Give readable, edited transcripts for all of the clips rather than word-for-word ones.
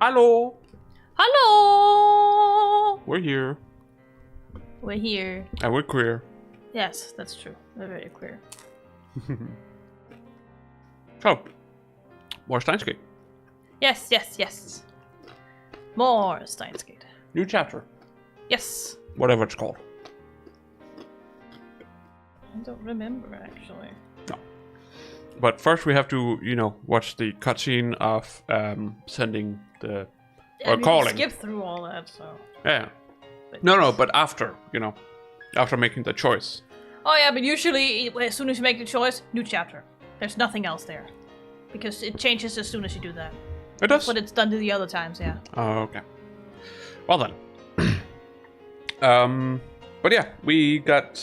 Hello. Hello! We're here. We're here. And we're queer. Yes, that's true. We're very queer. So, more Steins Gate. Yes. More Steins Gate. New chapter. Yes. Whatever it's called. I don't remember, actually. No. But first we have to, watch the cutscene of sending the... Yeah, or calling. Skip through all that, so... Yeah. But No, but after, after making the choice. Oh yeah, but usually, as soon as you make the choice, new chapter. There's nothing else there. Because it changes as soon as you do that. It does? But it's done to the other times, yeah. Oh, okay. Well then. But yeah, we got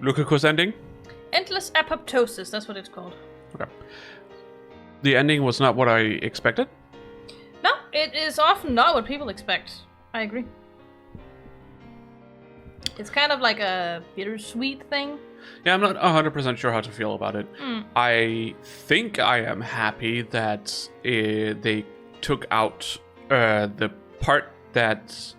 Lukaku's ending. Endless apoptosis, that's what it's called. Okay. The ending was not what I expected. No, it is often not what people expect. I agree. It's kind of like a bittersweet thing. Yeah, I'm not 100% sure how to feel about it. I think I am happy that they took out the part that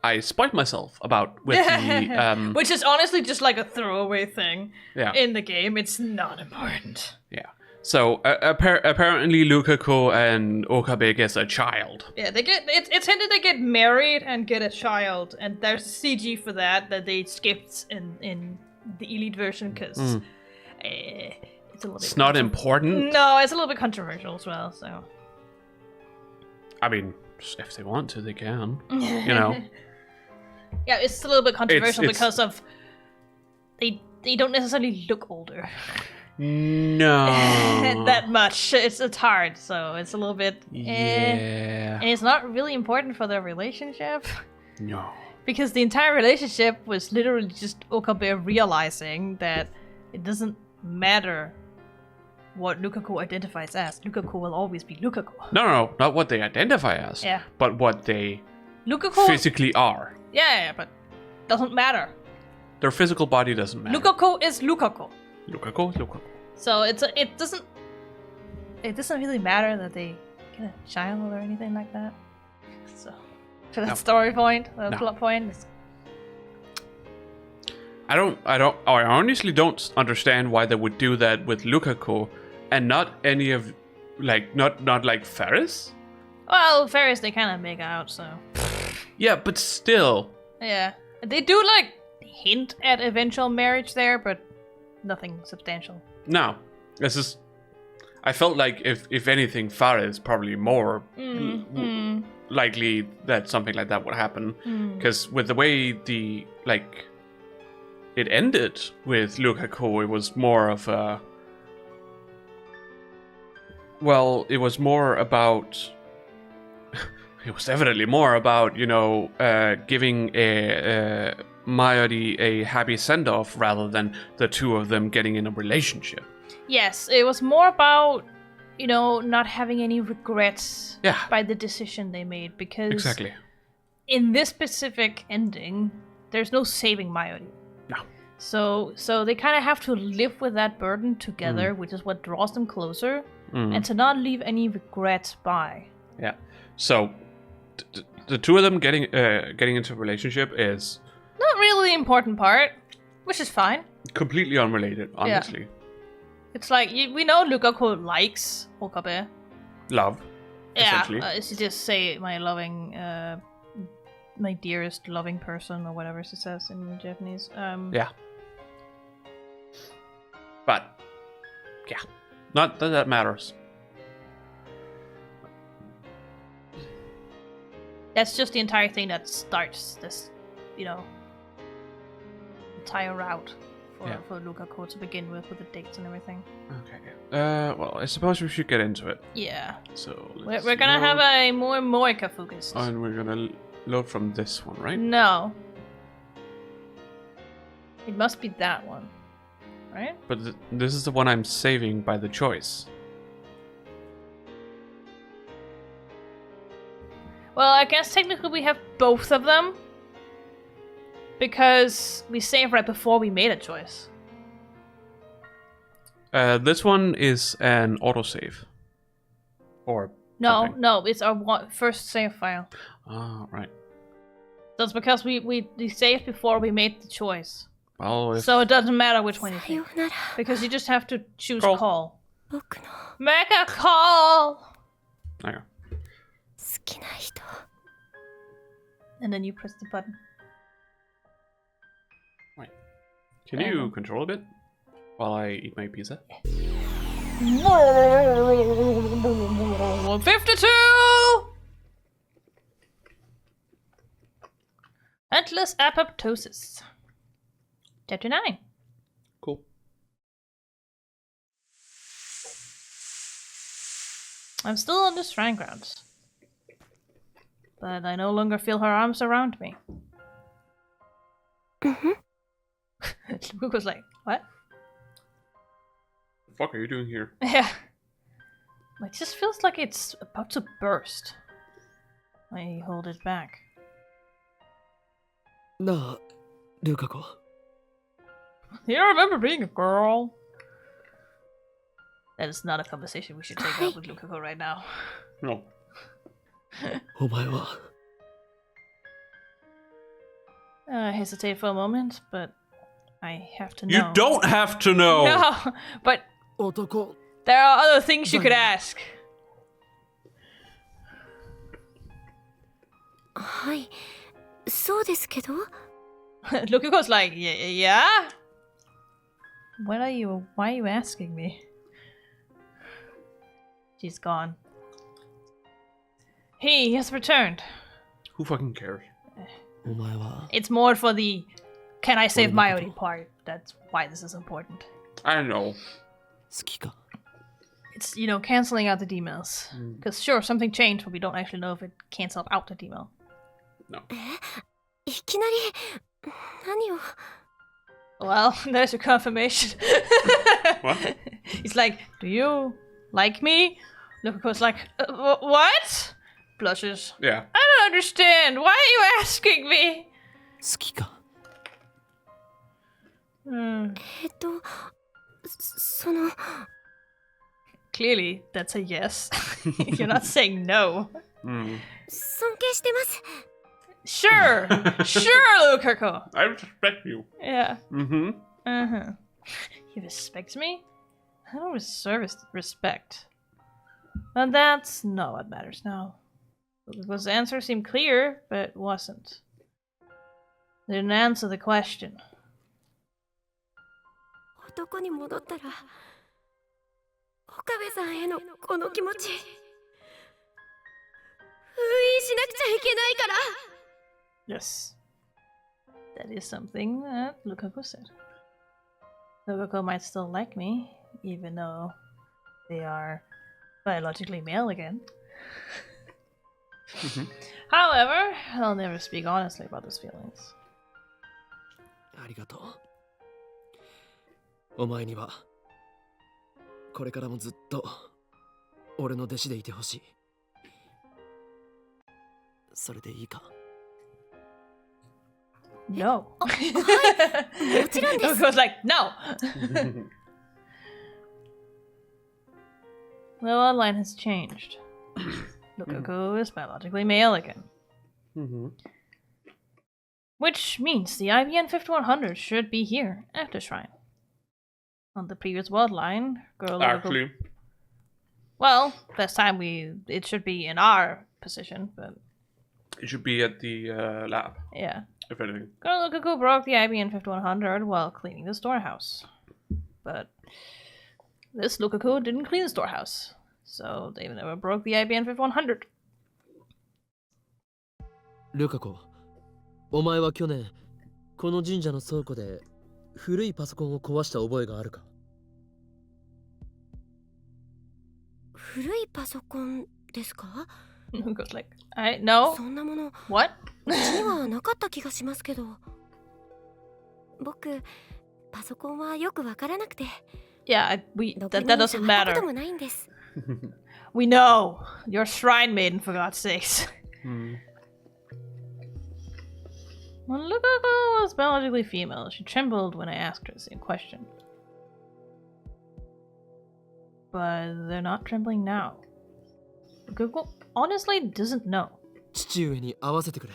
I spoiled myself about with the... Which is honestly just like a throwaway thing in the game. It's not important. Yeah. So apparently Lukaku and Okabe gets a child. Yeah, it's hinted they get married and get a child, and there's CG for that they skipped in the Elite version because it's a little bit... It's not important? No, it's a little bit controversial as well, so... I mean, if they want to, they can. Yeah, it's a little bit controversial It's because of... They don't necessarily look older. No. That much. It's hard, so it's a little bit... Yeah. And it's not really important for their relationship. No. Because the entire relationship was literally just Okabe realizing that it doesn't matter what Lukaku identifies as. Lukaku will always be Lukaku. No, not what they identify as. Yeah. But what they Lukaku physically are. Yeah, but doesn't matter. Their physical body doesn't matter. Lukaku is Lukaku. Lukaku. So it doesn't really matter that they get a child or anything like that. So to that story point, plot point. I honestly don't understand why they would do that with Lukaku and not any of, not like Ferris. Well, Ferris they kind of make out, so. Yeah, but still. Yeah, they do hint at eventual marriage there, but nothing substantial. No, this is. I felt like if anything, Ferris probably more likely that something like that would happen, because with the way it ended with Lukaku, it was more of a... Well, it was more about... it was definitely more about, giving Mayuri a happy send-off rather than the two of them getting in a relationship. Yes, it was more about, not having any regrets by the decision they made, because... Exactly. In this specific ending, there's no saving Mayuri. No. So they kind of have to live with that burden together, which is what draws them closer, and to not leave any regrets by. Yeah. So the two of them getting into a relationship is not really the important part, which is fine. Completely unrelated, honestly. Yeah. It's like we know Lukaku likes Okabe. Love. Yeah. She just say my loving. My dearest loving person, or whatever she says in Japanese. Yeah. But, yeah. Not that that matters. That's just the entire thing that starts this, entire route for Lukaku to begin with the dates and everything. Okay. Well, I suppose we should get into it. Yeah. So, we're gonna have a more Moeka focus. And we're gonna load from this one, right? No. It must be that one, right? But this is the one I'm saving by the choice. Well, I guess technically we have both of them. Because we saved right before we made a choice. This one is an autosave. Or No, something? no, it's our first save file. Oh, right. That's because we saved before we made the choice. Well, So it doesn't matter which one you take. Because you just have to choose call. Moeka, call! Okay. And then you press the button. Right. Can you control a bit while I eat my pizza? 52! Endless apoptosis. Chapter 9. Cool. I'm still on the shrine grounds. But I no longer feel her arms around me. Luke was like, what? The fuck are you doing here? Yeah. It just feels like it's about to burst. I hold it back. Nah, Lukako. You remember being a girl? That is not a conversation we should take up with Lukako right now. No. お前は I hesitate for a moment, but I have to know. You don't have to know! No, but 男 there are other things you could ask. はい、そうですけど。 Lukako's like, yeah? Why are you asking me? She's gone. He has returned. Who fucking cares? お前は It's more for the can I save Mayuri part. That's why this is important. I know. 好きか It's, you know, canceling out the D-mails. Because sure, something changed, but we don't actually know if it canceled out the D-mail. No. いきなり何を Well, there's your confirmation. What? He's like, do you like me? Lukako's like, what? Blushes. Yeah. I don't understand. Why are you asking me? 好きか その Clearly, that's a yes. You're not saying no. 尊敬してます Sure. Sure, Lukako. I respect you. Yeah. Mm-hmm. Uh-huh. He respects me? I don't respect. And that's not what matters now. Lukako's answer seemed clear, but wasn't. They didn't answer the question. 男に戻ったら岡部さんへのこの気持ち封印しなくちゃいけないから Yes. That is something that Lukako said. Lukako might still like me, even though they are biologically male again. However, I'll never speak honestly about those feelings. ありがとうお前にはこれからもずっと俺の弟子でいてほしいそれでいいか No. もちろんです Lukako's like, no! The bloodline has changed. Lukako is biologically male again. Which means the IBN 5100 should be here at the shrine. On the previous bloodline, girl Lukako... Actually. Well, last time it should be in our position, but... It should be at the lab, Yeah. if anything. Girl Lukaku broke the IBN 5100 while cleaning the storehouse. But this Lukaku didn't clean the storehouse, so they never broke the IBN 5100. ルカ子お前は去年この神社の倉庫で古いパソコンを壊した覚えがあるか古いパソコンですか Lukaku's like, no. そんなもの What? うちにはなかった気がしますけど僕パソコンはよくわからなくて Yeah, that doesn't matter. こともないんです We know. You're shrine maiden, for God's sakes. When Lukaku was biologically female, she trembled when I asked her the same question. But they're not trembling now. Google honestly doesn't know. 父上に会わせてくれ。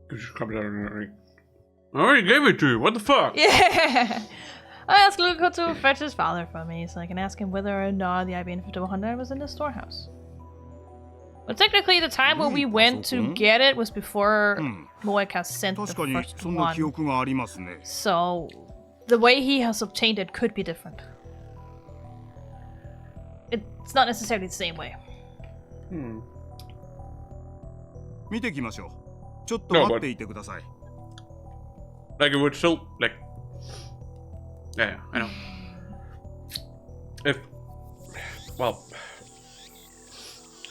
You just come down and I already gave it to you. What the fuck? Yeah! I asked Luca to fetch his father for me so I can ask him whether or not the IBM 5100 was in the storehouse. But technically, the time when we went to get it was before Moeka sent the first one. So, the way he has obtained it could be different. It's not necessarily the same way. 見てきましょう。ちょっと待っていてください。 Like it would still like. Yeah, I know. Well,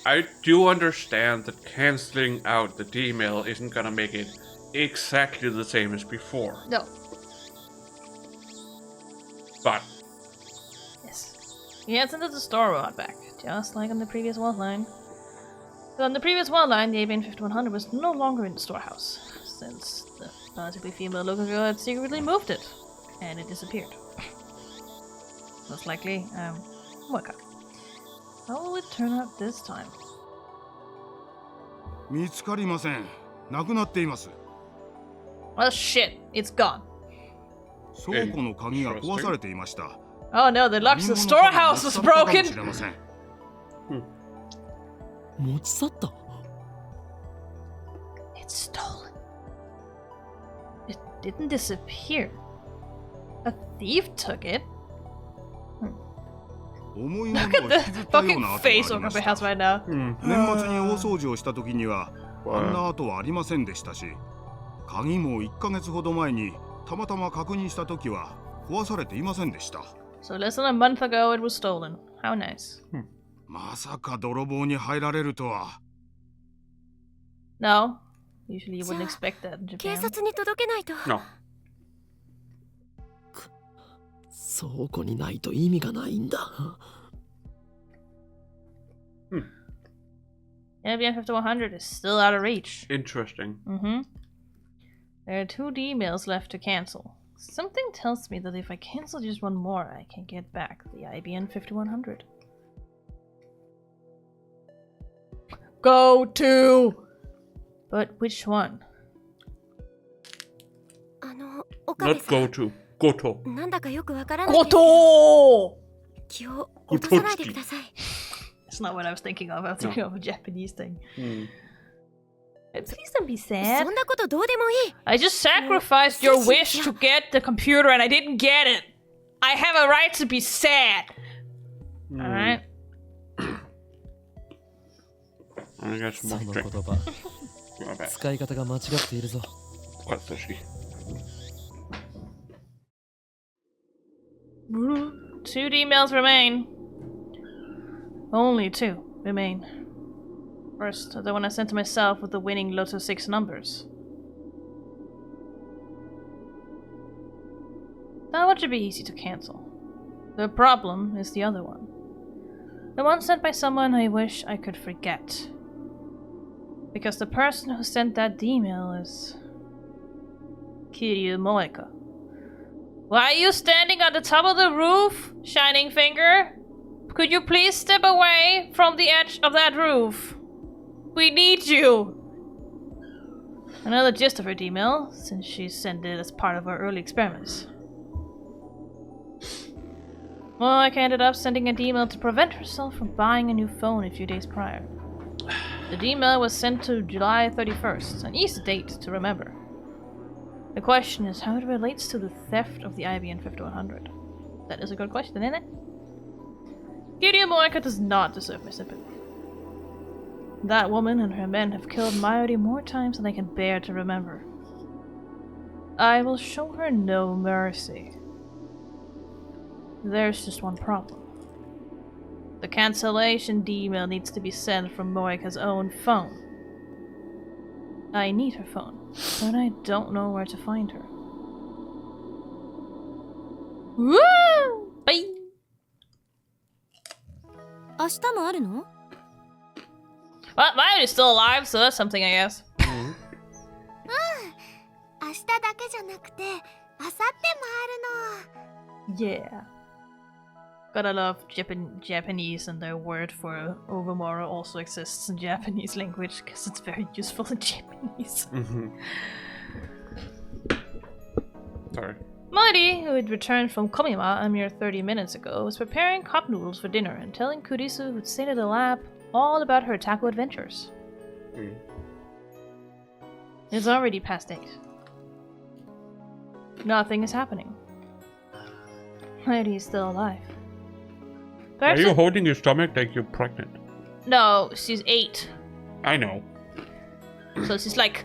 I do understand that canceling out the D-mail isn't gonna make it exactly the same as before. No. But Yes. He heads into the store brought back, just like on the previous wall line. But on the previous wall line, the ABN 5100 was no longer in the storehouse, since the relatively female-looking girl had secretly moved it, and it disappeared. Most likely, Moeka. How will it turn out this time? 見つかりません。なくなっています。 Oh shit, it's gone. 倉庫の鍵が壊されていました。 Oh no, the lock to the storehouse was broken! 持ち去った。 It's stolen. It didn't disappear. A thief took it. Look at the fucking face over my house right now. 年末に大掃除をした時にはあんな跡はありませんでしたし、鍵も1ヶ月ほど前にたまたま確認した時は壊されていませんでした。 So less than a month ago it was stolen. How nice. まさか泥棒に入られるとは。 No. Usually you wouldn't expect that in 警 Japan. 察に届けないと。 no. 倉庫にないと意味がないんだ。 ABN 5100 is still out of reach. Interesting. There are 2 D-mails left to cancel. Something tells me that if I cancel just one more, I can get back the IBN 5100. Go to! But which one? 岡部 Not さ go ん。 to. Go to. なんだかよくわからないです。 Goto! 気を落とさないでください。 It's not what I was thinking of. I was thinking of a Japanese thing. Hmm. Please don't be sad. そんなことどうでもいい。 I just sacrificed your wish to get the computer and I didn't get it. I have a right to be sad. Alright? I got そ some の more 言 drink. 葉、 My bad. 使い方が間違っているぞ。 Quite thirsty. 2 emails remain. Only 2 remain. First, the one I sent to myself with the winning Lotto 6 numbers. That one should be easy to cancel. The problem is the other one. The one sent by someone I wish I could forget. Because the person who sent that email is Kiryu Moeka. Why are you standing on the top of the roof, Shining Finger? Could you please step away from the edge of that roof? We need you! I know the gist of her email, since she sent it as part of our early experiments. Moeka ended up sending an email to prevent herself from buying a new phone a few days prior. The email was sent to July 31st, an easy date to remember. The question is how it relates to the theft of the IBN 5100. That is a good question, isn't it? Kiryu Moeka does not deserve my sympathy. That woman and her men have killed Mayuri more times than I can bear to remember. I will show her no mercy. There's just one problem. The cancellation email needs to be sent from Moeka's own phone. I need her phone, but I don't know where to find her. Woo! Bye! 明日もあるの？ Well, Mayuri's still alive, so that's something, I guess. 明日だけじゃなくて、明後日もあるの。 Yeah. But I love Japanese, and their word for overmorrow also exists in Japanese language because it's very useful in Japanese. Sorry. Melody, who had returned from Komima a mere 30 minutes ago, was preparing cup noodles for dinner and telling Kurisu, who'd stayed at the lab, all about her taco adventures. It's already past 8. Nothing is happening. Melody is still alive. Perhaps Are you holding your stomach like you're pregnant? No, she's 8. I know. So she's like,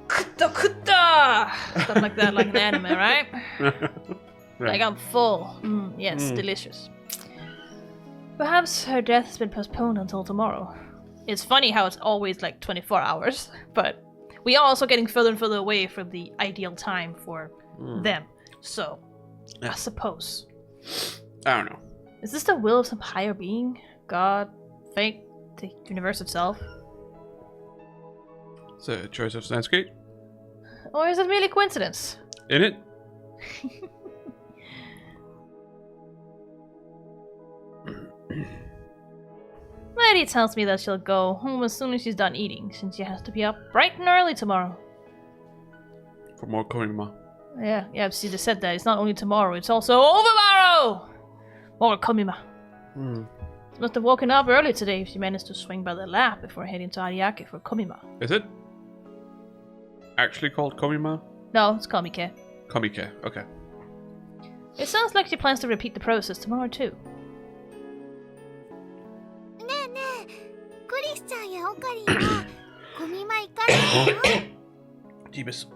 kutta kutta! Stuff like that, like an anime, right? Like, I'm full. Yes, delicious. Perhaps her death has been postponed until tomorrow. It's funny how it's always like 24 hours, but we are also getting further and further away from the ideal time for them. So, I suppose. I don't know. Is this the will of some higher being? God? Fate? The universe itself? It's a choice of Sanskrit. Or is it merely coincidence? In it? Lady tells me that she'll go home as soon as she's done eating, since she has to be up bright and early tomorrow. For more Komima. Yeah, she just said that. It's not only tomorrow, it's also overmorrow! More Komima. She must have woken up early today if she managed to swing by the lab before heading to Ariake for Komima. Is it actually called Komima? No, it's Komike. Komike, okay. It sounds like she plans to repeat the process tomorrow too. ねえねえ、クリスちゃんやオカリンはコミマ行かないの？ Jeebus.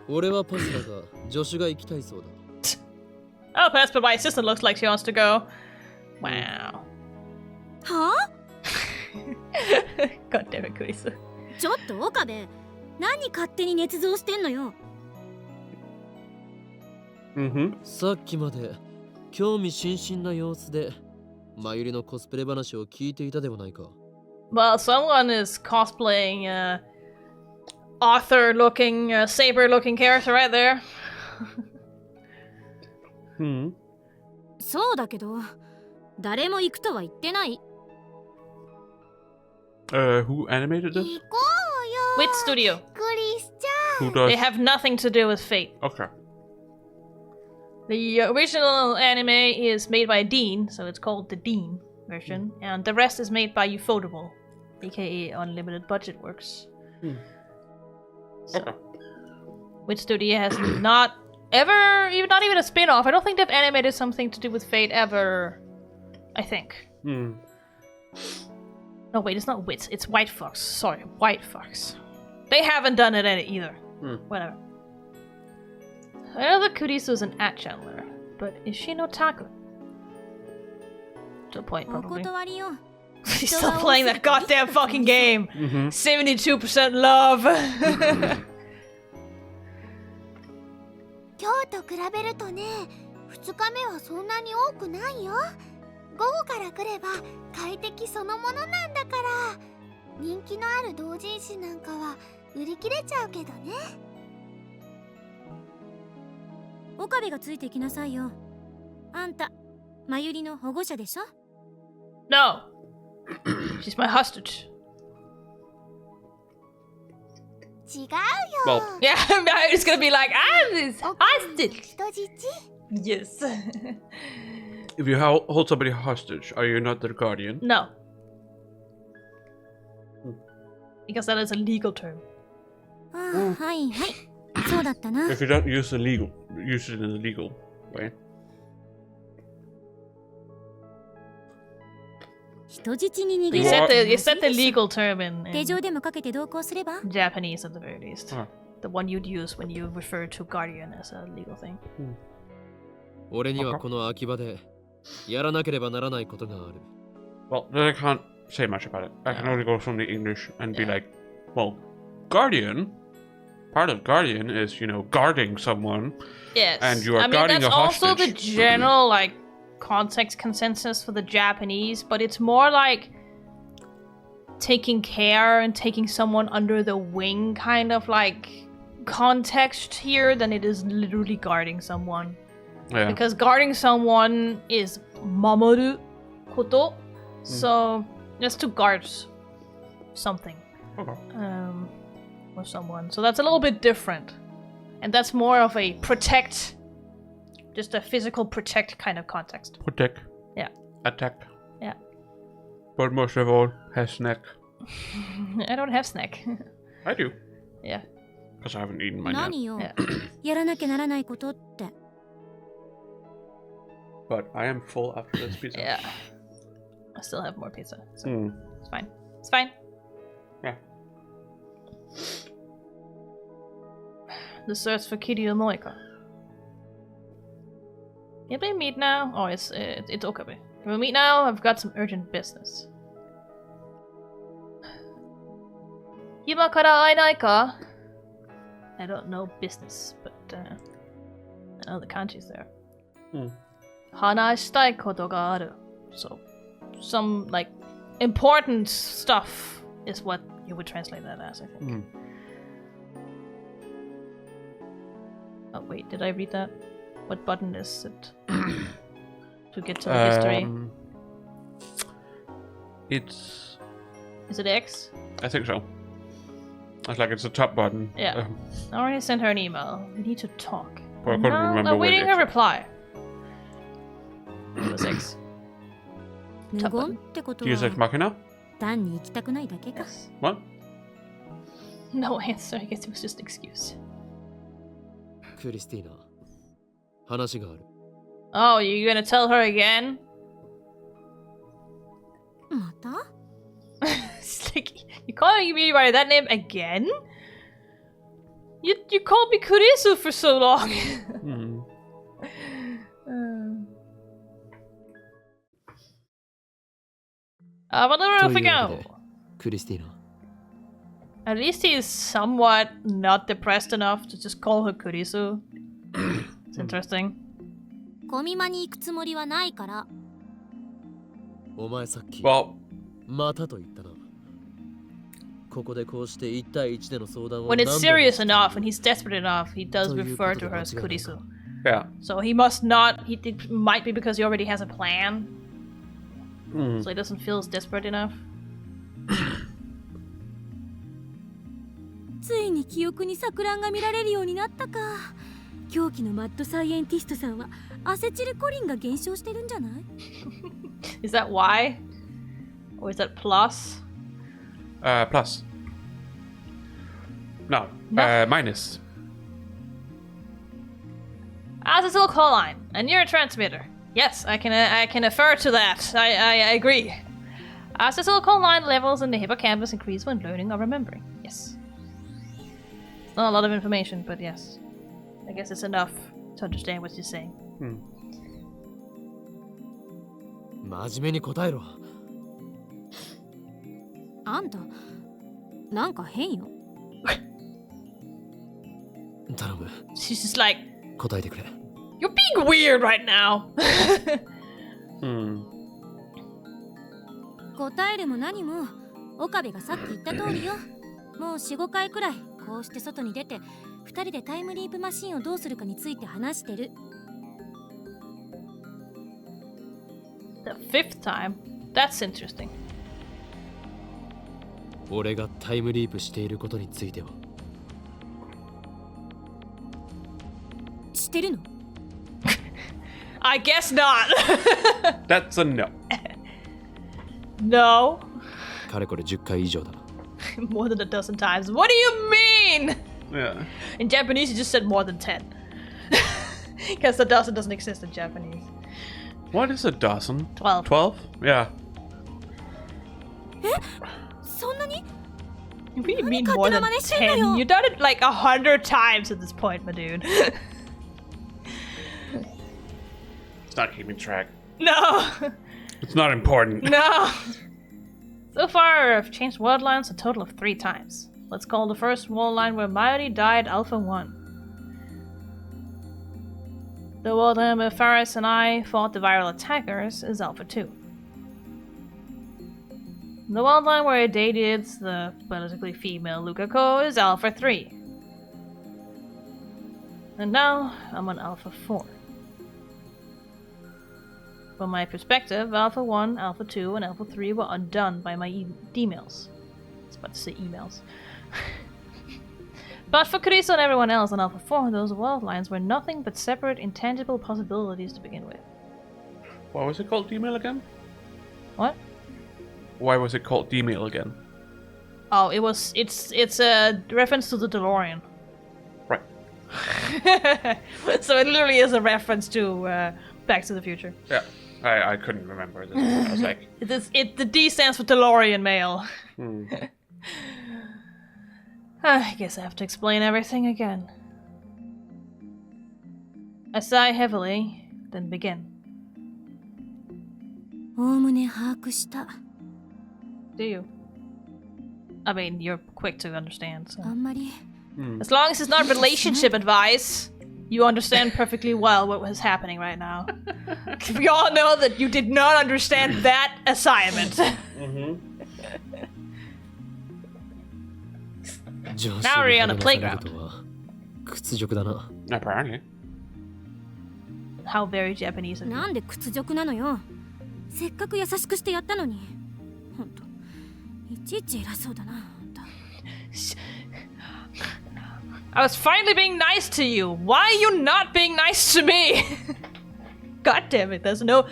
俺はパスだが助手が行きたいそうだ。 Oh, perhaps, but my assistant looks like she wants to go. Wow. はあ？ God damn it, Kurisu. ちょっと岡部、何勝手に捏造してんのよ。さっきまで興味津々な様子でマユリのコスプレ話を聞いていたではないか。Well, someone is cosplaying a author-looking, saber-looking character right there. そうだけど、誰も行くとは言ってない。 Who animated this? 行こうよ。 Which studio? クリスちゃん。 Who does? They have nothing to do with Fate. Okay. The original anime is made by Dean, so it's called the Dean version, and the rest is made by Ufotable, aka Unlimited Budget Works. So, Okay. which studio has not even a spin-off. I don't think they've animated something to do with Fate ever. I think. No, wait, it's not Wits. It's White Fox. Sorry, White Fox. They haven't done it either. Whatever. I know that Kurisu's an art channeler, but is she no otaku? To a point, お probably. 断りよ。 She's still playing that goddamn fucking game! 72% love! 今日と比べるとね、2日目はそんなに多くないよ。午後から来れば快適そのものなんだから。人気のある同人誌なんかは売り切れちゃうけどね。岡部がついてきなさいよ。あんた、まゆりの保護者でしょ？ No! She's my hostage. 違うよ。 Well, Yeah, I'm just gonna be like, I'm this 岡部 hostage! 人質？ Yes. if you hold somebody hostage, are you not their guardian? No. Because that is a legal term. ああ、はいはい。そうだったな。 If you don't use it in a legal way. 人質に逃 You げ said ら the れ you said the legal term in 手錠でもかけて同行すれば？ Japanese at the very least. Huh. The one you'd use when you refer to guardian as a legal thing. 俺にはこの秋葉でやらなければならないことがある。 Well, then I can't say much about it. I can only go from the English and be like, well, guardian. Part of guardian is, guarding someone. Yes. And you are I mean, guarding that's a also the hostage. general context consensus for the Japanese, but it's more like taking care and taking someone under the wing kind of context here than it is literally guarding someone. Yeah. Because guarding someone is mamoru koto. So that's to guard something. Okay. Or someone. So that's a little bit different. And that's more of a protect, just a physical protect kind of context. Protect. Yeah. Attack. Yeah. But most of all, has snack. I don't have snack. I do. Yeah. Because I haven't eaten mine yet. 何よ Yeah. やらなきゃならないことって But I am full after this pizza. Yeah. I still have more pizza. So Mm. it's fine. It's fine. Yeah. The search for Kitty and Moeka. Can we meet now? Oh, it's okay. Can we meet now? I've got some urgent business. 今から会えないか? I don't know business, but I know the kanji's there. Hmm. 話したいことがある. So, some like important stuff is what you would translate that as, I think. Mm. Oh wait, did I read that? What button is it to get to the history? It's. Is it X? I think so. It's like it's the top button. Yeah. I already sent her an email. We need to talk. Well, I couldn't Now remember I'm what waiting X her reply. It was X. 無言ってことは Deus Ex Machina? 単に行きたくないだけか What? No answer. I guess it was just an excuse. クリスティーナ、話がある。Oh, you gonna tell her again? また It's like, you calling me by that name again? You called me Kurisu for so long. Hmm. But where と do い we うわけ go? で、クリスティーナ、 At least he's somewhat not depressed enough to just call her Kurisu. It's interesting. コミマに行くつもりはないから お前さっき、 Well, またと言ったな。ここでこうして1対1での相談を When it's 何度も serious して enough and he's desperate enough, he does そういう refer こと to で her as 間違いないか Kurisu. yeah. So he must not. It might be because he already has a plan, Mm. so he doesn't feel as desperate enough. ついに記憶に錯乱が見られるようになったか狂気のマッドサイエンティストさんはアセチルコリンが減少してるんじゃない Is that Y? Or is that plus? Plus. No. No. Minus. Acetylcholine, a neurotransmitter. Yes, I can affirm to that. I agree. Acetylcholine levels in the hippocampus increase when learning or remembering. Yes. It's not a lot of information, but yes. I guess it's enough to understand what you're saying. Hmm. 真面目に答えろ。あんたなんか変よ頼む、 She's just like, 答えてくれ。 you're being weird right now. Hmm. 答えるも何も岡部がさっき言った通りよもう 4,5 回くらいこうして外に出て2人でタイムリープマシンをどうするかについて話してる The 5th time? That's interesting. 俺がタイムリープしていることについては。してるの I guess not. That's a no. No. かれこれ10回以上だ。 More than a dozen times. What do you mean? Yeah. In Japanese, you just said more than 10. Because the dozen doesn't exist in Japanese. What is a dozen? 12. 12? Yeah. そんなに What do you mean more than 10? You done it like 100 times at this point, my dude. It's not keeping track. No. It's not important. No. So far, I've changed world lines a total of 3 times. Let's call the first world line where Mayuri died Alpha 1. The world line where Faris and I fought the viral attackers is Alpha 2. The world line where I dated the politically female Lukako is Alpha 3. And now, I'm on Alpha 4. From my perspective, Alpha 1, Alpha 2, and Alpha 3 were undone by my emails. I was about to say emails. But for Chorizo and everyone else on Alpha 4, those world lines were nothing but separate, intangible possibilities to begin with. Why was it called D-mail again? What? Why was it called D-mail again? Oh, it's a reference to the DeLorean. Right. So it literally is a reference to Back to the Future. Yeah. I couldn't remember this. I was like... The D stands for DeLorean mail. I guess I have to explain everything again. I sigh heavily, then begin. おおむね把握した。 Do you? I mean, you're quick to understand, so... あんまり As long as it's not relationship advice, you understand perfectly well what was happening right now. We all know that you did not understand that assignment. Now we're on a playground. 屈辱だな。 Apparently. How very Japanese of you. なんで屈辱なのよ。せっかく優しくしてやったのに。ほんといちいち偉そうだな。あんた I was finally being nice to you. Why are you not being nice to me? God damn it, it's no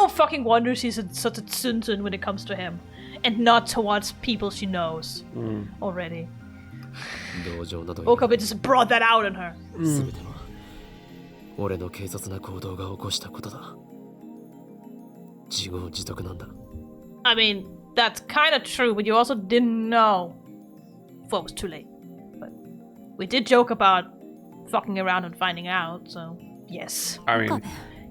fucking wonder she's such a tsuntun when it comes to him. And not towards people she knows already. 同情など Okabe just brought that out in her. 全ては俺の軽率な行動が起こしたことだ。自業自得なんだ。 I mean, that's kind of true, but you also didn't know before it was too late. But we did joke about fucking around and finding out, so yes. I mean,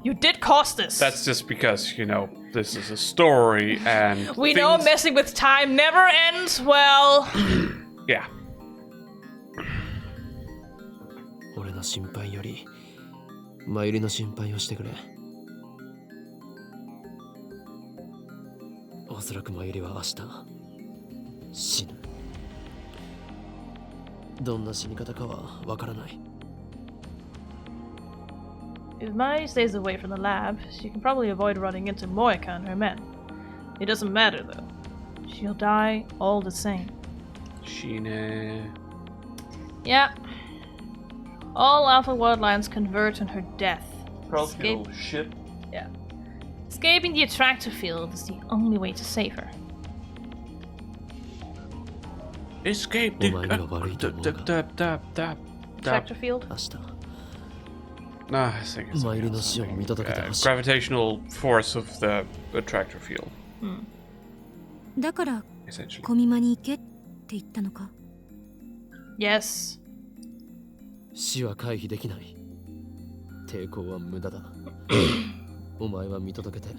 you did cause this. that's just because, you know, this is a story and we know messing with time never ends well. Yeah. 俺の心配よりマユリの心配をしてくれ。おそらくマユリは明日死ぬ。どんな死に方かはわからない。 If Mai stays away from the lab, she can probably avoid running into Moeka and her men. It doesn't matter though. She'll die all the same. Shine. Yeah. All Alpha World lines converge on her death. Escape. Shit. Yeah. Escaping the attractor field is the only way to save her. Escape the Attractor field? 明日 No, I think it's マユリの死を見届けてほしい。 gravitational force of the attractor field, だから essentially. 小見間に行けって言ったのか。 Yes. 死は回避できない。抵抗は無駄だ。お前は見届けて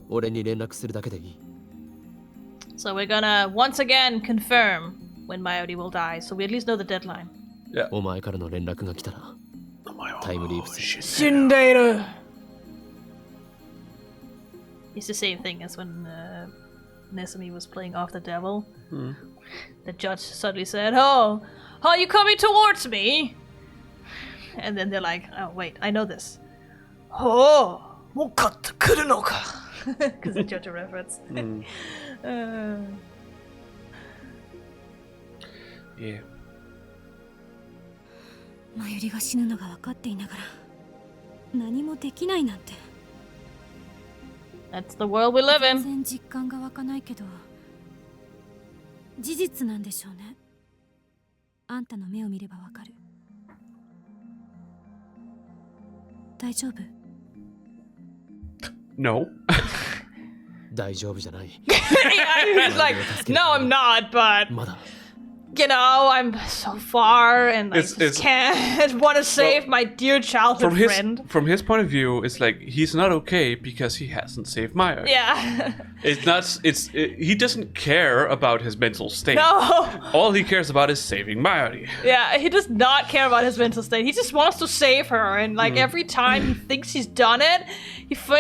俺に連絡するだけでいい。 So we're gonna once again confirm when Mayuri will die, so we at least know the deadline. お前からの連絡が来たらタイムリープする。 Shinderu! It's the same thing as when Nesumi was playing off the devil. The judge suddenly said, Oh, are you coming towards me? And then they're like, oh wait, I know this. Oh, Moeka kuru no ka? Because the judge reference. Yeah. マユリが死ぬのが分かっていながら何もできないなんて。 That's the world we live 全 in. 然実感が湧かないけど事実なんでしょうね。あんたの目を見ればわかる。大丈夫？ No. 大丈夫じゃない。 Yeah, he's like, no, I'm not, but まだ you know, I'm so far, and I It's- just can't want to save my dear childhood friend. From his point of view, it's like he's not okay because he hasn't saved Maya. Yeah. It's not. He doesn't care about his mental state. No. All he cares about is saving Mayuri. Yeah, he does not care about his mental state. He just wants to save her, and like every time he thinks he's done it,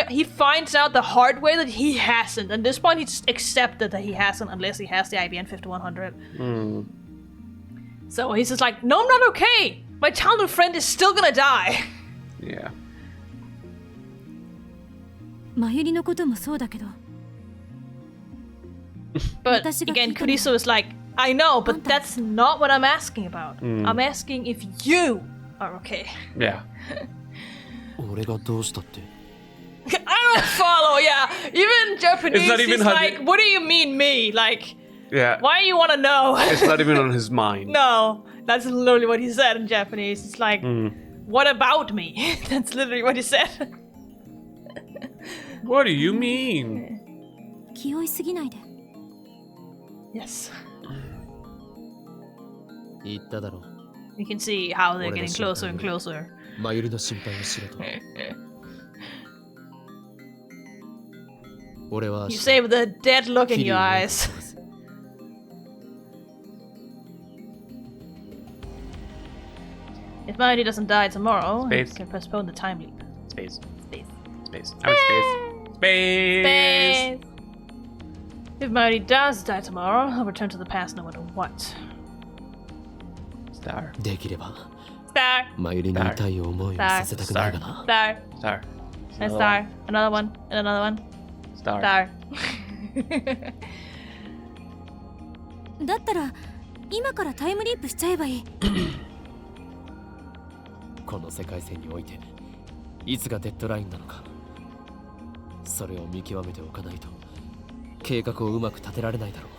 he finds out the hard way that he hasn't. At this point, he just accepted that he hasn't, unless he has the IBN 5100. So he's just like, no, I'm not okay. My childhood friend is still gonna die. Yeah. 真由りのこともそうだけど But again, Kurisu is like, I know, but that's not what I'm asking about. I'm asking if you are okay. Yeah. 俺がどうしたって I don't follow, yeah. Even Japanese, It's not even he's how like, you- what do you mean me? Like, Yeah. why do you want to know? It's not even on his mind. No, that's literally what he said in Japanese. It's like, what about me? That's literally what he said. What do you mean? 気負いすぎないで Yes. 言っただろ You can see how they're What getting is closer and it? closer. 真由りの心配をしろと俺は明 You 日 say with a dead look in 桐 your 生を eyes. 探す If Maori doesn't die tomorrow, Space. you can postpone the time leap. Space. Space. Space. I'm space. Space. Space. If Maori does die tomorrow, I'll return to the past no matter what. Star. できれば Star. 真由りに痛い思いをさせたくないがな Star. Star. And star. Another one. And another one. Star. Star. だったら今からタイムリープしちゃえばいいこの世界線においていつがデッドラインなのかそれを見極めておかないと計画をうまく立てられないだろう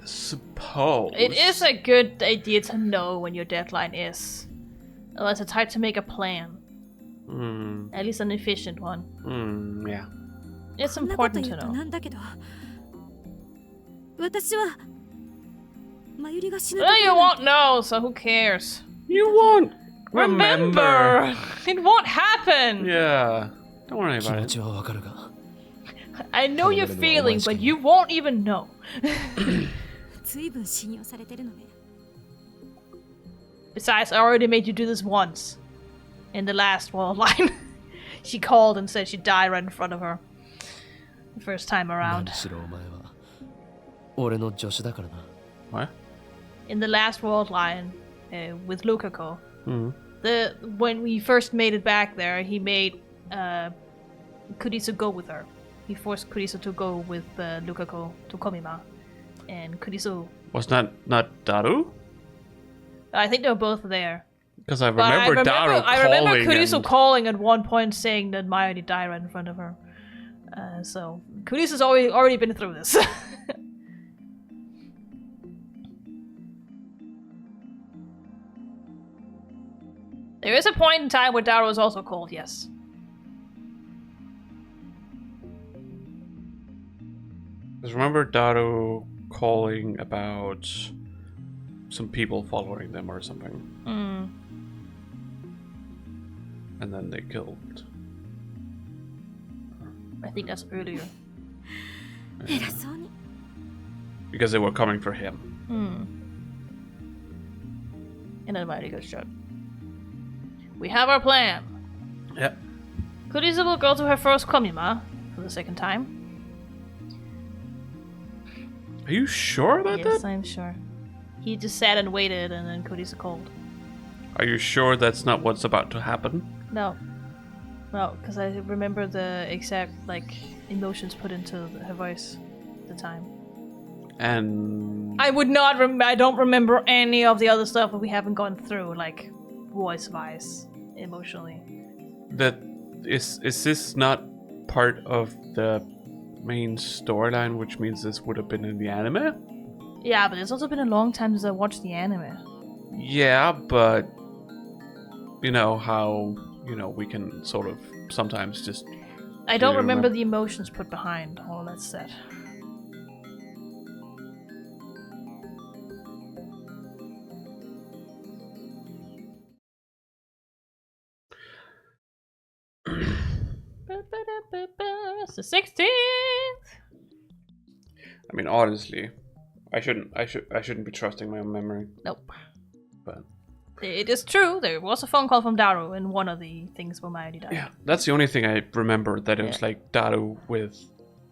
Suppose. It is a good idea to know when your deadline is. Otherwise, it's hard to make a plan. At least an efficient one. Yeah. It's こんなこと important 言 to うと know. なんだけど私は真由りが死ぬ Well, you won't know, so who cares? You won't remember. It won't happen! Yeah. Don't worry 気 about 持 it. ちはわかるが I know your feeling, but you won't even know. 随分信用されてるのね Besides, I already made you do this once. In the last world line. She called and said she'd die right in front of her. The first time 何 around. しろお前は俺の助手だからな What? In the last world line, with Lukako, when we first made it back there, he made Kurisu go with her. He forced Kurisu to go with Lukako to Komima. And Kurisu... Was that not Daru? I think they were both there. Because I But remember Daru I remember calling Kurisu and... calling at one point saying that Mayuri died right in front of her. So Kurisu's already been through this. There is a point in time where Daru was also cold, yes. Because remember Daru calling about some people following them or something. And then they killed. I think that's earlier. 偉そうに Because they were coming for him. And then Mayuri goes shut. We have our plan. Yep. Kurisu will go to her first Komima for the second time. Are you sure about Yes, that? I'm sure. He just sat and waited, and then Kurisu called. Are you sure that's not what's about to happen? No. No, because I remember the exact, emotions put into her voice at the time. And... I would not I don't remember any of the other stuff that we haven't gone through, voice-wise, emotionally. That is this not part of the main storyline, which means this would have been in the anime? Yeah, but it's also been a long time since I watched the anime. Yeah, but you know how, we can sort of sometimes just... I don't you remember remember? the emotions put behind all that said. It's the 16th. I mean, honestly, I shouldn't be trusting my own memory, Nope. but... It is true. There was a phone call from Daru in one of the things where Mayuri died. Yeah, that's the only thing I remember, that it was like Daru with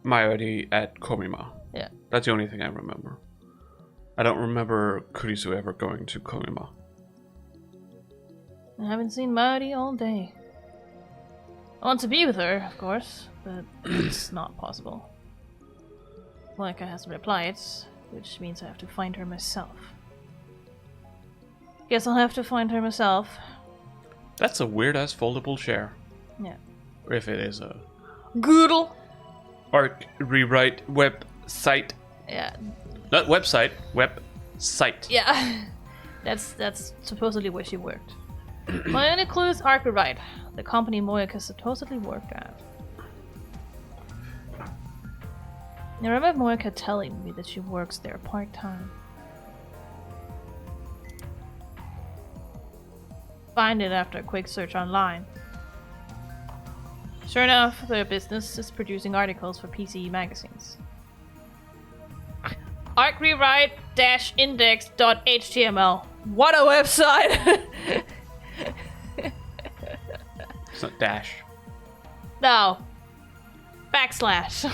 Mayuri at Komima. Yeah. That's the only thing I remember. I don't remember Kurisu ever going to Komima. I haven't seen Mayuri all day. I want to be with her, of course. but it's not possible. Moeka hasn't replied, which means I have to find her myself. Guess I'll have to find her myself. That's a weird ass foldable chair. Yeah. Or if it is a Goodle! Arc rewrite website. Yeah. Not website, website. Yeah. That's supposedly where she worked. My only clue is Arc Rewrite, the company Moeka supposedly worked at. I remember Moeka telling me that she works there part-time. Find it after a quick search online. Sure enough, their business is producing articles for PCE magazines. Arc rewrite-index.html. What a website! It's not dash. No. Backslash.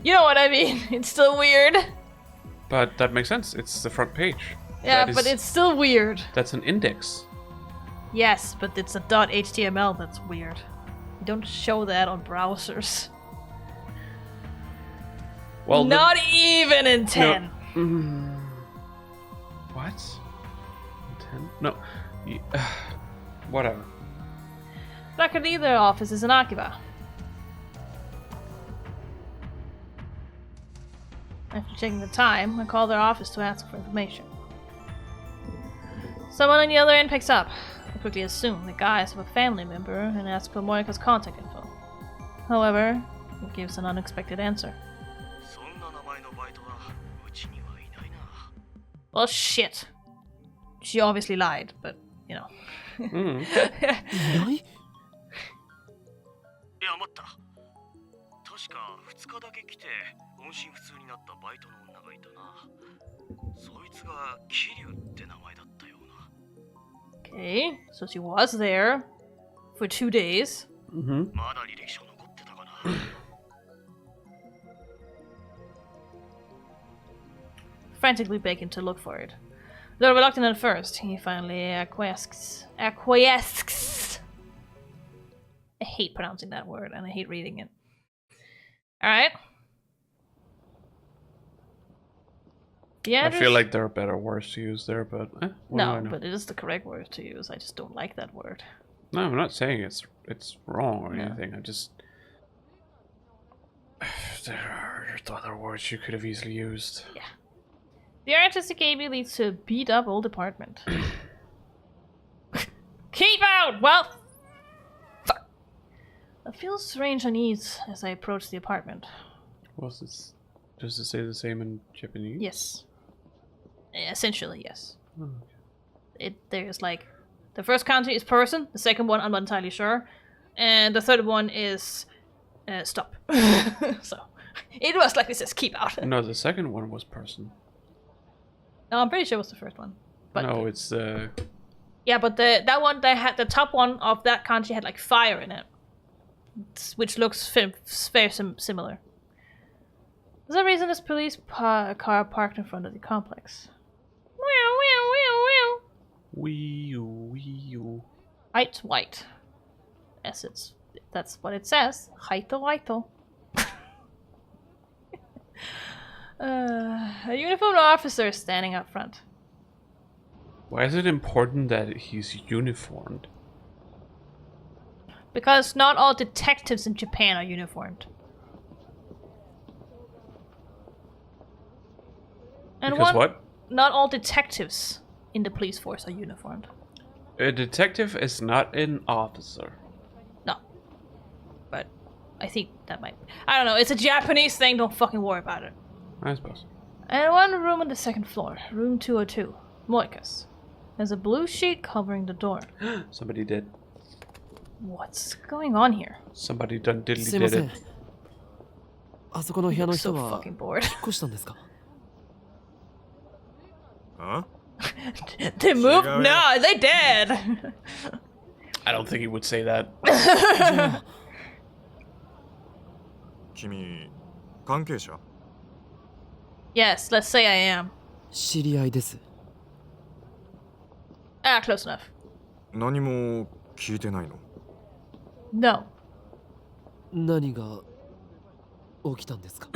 You know what I mean? It's still weird. But that makes sense. It's the front page. Yeah, That but is- it's still weird. That's an index. Yes, but it's a .html that's weird. You don't show that on browsers. Well, Not even in 10. What? 10? No. Whatever. Luckily, their office is in Akiba. After checking the time, I call their office to ask for information. Someone on the other end picks up. I quickly assume the guys have a family member and ask for Moeka's contact info. However, it gives an unexpected answer. Well, shit. She obviously lied, but, you know. いないいや待った確か2日だけ来て音信不通になったバイトの女がいたなそいつが桐生って名前だったような Okay, so she was there for 2 days. まだ履歴書残ってたかな Frantically begging to look for it. Though reluctant at first, he finally acquiesces. I hate pronouncing that word and I hate reading it. Alright. Yeah, I feel like there are better words to use there, but what do I no, know? but it is the correct word to use. I just don't like that word. No, I'm not saying it's wrong or Yeah. anything. I just there are other words you could have easily used. Yeah. The artistic AB leads to a beat up old apartment. Keep out! Well, fuck. I feel strange unease as I approach the apartment. Was this? Does it say the same in Japanese? Yes. Essentially, yes. Oh, okay. There's like the first counter is person, the second one I'm not entirely sure, and the third one is stop. So it was like it says keep out. No, the second one was person. No, I'm pretty sure it was the first one. But No, it's the. yeah, but that one they had the top one of that country had like fire in it, which looks very similar. For some reason, this police car parked in front of the complex. Wee you. White, white. Yes, that's what it says. White. A uniformed officer is standing up front. Why is it important that he's uniformed? Because not all detectives in Japan are uniformed. And Because what? Not all detectives in the police force are uniformed. A detective is not an officer. No. But I think that might... I don't know, it's a Japanese thing, don't fucking worry about it. I suppose. And one room on the second floor, room 202, Moeka's. There's a blue sheet covering the door. Somebody did. What's going on here? Somebody done diddly すいま did せん it. あそこの部屋の I'm 人 so は fucking bored. 引っ越したんですかあ They moved? Cigarette. No, they dead! I don't think he would say that. じゃあ君関係者 Yes, let's say I am. 知り合いです Ah, close enough. 何も聞いてないの No. 何が起きたんですか？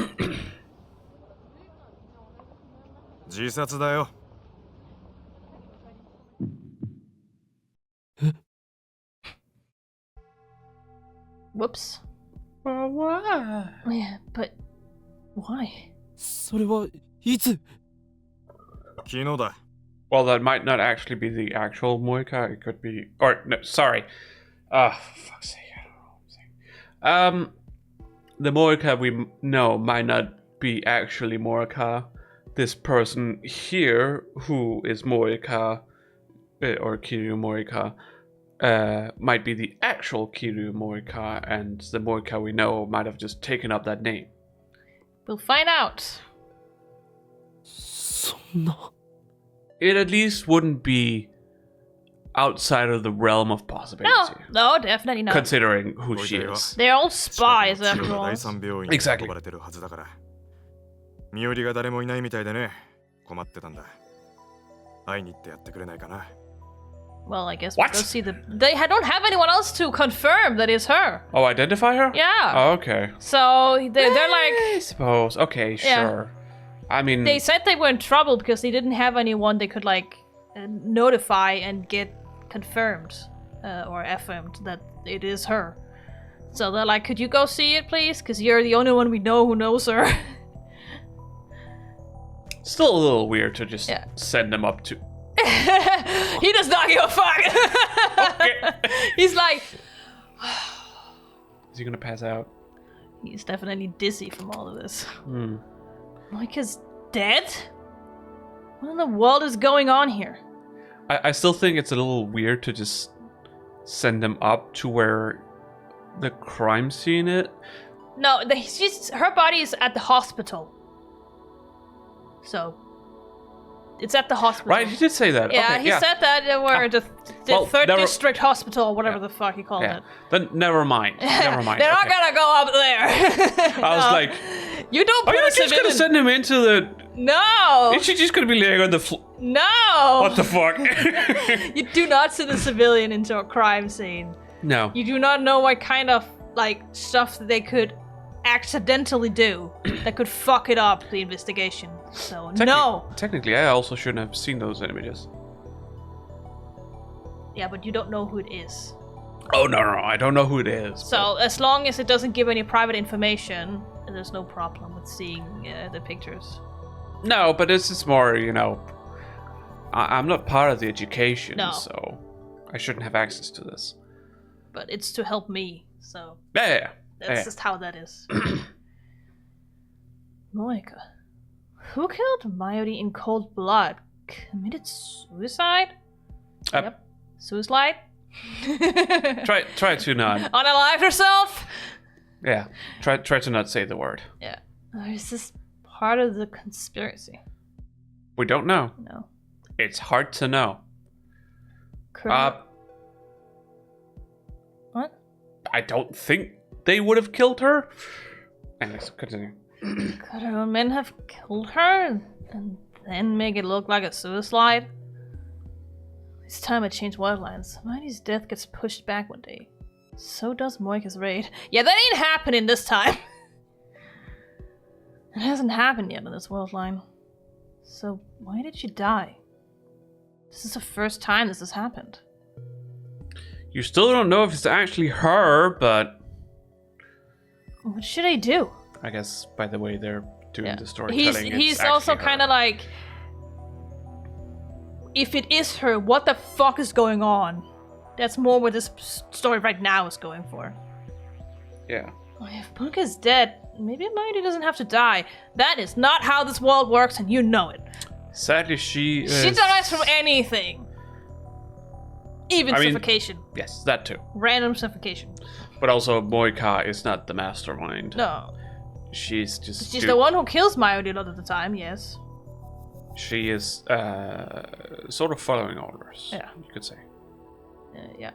自殺だよ。Whoops. Why? Yeah, but why? それはいつ？昨日だ。 Well, that might not actually be the actual Moeka. It could be, or no, sorry. Fuck's sake, I don't know what I'm saying. The Moeka we know might not be actually Moeka. This person here, who is Moeka, or Kiryu Moeka, might be the actual Kiryu Moeka, and the Moeka we know might have just taken up that name. We'll find out. そんな。 It at least wouldn't be outside of the realm of possibility. No, definitely not. Considering who she is. They're all spies 近く after の all. 第三病院に運ばれてるはずだから。身寄りが誰もいないみたいでね。困ってたんだ。会いに行ってやってくれないかな。 Well, I guess we'll What? go see the. They don't have anyone else to confirm that it's her. Oh, identify her? Yeah. Oh, okay. So they're I like. suppose. Okay, Yeah. sure. I mean, They said they were in trouble because they didn't have anyone they could like notify and get confirmed or affirmed that it is her. So they're like, could you go see it, please? Because you're the only one we know who knows her. still a little weird to just Yeah. send them up to. He does not give a fuck. He's like, Is he gonna pass out? he's definitely dizzy from all of this. Hmm. Moeka's dead? What in the world is going on here? I still think it's a little weird to just send them up to where the crime scene is. No, her body is at the hospital. So, it's at the hospital. Right, he did say that. Yeah, okay, he said that where the well, 3rd never- District Hospital, or whatever the fuck he called Yeah. it. Then never mind. Never mind. They're not okay. gonna go up there. I was No. like, you don't are put you a just gonna civilian. send him into the... No! Is she just gonna be laying on the floor? No! What the fuck? You do not send a civilian into a crime scene. No. You do not know what kind of, like, stuff that they could accidentally do that could fuck it up, the investigation. So, no! Technically, I also shouldn't have seen those images. Yeah, but you don't know who it is. Oh, no, I don't know who it is. So, as long as it doesn't give any private information, there's no problem with seeing the pictures. No, but this is more, you know... I'm not part of the education, No. so... I shouldn't have access to this. But it's to help me, so Yeah. that's just how that is. Moeka. Who killed Mayuri in cold blood? Committed suicide? Yep. Suicide? Try to not... Unalive herself? Yeah. Try to not say the word. Yeah. Or is this part of the conspiracy? We don't know. No. It's hard to know. What? I don't think they would have killed her. Anyways, continue. Could her own men have killed her and then make it look like a suicide? This time I changed wildlines. Mighty's death gets pushed back one day. So does Moeka's raid. Yeah, that ain't happening this time. It hasn't happened yet in this world line. So why did she die? This is the first time this has happened. You still don't know if it's actually her, but What should I do? I guess by the way they're doing the storytelling, He's also kind of like, if it is her, what the fuck is going on? That's more what this story right now is going for. Yeah. Oh, if Moeka's dead, maybe Mighty doesn't have to die. That is not how this world works, and you know it. Sadly, she dies from anything. Even suffocation. Yes, that too. Random suffocation. But also, Moeka is not the mastermind. No. She's just... She's the one who kills Mighty a lot of the time, yes. She is sort of following orders, Yeah. you could say. Yeah.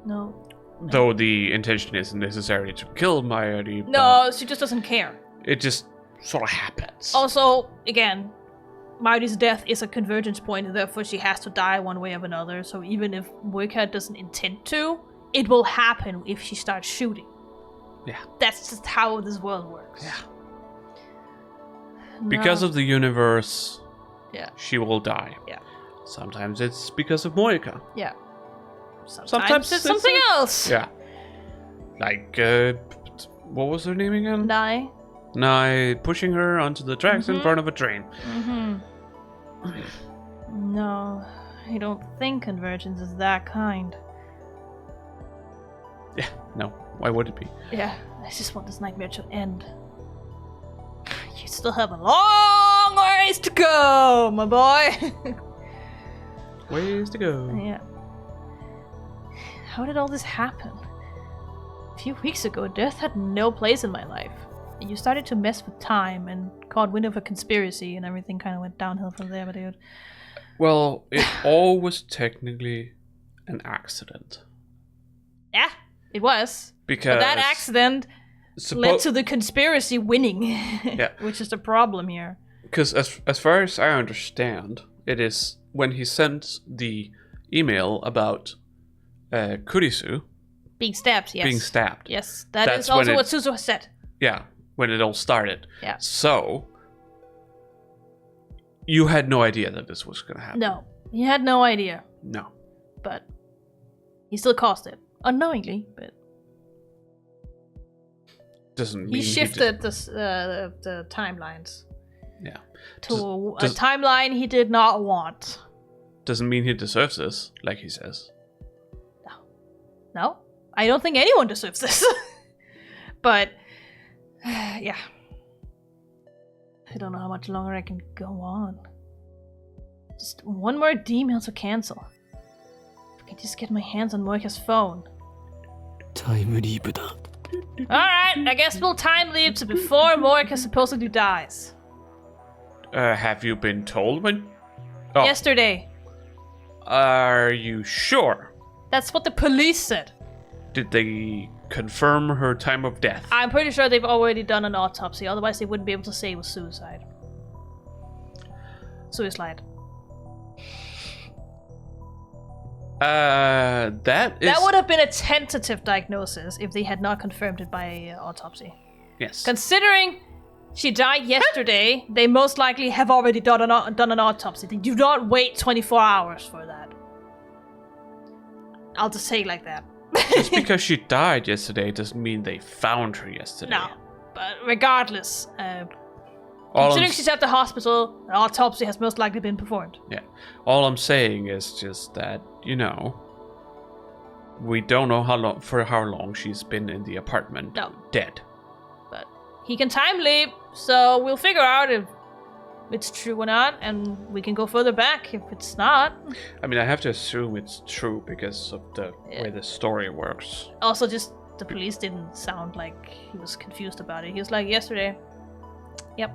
No. Though the intention isn't necessarily to kill Mayuri. No, she just doesn't care. It just sort of happens. Also, again, Mighty's death is a convergence point, and therefore she has to die one way or another. So even if Moeka doesn't intend to, it will happen if she starts shooting. Yeah. That's just how this world works. Yeah. Because of the universe, Yeah. she will die. Yeah. Sometimes it's because of Moeka. Yeah. Sometimes it's something else. Yeah. Like, what was her name again? Nai. Pushing her onto the tracks in front of a train. No, I don't think convergence is that kind. Yeah, no. Why would it be? Yeah, I just want this nightmare to end. You still have a long ways to go, my boy. Ways to go. Yeah. How did all this happen? A few weeks ago, death had no place in my life. And you started to mess with time and caught wind of a conspiracy, and everything kind of went downhill from there, my dude. Well, it all was technically an accident. Yeah, it was. Because But that accident led to the conspiracy winning. Yeah. Which is the problem here. Because as far as I understand, it is when he sent the email about Kurisu Being stabbed, yes. being stabbed. Yes, That's is also when what Suzu said. Yeah, when it all started. Yeah. So, you had no idea that this was going to happen. No, he had no idea. No. But he still caused it. Unknowingly, but... Doesn't mean He shifted the timelines. Yeah. To a timeline he did not want. Doesn't mean he deserves this, like he says. No, I don't think anyone deserves this. But, yeah. I don't know how much longer I can go on. Just one more email to cancel. If I can just get my hands on Moeka's phone. タイムリープだ。 Alright, I guess we'll time leap to before Moeka supposedly dies. Have you been told when? Oh, Yesterday. are you sure? That's what the police said. Did they confirm her time of death? I'm pretty sure they've already done an autopsy, otherwise they wouldn't be able to say it was suicide. Suicide. That would have been a tentative diagnosis if they had not confirmed it by autopsy. Yes. Considering she died yesterday, they most likely have already done an autopsy. They do not wait 24 hours for that. I'll just say it like that. Just because she died yesterday doesn't mean they found her yesterday. No, but regardless, All considering I'm she's at the hospital, an autopsy has most likely been performed. Yeah. All I'm saying is just that, we don't know how long she's been in the apartment. No. Dead. But he can time leap, so we'll figure out if it's true or not, and we can go further back if it's not. I mean, I have to assume it's true because of the way the story works. Also, just the police didn't sound like he was confused about it. He was like, yesterday. Yep.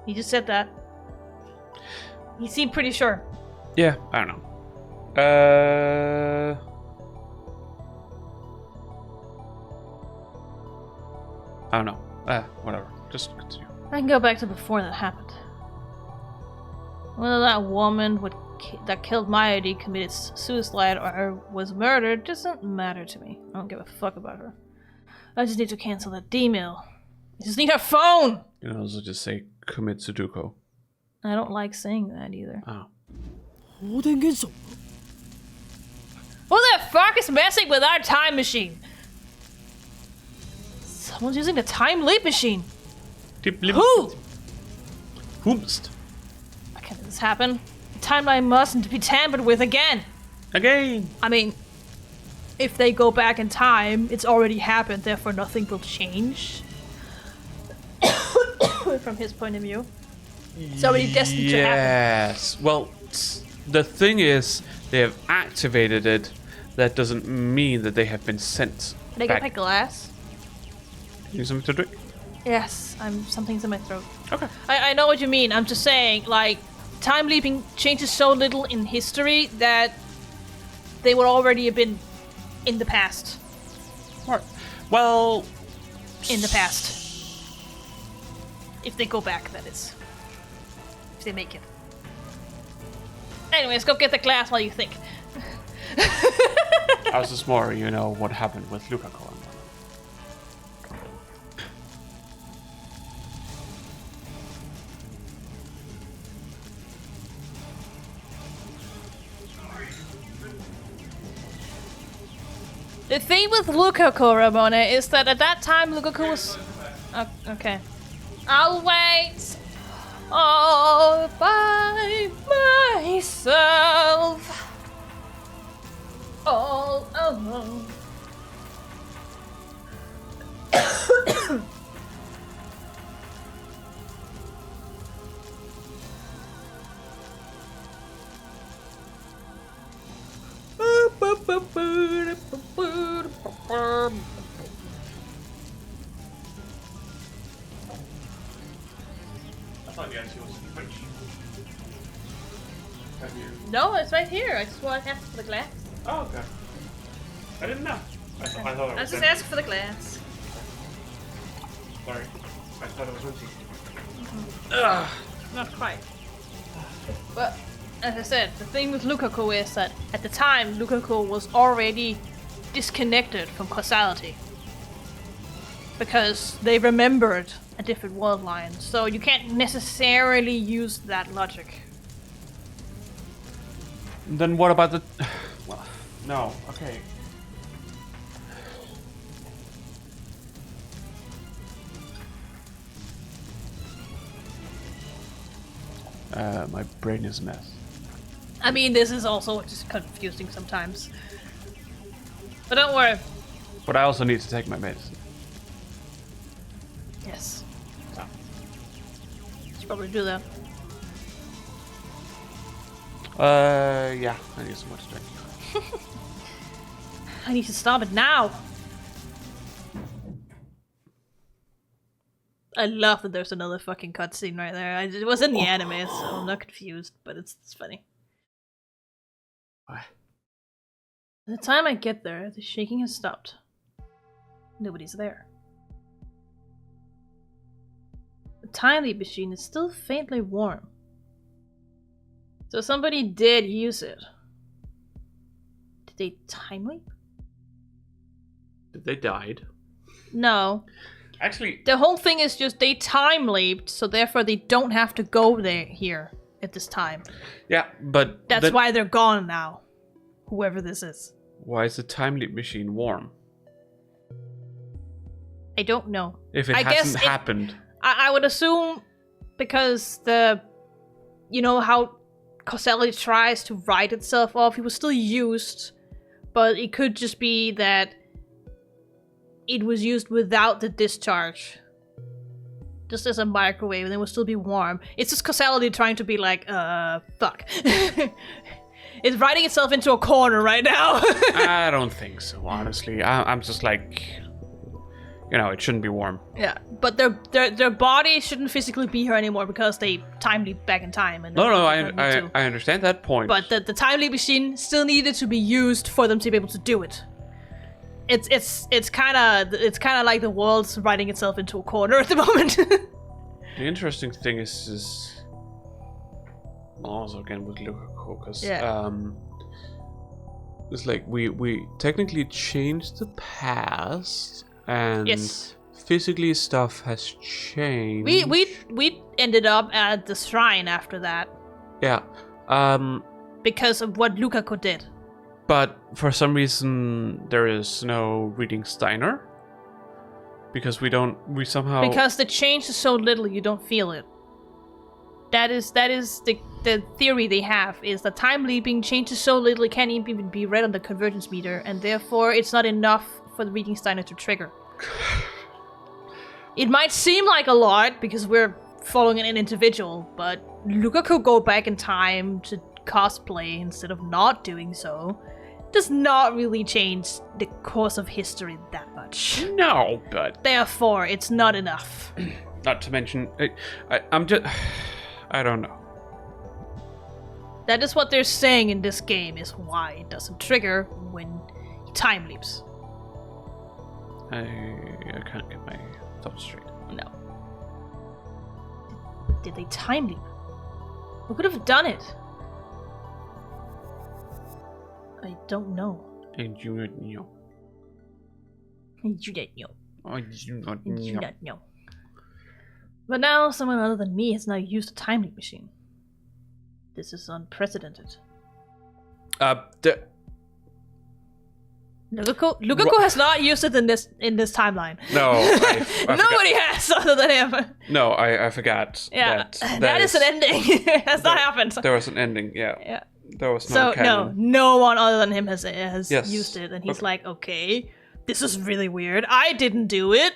He just said that. He seemed pretty sure. Yeah, I don't know. I don't know. Whatever. Just continue. I can go back to before that happened. Whether that woman that killed my ID committed suicide or was murdered doesn't matter to me. I don't give a fuck about her. I just need to cancel that email. I just need her phone! You can also just say commit Sudoku. I don't like saying that either. Oh. 放電現象 Who the fuck is messing with our time machine? Someone's using the time leap machine. Who? Whomst? Why can't this happen? The timeline mustn't be tampered with again. Again. I mean, if they go back in time, it's already happened, therefore nothing will change. From his point of view. It's already destined to happen. Yes. Well, the thing is, they have activated it. That doesn't mean that they have been sent. Can I get my glass? Need something to drink? Yes, something's in my throat. Okay. I know what you mean. I'm just saying, like, time leaping changes so little in history that they would already have been in the past. Right. Well, In the past. If they go back, that is. If they make it. Anyways, go get the glass while you think. I was just more, what happened with Lukako and whatnot. The thing with Lukaku, Ramona, is that at that time Lukaku was... okay. I'll wait all by myself. All alone. I thought the answer was in Twitch. Have you? No, it's right here. I just want to ask for the glass. Oh, okay. I didn't know. I thought it I was just in. asked for the glass. Sorry. I thought it was empty. Not quite. But as I said, the thing with Lukaku is that at the time Lukaku was already disconnected from causality. Because they remembered a different world line, so you can't necessarily use that logic. Then what about the... Well, no, okay. My brain is a mess. I mean, this is also just confusing sometimes. But don't worry. But I also need to take my medicine. Yes. Should probably do that. Yeah, I need some more to drink. I need to stop it now. I love that there's another fucking cutscene right there. It was in the anime, so I'm not confused, but it's funny. What? By the time I get there, the shaking has stopped. Nobody's there. The time leap machine is still faintly warm. So somebody did use it. Did they time leap? Did they died? No. Actually, The whole thing is just they time leaped, so therefore they don't have to go there here at this time. yeah, but That's why they're gone now. Whoever this is. Why is the time leap machine warm? I don't know. If it I guess hasn't happened. I would assume because you know how causality tries to write itself off, it was still used, but it could just be that it was used without the discharge. Just as a microwave, and it will still be warm. It's just causality trying to be like, fuck. It's writing itself into a corner right now. I don't think so, honestly. I'm just like, you know, it shouldn't be warm. Yeah, but their body shouldn't physically be here anymore because they time leap back in time. And No, I understand that point. But the time leap machine still needed to be used for them to be able to do it. It's kind of like the world's writing itself into a corner at the moment. The interesting thing is also again with Lukaku, because it's like we technically changed the past, and physically stuff has changed. We ended up at the shrine after that. Yeah. Because of what Lukaku did. But for some reason there is no reading Steiner. Because we somehow... Because the change is so little, you don't feel it. That is the theory they have, is that time leaping changes so little it can't even be read on the convergence meter, and therefore it's not enough for the reading Steiner to trigger. It might seem like a lot, because we're following an individual, but Lukaku go back in time to cosplay instead of not doing so does not really change the course of history that much. No, but... Therefore, it's not enough. Not to mention... I'm just... I don't know. That is what they're saying in this game, is why it doesn't trigger when he time leaps. I can't get my thoughts straight. No. Did they time leap? Who could have done it? I don't know. And you don't know. You don't know. I do not You know. don't know. But now someone other than me has now used a time leap machine. This is unprecedented. Lukaku has not used it in this timeline. No, I Nobody has other than him. No, I forgot. Yeah, that is an ending. Has not happened. There was an ending. Yeah. Yeah. There was no canon. no one other than him has Yes. used it, and he's like, okay, this is really weird. I didn't do it,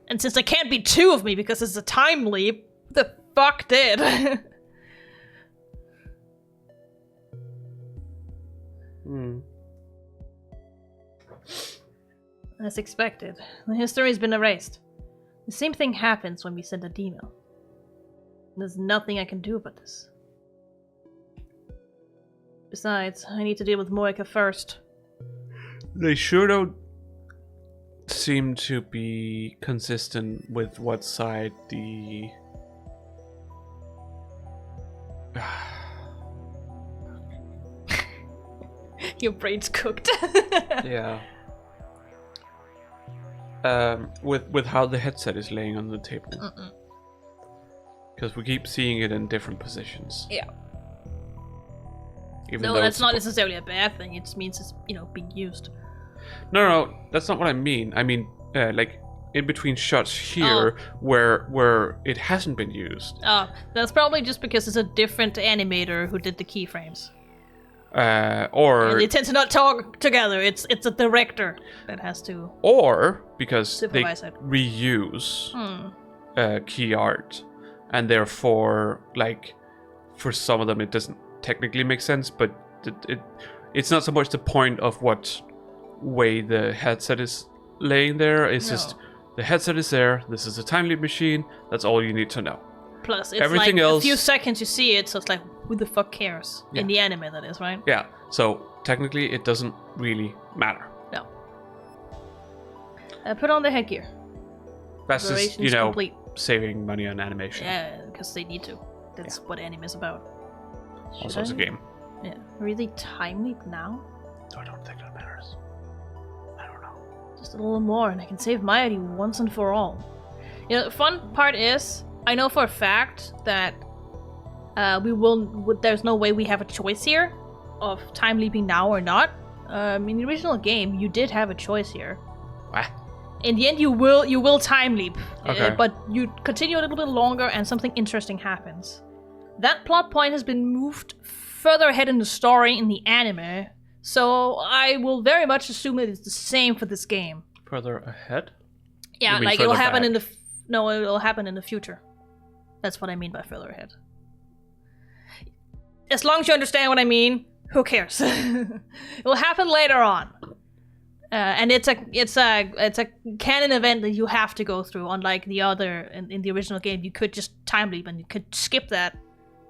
and since there can't be two of me because it's a time leap, who the fuck did? As expected, the history's been erased. The same thing happens when we send a email. There's nothing I can do about this. Besides, I need to deal with Moeka first. They sure don't seem to be consistent with what side the... Your brain's cooked. Yeah. With how the headset is laying on the table. Because we keep seeing it in different positions. Yeah. Even No, though that's it's not necessarily a bad thing. It means it's, being used. No, that's not what I mean. I mean, like, in between shots here where it hasn't been used. Oh, that's probably just because it's a different animator who did the keyframes. Or And they tend to not talk together. It's a director that has to. Or because supervise they it. reuse key art, and therefore, like, for some of them it doesn't technically make sense, but it's not so much the point of what way the headset is laying there. It's just the headset is there. This is a time leap machine. That's all you need to know. Plus, it's Everything like else, a few seconds you see it, so it's like, who the fuck cares? Yeah. In the anime, that is, right? Yeah. So technically, it doesn't really matter. No. Put on the headgear. That's just Operations complete. saving money on animation. Yeah, because they need to. That's what anime is about. Also, it's a game. Yeah. Really time leap now? I don't think that matters. I don't know. Just a little more, and I can save my ID once and for all. The fun part is, I know for a fact that there's no way we have a choice here of time leaping now or not. In the original game, you did have a choice here. What? In the end, you will time leap, Okay. but you continue a little bit longer, and something interesting happens. That plot point has been moved further ahead in the story in the anime, so I will very much assume that it's the same for this game. Further ahead? Yeah, You mean like it'll further happen back? in the no, it'll happen in the future. That's what I mean by further ahead. As long as you understand what I mean, who cares? It will happen later on, and it's a canon event that you have to go through. Unlike the other in the original game, you could just time leap and you could skip that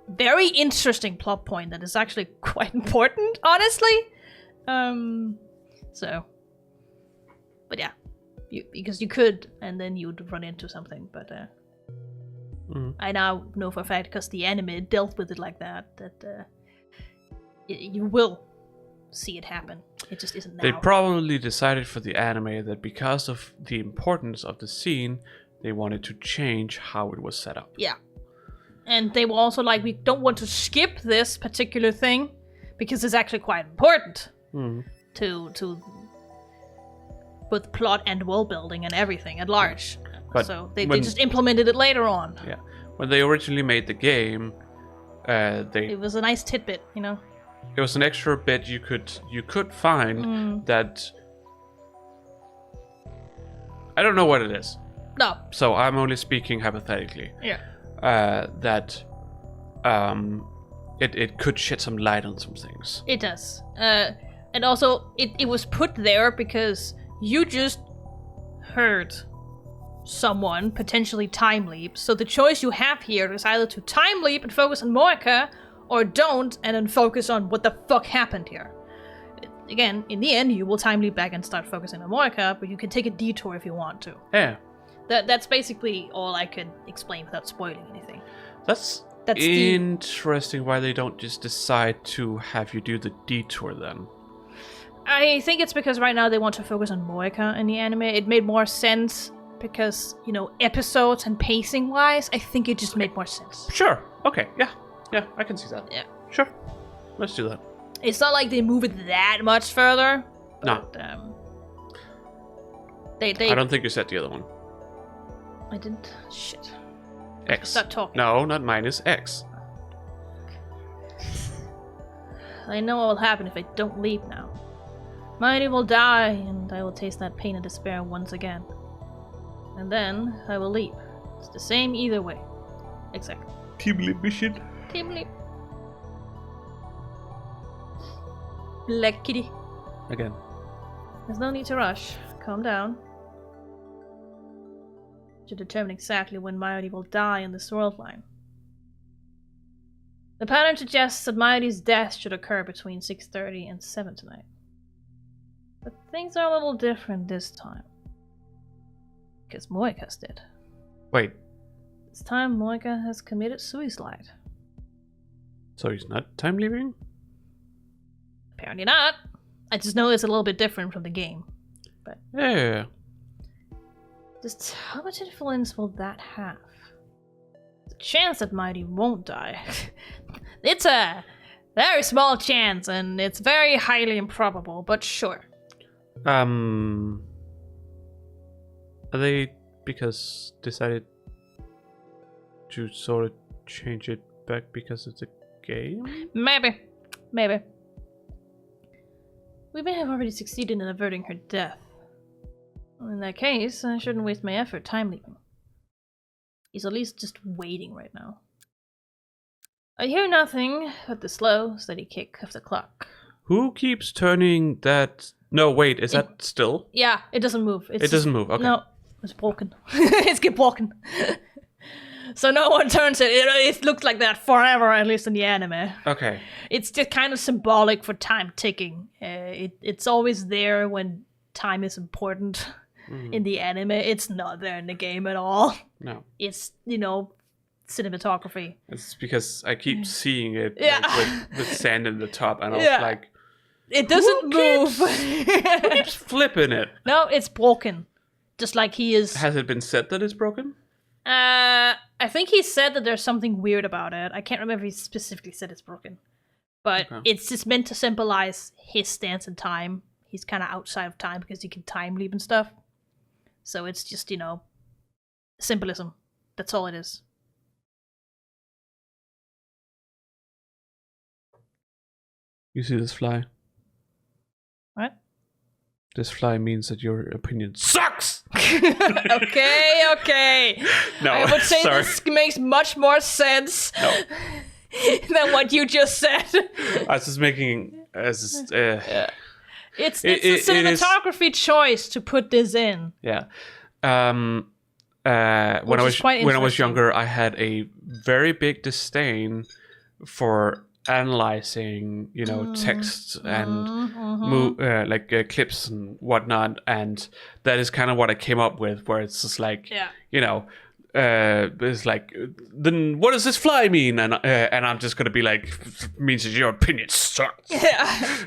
very interesting plot point that is actually quite important, honestly. But yeah, because you could, and then you would run into something. But I now know for a fact, because the anime dealt with it like that you will see it happen. It just isn't now. They probably decided for the anime that because of the importance of the scene, they wanted to change how it was set up. Yeah. And they were also like, we don't want to skip this particular thing because it's actually quite important to both plot and world building and everything at large. But so they just implemented it later on. Yeah. When they originally made the game, it was a nice tidbit, It was an extra bit you could find that I don't know what it is. No. So I'm only speaking hypothetically. Yeah. That it could shed some light on some things. It does. And also it was put there because you just heard someone potentially time leap. So the choice you have here is either to time leap and focus on Moeka, or don't and then focus on what the fuck happened here. Again, in the end, you will time leap back and start focusing on Moeka, but you can take a detour if you want to. Yeah. That's basically all I could explain without spoiling anything. That's interesting why they don't just decide to have you do the detour then. I think it's because right now they want to focus on Moeka in the anime. It made more sense because, episodes and pacing wise, I think it just made more sense. Sure. Okay. Yeah, I can see that. Yeah. Sure. Let's do that. It's not like they move it that much further, But, they. I don't think you said the other one. I didn't. Shit. X. Stop talking. No, not minus X. I know what will happen if I don't leave now. Mighty will die, and I will taste that pain and despair once again. And then I will leave. It's the same either way. Exactly. Team lead mission. Team leap. Black kitty. Again. There's no need to rush. Calm down. To determine exactly when Mighty will die in this world line. The pattern suggests that Mighty's death should occur between 6:30 and 7 tonight. But things are a little different this time. Because Moeka's dead. Wait. This time Moeka has committed suicide. So he's not time leaving? Apparently not. I just know it's a little bit different from the game. But Yeah. just how much influence will that have? The chance that Mighty won't die. It's a very small chance, and it's very highly improbable, but sure. Are they because decided to sort of change it back because it's a game? Maybe. We may have already succeeded in averting her death. In that case, I shouldn't waste my effort time leaving. He's at least just waiting right now. I hear nothing but the slow, steady kick of the clock. Who keeps turning that? No, wait, is that still? Yeah, it doesn't move. It doesn't move, okay. No, it's broken. It's keep broken. So no one turns it. It looks like that forever, at least in the anime. Okay. It's just kind of symbolic for time ticking. It's always there when time is important. In the anime, it's not there in the game at all. No. It's, cinematography. It's because I keep seeing it Yeah. like, with sand in the top, and I was Yeah. like, It doesn't move. who keeps flipping it? No, it's broken. Just like he is. Has it been said that it's broken? I think he said that there's something weird about it. I can't remember if he specifically said it's broken. But it's just meant to symbolize his stance in time. He's kind of outside of time because he can time leap and stuff. So it's just, symbolism. That's all it is. You see this fly? What? This fly means that your opinion sucks! Okay. No, I would say sorry. this makes much more sense than what you just said. I was just making... It's a cinematography choice to put this in. Yeah. When I was younger, I had a very big disdain for analyzing, texts and clips and whatnot, and that is kind of what I came up with, where it's just like, it's like, then what does this fly mean? And I'm just gonna be like, means that your opinion sucks. Yeah.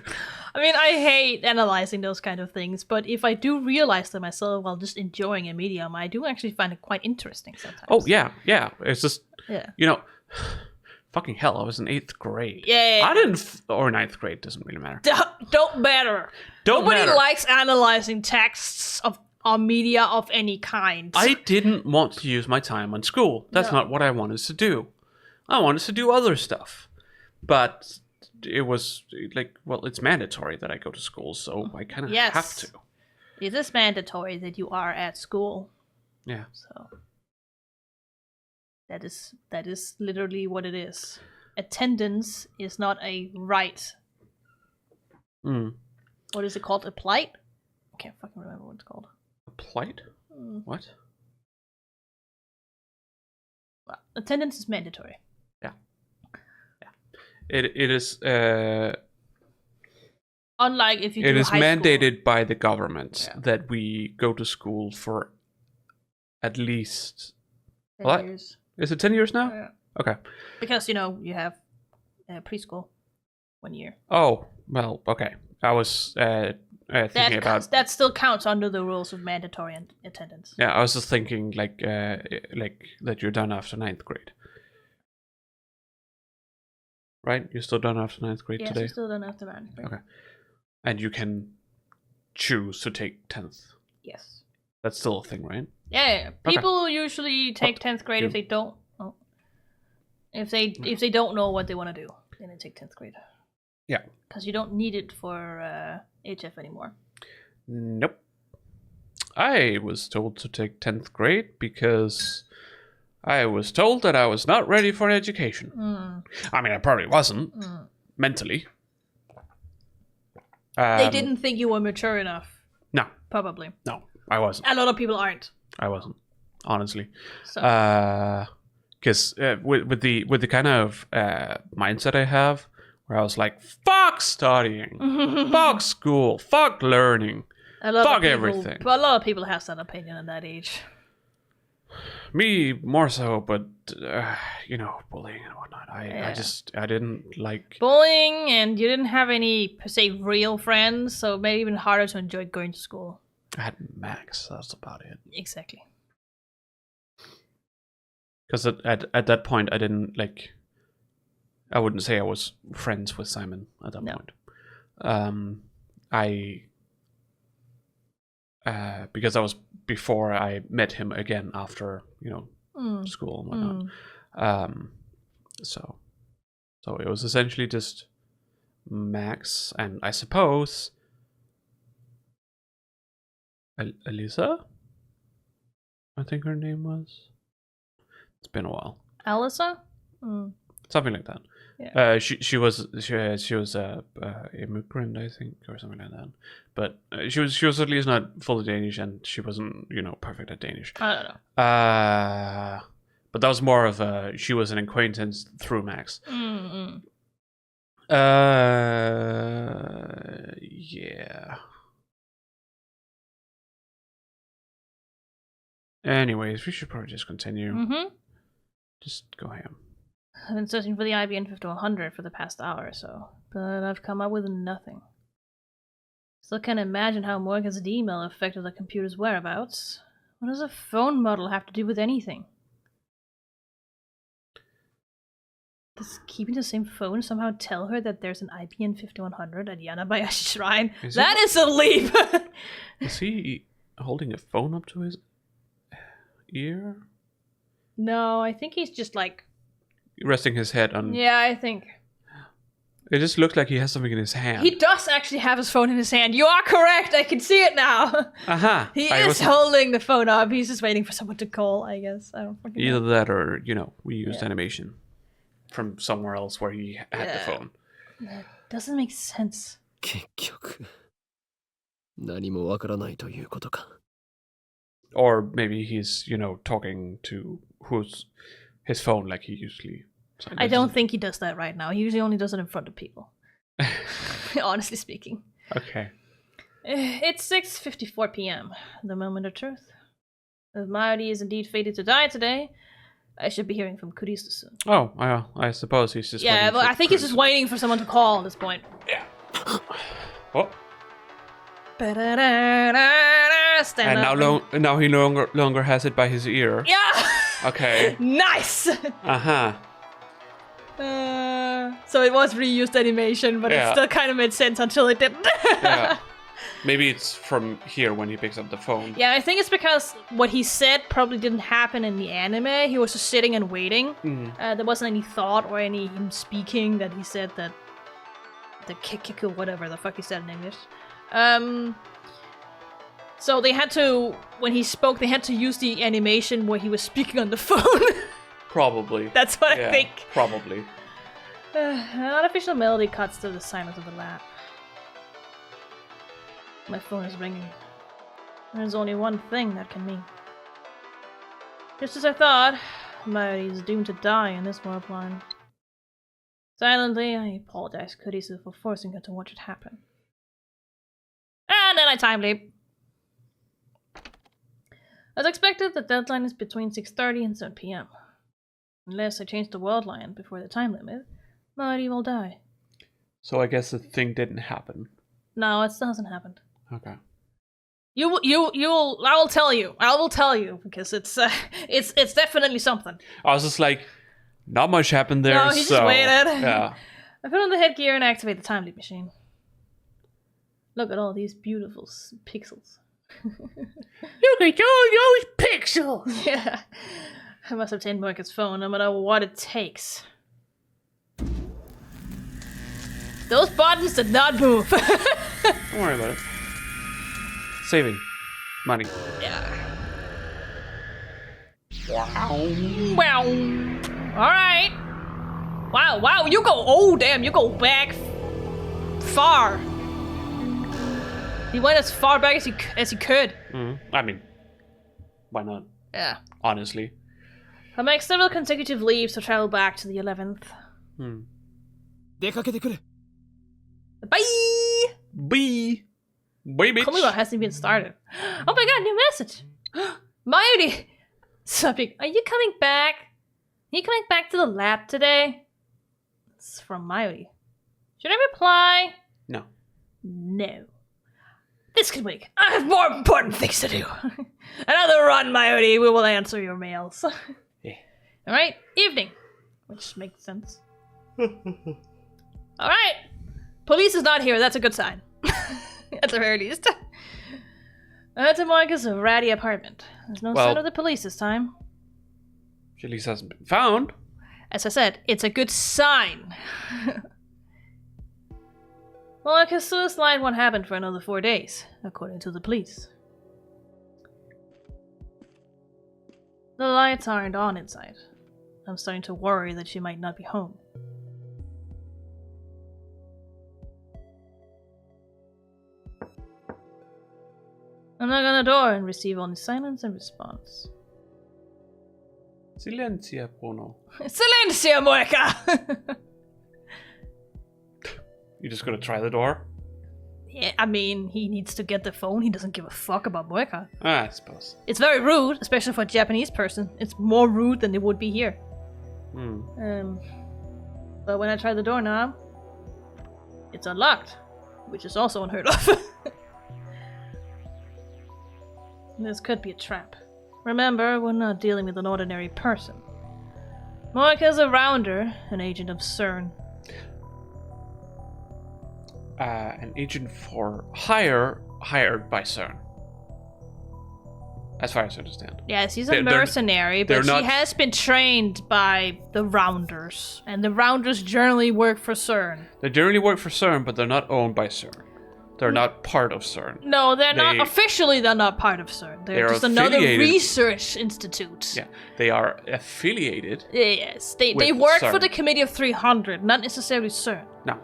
I mean, I hate analyzing those kind of things, but if I do realize them myself while just enjoying a medium, I do actually find it quite interesting sometimes. Oh, yeah. It's just, fucking hell, I was in 8th grade. Yeah. I didn't, or 9th grade, doesn't really matter. Don't matter. Nobody likes analyzing texts on media of any kind. I didn't want to use my time on school. That's not what I wanted to do. I wanted to do other stuff. But it was like, well, it's mandatory that I go to school, so I kind of have to. It is mandatory that you are at school. Yeah. So that is literally what it is. Attendance is not a right. What is it called? A plight? I can't fucking remember what it's called. A plight? What? Well, attendance is mandatory. It is. Unlike if you do it is high mandated school. by the government that we go to school for at least 10 years. Is it 10 years now? Yeah. Okay. Because you have preschool 1 year. Oh well, okay. I was thinking about that still counts under the rules of mandatory attendance. Yeah, I was just thinking like that you're done after 9th grade. Right? You're still done after 9th grade today? Yes, you're still done after 9th grade. Okay. And you can choose to take 10th. Yes. That's still a thing, right? Yeah. People usually take 10th grade if they don't. Oh, if they don't know what they want to do, then they take 10th grade. Yeah. Because you don't need it for HF anymore. Nope. I was told to take 10th grade because I was told that I was not ready for education. I mean, I probably wasn't mentally. They didn't think you were mature enough. No. Probably. No, I wasn't. A lot of people aren't. I wasn't, honestly. So. Because with the kind of mindset I have, where I was like, fuck studying, fuck school, fuck learning, fuck everything. Well, a lot of people have that opinion at that age. Me more so, but bullying and whatnot. I didn't like bullying, and you didn't have any per se real friends, so it made it even harder to enjoy going to school. I had Max. That's about it. Exactly. Because at that point, I didn't like. I wouldn't say I was friends with Simon at that point. Because that was before I met him again after school and whatnot. So it was essentially just Max and I suppose Elisa. I think her name was. It's been a while. Alyssa? Something like that. Yeah. She was a immigrant, I think, or something like that. But she was at least not fully Danish, and she wasn't perfect at Danish. I don't know. But that was more of she was an acquaintance through Max. Yeah. Anyways, we should probably just continue. Just go ham. I've been searching for the IBN 5100 for the past hour or so, but I've come up with nothing. Still can't imagine how Moeka's email affected the computer's whereabouts. What does a phone model have to do with anything? Does keeping the same phone somehow tell her that there's an IBN 5100 at Yanabayashi Shrine? That is a leap! Is he holding a phone up to his ear? No, I think he's just like... resting his head on... Yeah, I think. It just looks like he has something in his hand. He does actually have his phone in his hand. You are correct. I can see it now. He is holding the phone up. He's just waiting for someone to call, I guess. I don't fucking know. Either that or, we used animation from somewhere else where he had the phone. That doesn't make sense. 結局何もわからないということか。 Or maybe he's, talking to his phone like he usually... I don't think he does that right now. He usually only does it in front of people. Honestly speaking. Okay. It's 6:54 p.m. The moment of truth. If Maori is indeed fated to die today, I should be hearing from Kurisu soon. Oh, I suppose he's just waiting but I think he's just waiting for someone to call at this point. Yeah. Oh. Stand and up now he no longer has it by his ear. Yeah! Okay. Nice! Uh-huh. So it was reused animation, but it still kind of made sense until it didn't. Yeah. Maybe it's from here when he picks up the phone. Yeah, I think it's because what he said probably didn't happen in the anime. He was just sitting and waiting. There wasn't any thought or any him speaking that he said that the Kikiku, whatever the fuck he said in English. So they had to, when he spoke, they had to use the animation where he was speaking on the phone. Probably. That's what I think. Probably. An artificial melody cuts through the silence of the lab. My phone is ringing. There's only one thing that can mean. Just as I thought, Maori is doomed to die in this world line. Silently, I apologize to Kurisu for forcing her to watch it happen. And then I time leap. As expected, the deadline is between 6:30 and 7 p.m. Unless I change the world line before the time limit, Maori will die. So I guess the thing didn't happen. No, it still hasn't happened. Okay. I will tell you because it's definitely something. I was just like, not much happened there. No, he just waited. Yeah. I put on the headgear and activate the time leap machine. Look at all these beautiful pixels. Look at all those pixels! Yeah. I must obtain Moeka's phone, no matter what it takes. Those buttons did not move. Don't worry about it. Saving. Money. Yeah. Wow. Alright. Wow, you go, oh damn, you go back far. He went as far back as he could. I mean, why not? Yeah. Honestly. I make several consecutive leaves to travel back to the 11th. 出かけてくる。 Bye! Bye! Bye, bitch! Komiwa hasn't even started. Oh my god, new message! Mayuri! Something. Are you coming back? Are you coming back to the lab today? It's from Mayuri. Should I reply? No. No. This can wait. I have more important things to do. Another run, Mayuri. We will answer your mails. Yeah. Alright, evening. Which makes sense. Alright. Police is not here. That's a good sign. At the very least. That's Moeka's ratty apartment. There's no sign of the police this time. She at least hasn't been found. As I said, it's a good sign. Moeka's suicide won't happen for another 4 days, according to the police. The lights aren't on inside. I'm starting to worry that she might not be home. I knock on the door and receive only silence and response. Silencia, Bruno. Silencio, Moeka! You just gonna try the door? Yeah, I mean, he needs to get the phone. He doesn't give a fuck about Moeka. I suppose. It's very rude, especially for a Japanese person. It's more rude than it would be here. But when I try the door now, it's unlocked, which is also unheard of. This could be a trap. Remember, we're not dealing with an ordinary person. Moeka's a rounder, an agent of CERN. An agent for hire, hired by CERN. As far as I understand. Yes, he's a mercenary, but he has been trained by the Rounders. And the Rounders generally work for CERN. They generally work for CERN, but they're not owned by CERN. They're not part of CERN. No, they're not. Officially, they're not part of CERN. They're just another research institute. Yeah, they are affiliated. Yes, they work for the Committee of 300, not necessarily CERN. No.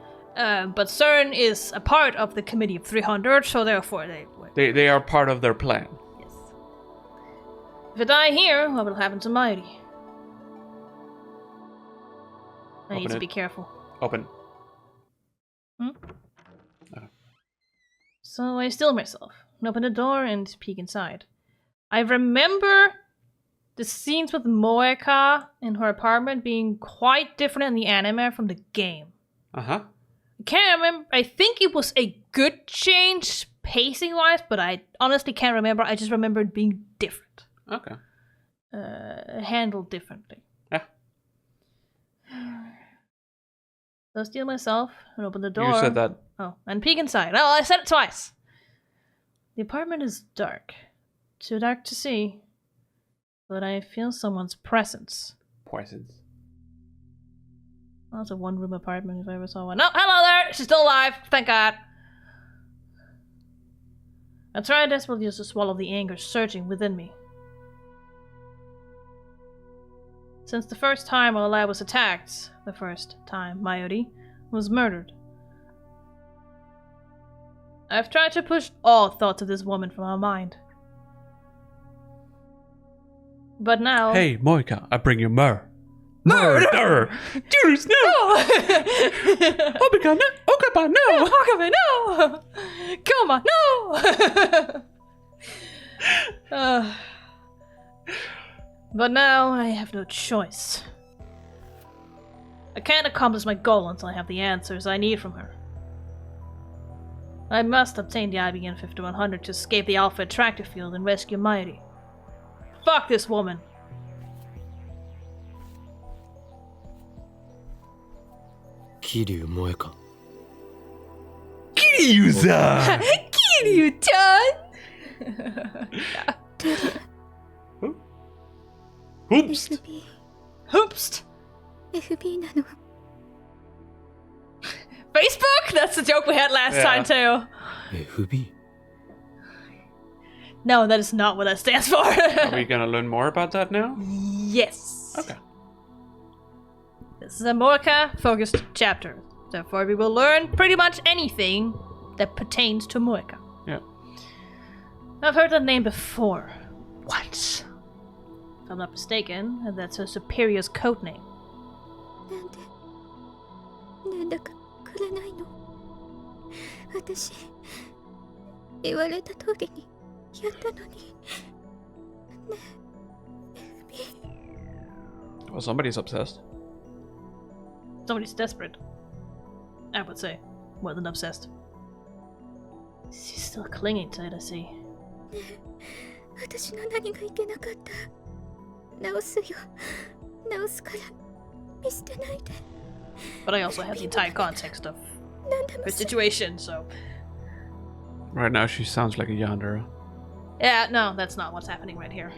But CERN is a part of the Committee of 300, so therefore they are part of their plan. Yes. If I die here, what will happen to Mighty? I need to be careful. Open. So I still myself, and open the door and peek inside. I remember the scenes with Moeka in her apartment being quite different in the anime from the game. Uh-huh. I can't remember. I think it was a good change pacing-wise, but I honestly can't remember. I just remember it being different. Okay. Handled differently. Yeah. So I steal myself and open the door. You said that. Oh, and peek inside. Oh, I said it twice. The apartment is dark. Too dark to see. But I feel someone's presence. Presence. Well, that's a one-room apartment if I ever saw one. Oh, hello there! She's still alive! Thank God! I try desperately to swallow the anger surging within me. Since the first time our lab was attacked, the first time Mayuri was murdered, I've tried to push all thoughts of this woman from my mind. But now... Hey, Moeka, I bring you myrrh. Murder! Judas, no! Obika, no! Okaba, no! Okabe, no! Koma, no! But now I have no choice. I can't accomplish my goal until I have the answers I need from her. I must obtain the IBN 5100 to escape the Alpha Attractor Field and rescue Mighty. Fuck this woman! Kiryu Moeka. Kiryu Kiryu-san! Kiryu-chan! Oops! Hoopst! FB なの。 Facebook? That's the joke we had last Yeah. time too. FB? No, that is not what that stands for. Are we gonna learn more about that now? Yes. Okay. This is a Moeka focused chapter. Therefore, we will learn pretty much anything that pertains to Moeka. Yeah. I've heard that name before. Once. If I'm not mistaken, that's her superior's code name. なんで連絡くれないの。私言われた通りにやったのに。ねえ FB。 Well, somebody's obsessed. Somebody's desperate. I would say. More than obsessed. She's still clinging to it, I see. 私の何がいけなかった。直すよ。直すから見捨てないで。 But I also have the entire context of her situation, so... Right now, she sounds like a yandere. Yeah, no, that's not what's happening right here.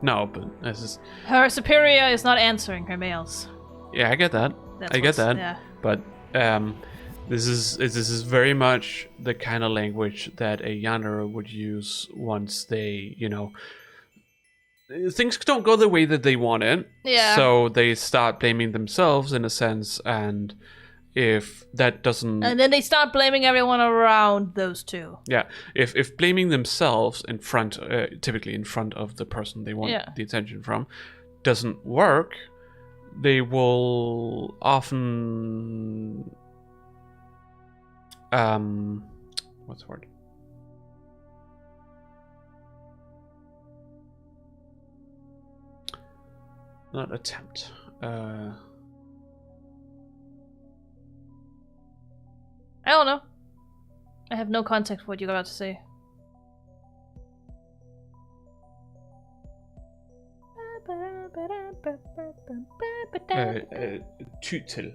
No, but this is. Her superior is not answering her mails. Yeah, I get that. That's I get what's- that. yeah. But this is very much the kind of language that a yandere would use once they, things don't go the way that they want it. Yeah. So they start blaming themselves in a sense, and if that doesn't, And then they start blaming everyone around those two. yeah, if blaming themselves in front, typically in front of the person they want Yeah. the attention from, doesn't work, they will often, what's the word? Not attempt. I don't know. I have no context for what you're about to say. Tutel.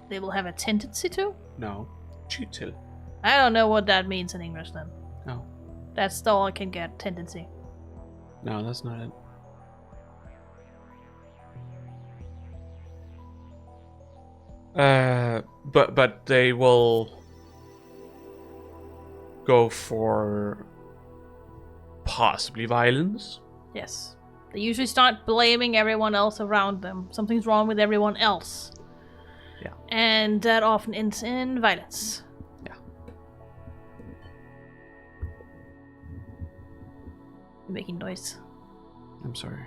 They will have a tendency to? No. Tutel. I don't know what that means in English then. No. That's all I can get, tendency. No, that's not it. But they will go for possibly violence. Yes. They usually start blaming everyone else around them. Something's wrong with everyone else. Yeah. And that often ends in violence. Yeah. You're making noise. I'm sorry.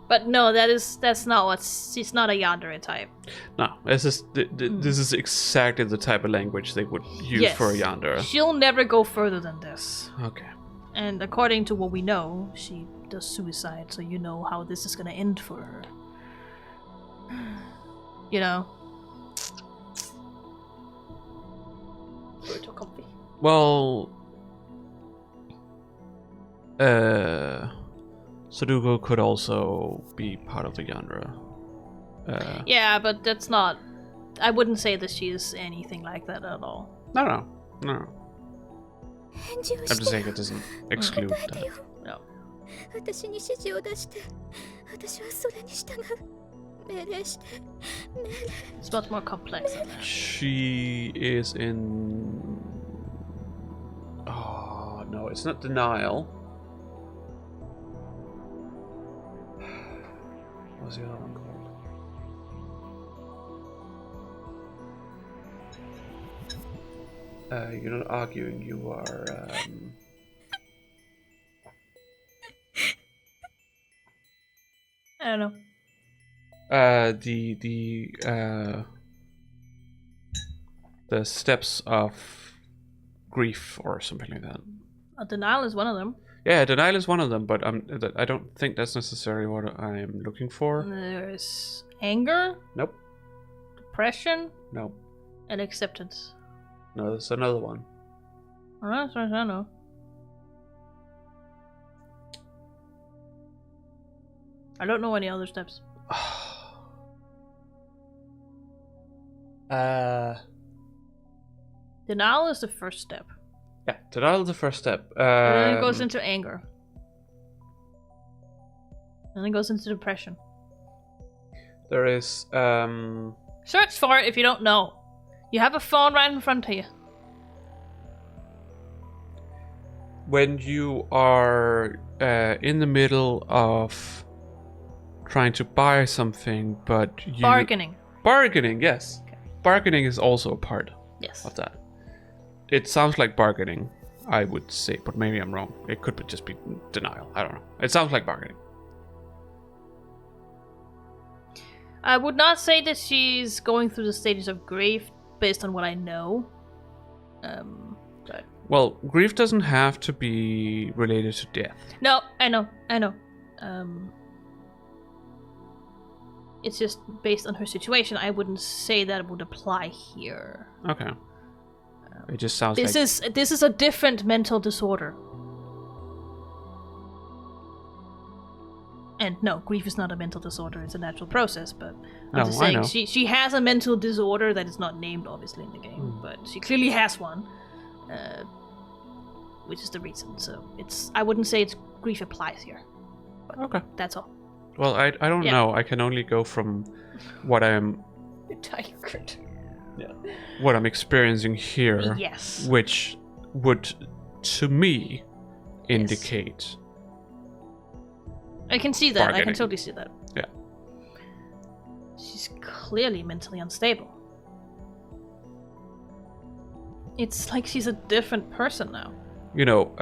But no, that's not what's... She's not a yandere type. No, this is this is exactly the type of language they would use Yes. for a yandere. She'll never go further than this. Okay. And according to what we know, she does suicide, so you know how this is gonna end for her. You know? Virtual comfy. Well, Sudoku could also be part of the yandere. Yeah, but that's not... I wouldn't say that she is anything like that at all. No. 返事を I'm し just て saying it doesn't exclude 答えて that. よ。 No. 私に指示を出して私はそれに従う。命令して命令。 It's much more complex than that. She is in. Oh no, it's not denial. What's the other one called? You're not arguing. You are. I don't know. The steps of grief or something like that. Denial is one of them. Yeah, denial is one of them, but I don't think that's necessarily what I'm looking for. There's anger, Nope. depression, Nope. and acceptance. No, there's another one. Alright, so I don't know. I don't know any other steps. Denial is the first step. Yeah, denial is the first step. And then it goes into anger. And then it goes into depression. There is Search for it if you don't know. You have a phone right in front of you. when you are in the middle of trying to buy something, but you... Bargaining, yes. Okay. Bargaining is also a part Yes. of that. It sounds like bargaining, I would say, but maybe I'm wrong. It could just be denial. I don't know. It sounds like bargaining. I would not say that she's going through the stages of grief based on what I know. But Well, grief doesn't have to be related to death. no, I know. It's just based on her situation. I wouldn't say that it would apply here. Okay. It just sounds This like... this is a different mental disorder. And no, grief is not a mental disorder, it's a natural process, but I'm No, just I saying know. she has a mental disorder that is not named obviously in the game, but she clearly has one. Which is the reason. So I wouldn't say it's grief applies here. But Okay. that's all. Well, I don't Yeah. know. I can only go from what I'm what I'm experiencing here, Yes. which would, to me, indicate I can see that. I bargaining. can totally see that. Yeah. She's clearly mentally unstable. It's like she's a different person now. You know,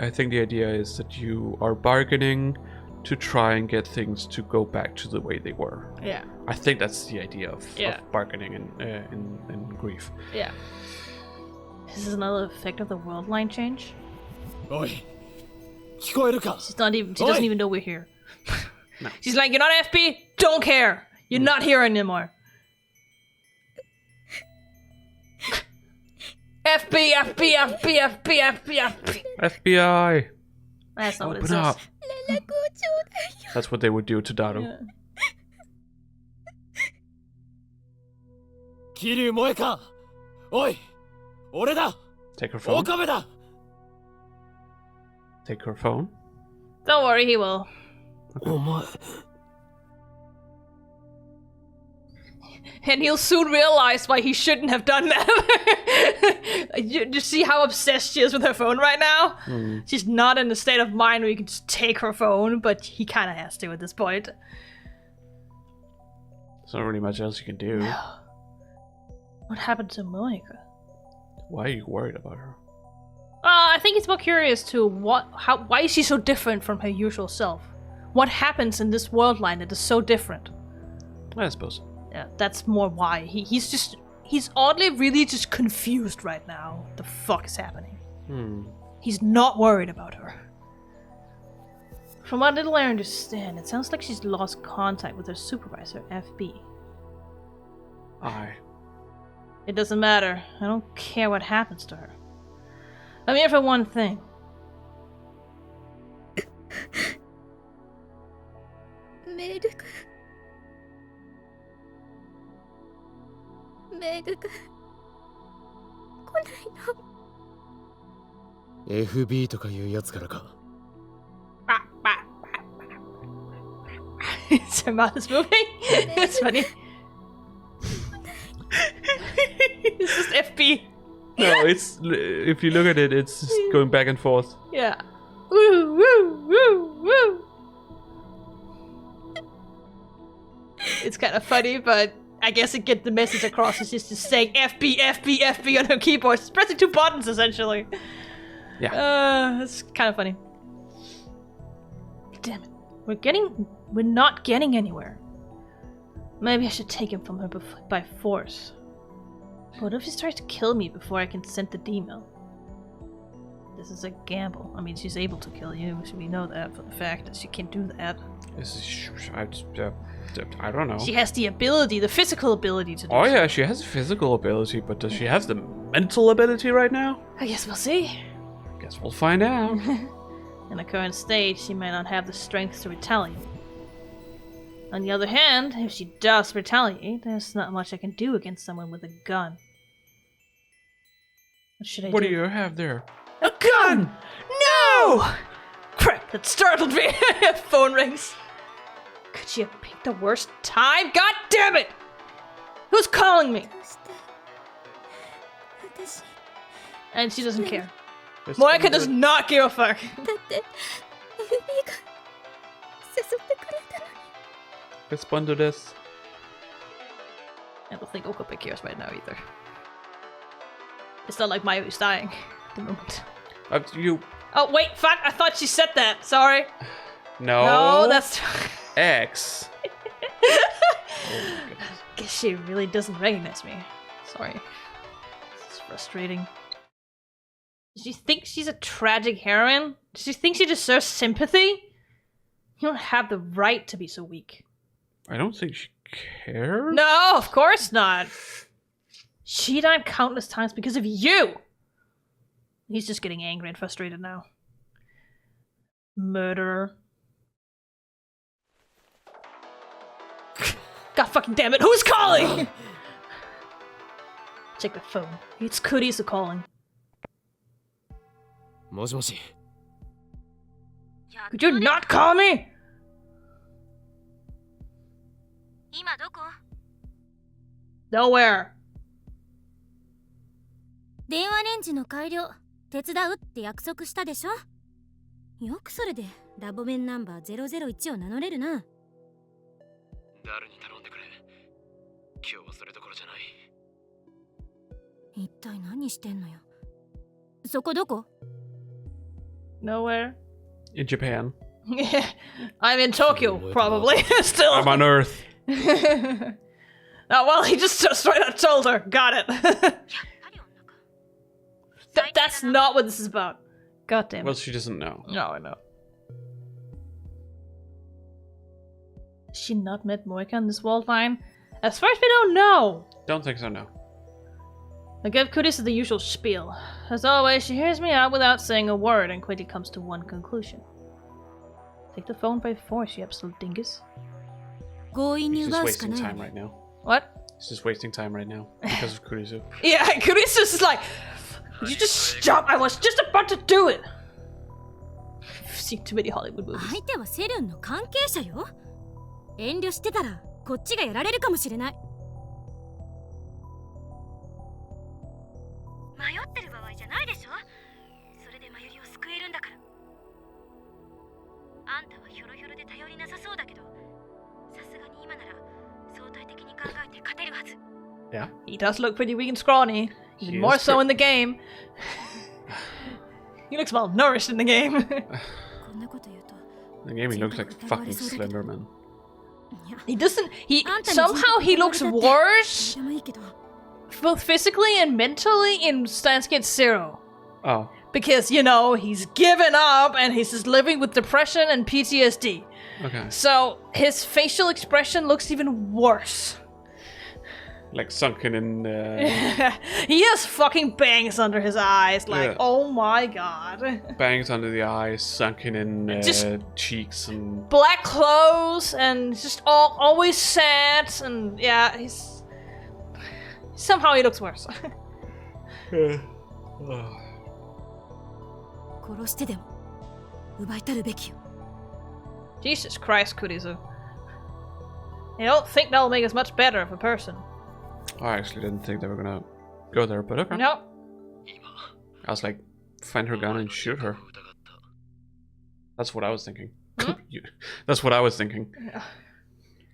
I think the idea is that you are bargaining to try and get things to go back to the way they were. Yeah. I think that's the idea of bargaining in grief. Yeah. This is another effect of the world line change. おい聞こえるか She doesn't even know we're here. No. She's like, you're not FB? Don't care. You're not here anymore. FB, FB, FB, FB, FB, FB. FBI! That's not what it Open says. up! That's what they would do to Daru. Yeah. 桐生萌かおい俺だ Take her phone. 岡部だ Take her phone. Don't worry, he will. お前 And he'll soon realize why he shouldn't have done that. you see how obsessed she is with her phone right now? She's not in a state of mind where you can just take her phone, but he kind of has to at this point. There's not really much else you can do. What happened to Moeka? Why are you worried about her? I think it's more curious to why is she so different from her usual self? What happens in this world line that is so different? I suppose. Yeah, that's more why. He's oddly really just confused right now. What the fuck is happening? He's not worried about her. From what little I understand, it sounds like she's lost contact with her supervisor, FB. It doesn't matter. I don't care what happens to her. I'm here for one thing. FB とかいうやつからか Her mouth is moving. It's funny. It's just FB. No, it's... If you look at it, it's just going back and forth. Yeah. Woo, woo, woo, woo. It's kind of funny, but I guess it gets the message across. It's just saying FB, FB, FB on her keyboard. She's pressing two buttons, essentially. Yeah. It's kind of funny. Damn it. We're not getting anywhere. Maybe I should take him from her by force. What if she tries to kill me before I can send the email? This is a gamble. I mean, she's able to kill you, so we know that for the fact that she can do that. I don't know. She has the ability, the physical ability to do Oh so. yeah, she has physical ability, but does she have the mental ability right now? I guess we'll see. Guess we'll find out. In the current state, she may not have the strength to retaliate. On the other hand, if she does retaliate, there's not much I can do against someone with a gun. What should I do? What do you have there? A gun! No! Crap, that startled me. Phone rings. Could she have picked the worst time? God damn it! Who's calling me? どうして私 And she doesn't care. This Moeka one does good. not give a fuck. だってルビーが誘ってくれたのに Respond to this. I don't think Okape cares right now either. It's not like Mayu is dying at the moment. You. Oh, wait, fuck, I thought she said that. Sorry. No. No, that's... X. Oh my goodness. Guess she really doesn't recognize me. Sorry. It's frustrating. Does she think she's a tragic heroine? Does she think she deserves sympathy? You don't have the right to be so weak. I don't think she cares. No, of course not. She died countless times because of you. He's just getting angry and frustrated now. Murderer. God fucking damn it, who's calling? Check the phone. It's Kurisu calling. もしもし Could you not call me? 今どこ Nowhere. 電話レンジの改良手伝うって約束したでしょよくそれでラボメンナンバー001を名乗れるな誰に頼んでくれ今日はそれどころじゃない一体何してんのよそこどこ Nowhere. In Japan. I'm in Tokyo, probably. Still. I'm on Earth. Oh, well, he just straight up told her. Got it. That's not what this is about. God damn it. Well, she doesn't know. No, I know. Has she not met Moeka in this world line? As far as we don't know. Don't think so, no. I give Kurisu the usual spiel. As always, she hears me out without saying a word and quickly comes to one conclusion. Take the phone by force, you absolute dingus. 強引に He's 奪 just うしか wasting ない time right now. What? He's just wasting time right now because of Kurisu. Yeah, Kurisu's just like, would you just stop? I was just about to do it. I've seen too many Hollywood movies. 相手はセルンの関係者よ遠慮してたらこっちがやられるかもしれない迷ってる場合じゃないでしょそれでマユリを救えるんだからあんたはヒョロヒョロで頼りなさそうだけどさすがに今なら相対的に考えて勝てるはず Yeah. He does look pretty weak and scrawny. He Even is more so pretty- in the game. He looks well nourished in the game. こんなこと言うと The game, he looks like fucking Slenderman. いや He doesn't. He あんたに somehow he 人 looks 格があるだって worse, でもいいけど both physically and mentally, in Steins Gate Zero. Oh. Because, you know, he's given up and he's just living with depression and PTSD. Okay. So his facial expression looks even worse. Like sunken in. He has fucking bangs under his eyes. Like, Yeah. oh my god. Bangs under the eyes, sunken in Just- cheeks, and Black clothes and just always sad. And yeah, he's. Somehow he looks worse. 殺してでも奪いたるべきよ Jesus Christ, Kurisu. I don't think that'll make us much better of a person. I actually didn't think they were gonna go there, but okay. No. I was like, find her gun and shoot her. That's what I was thinking. That's what I was thinking. Yeah.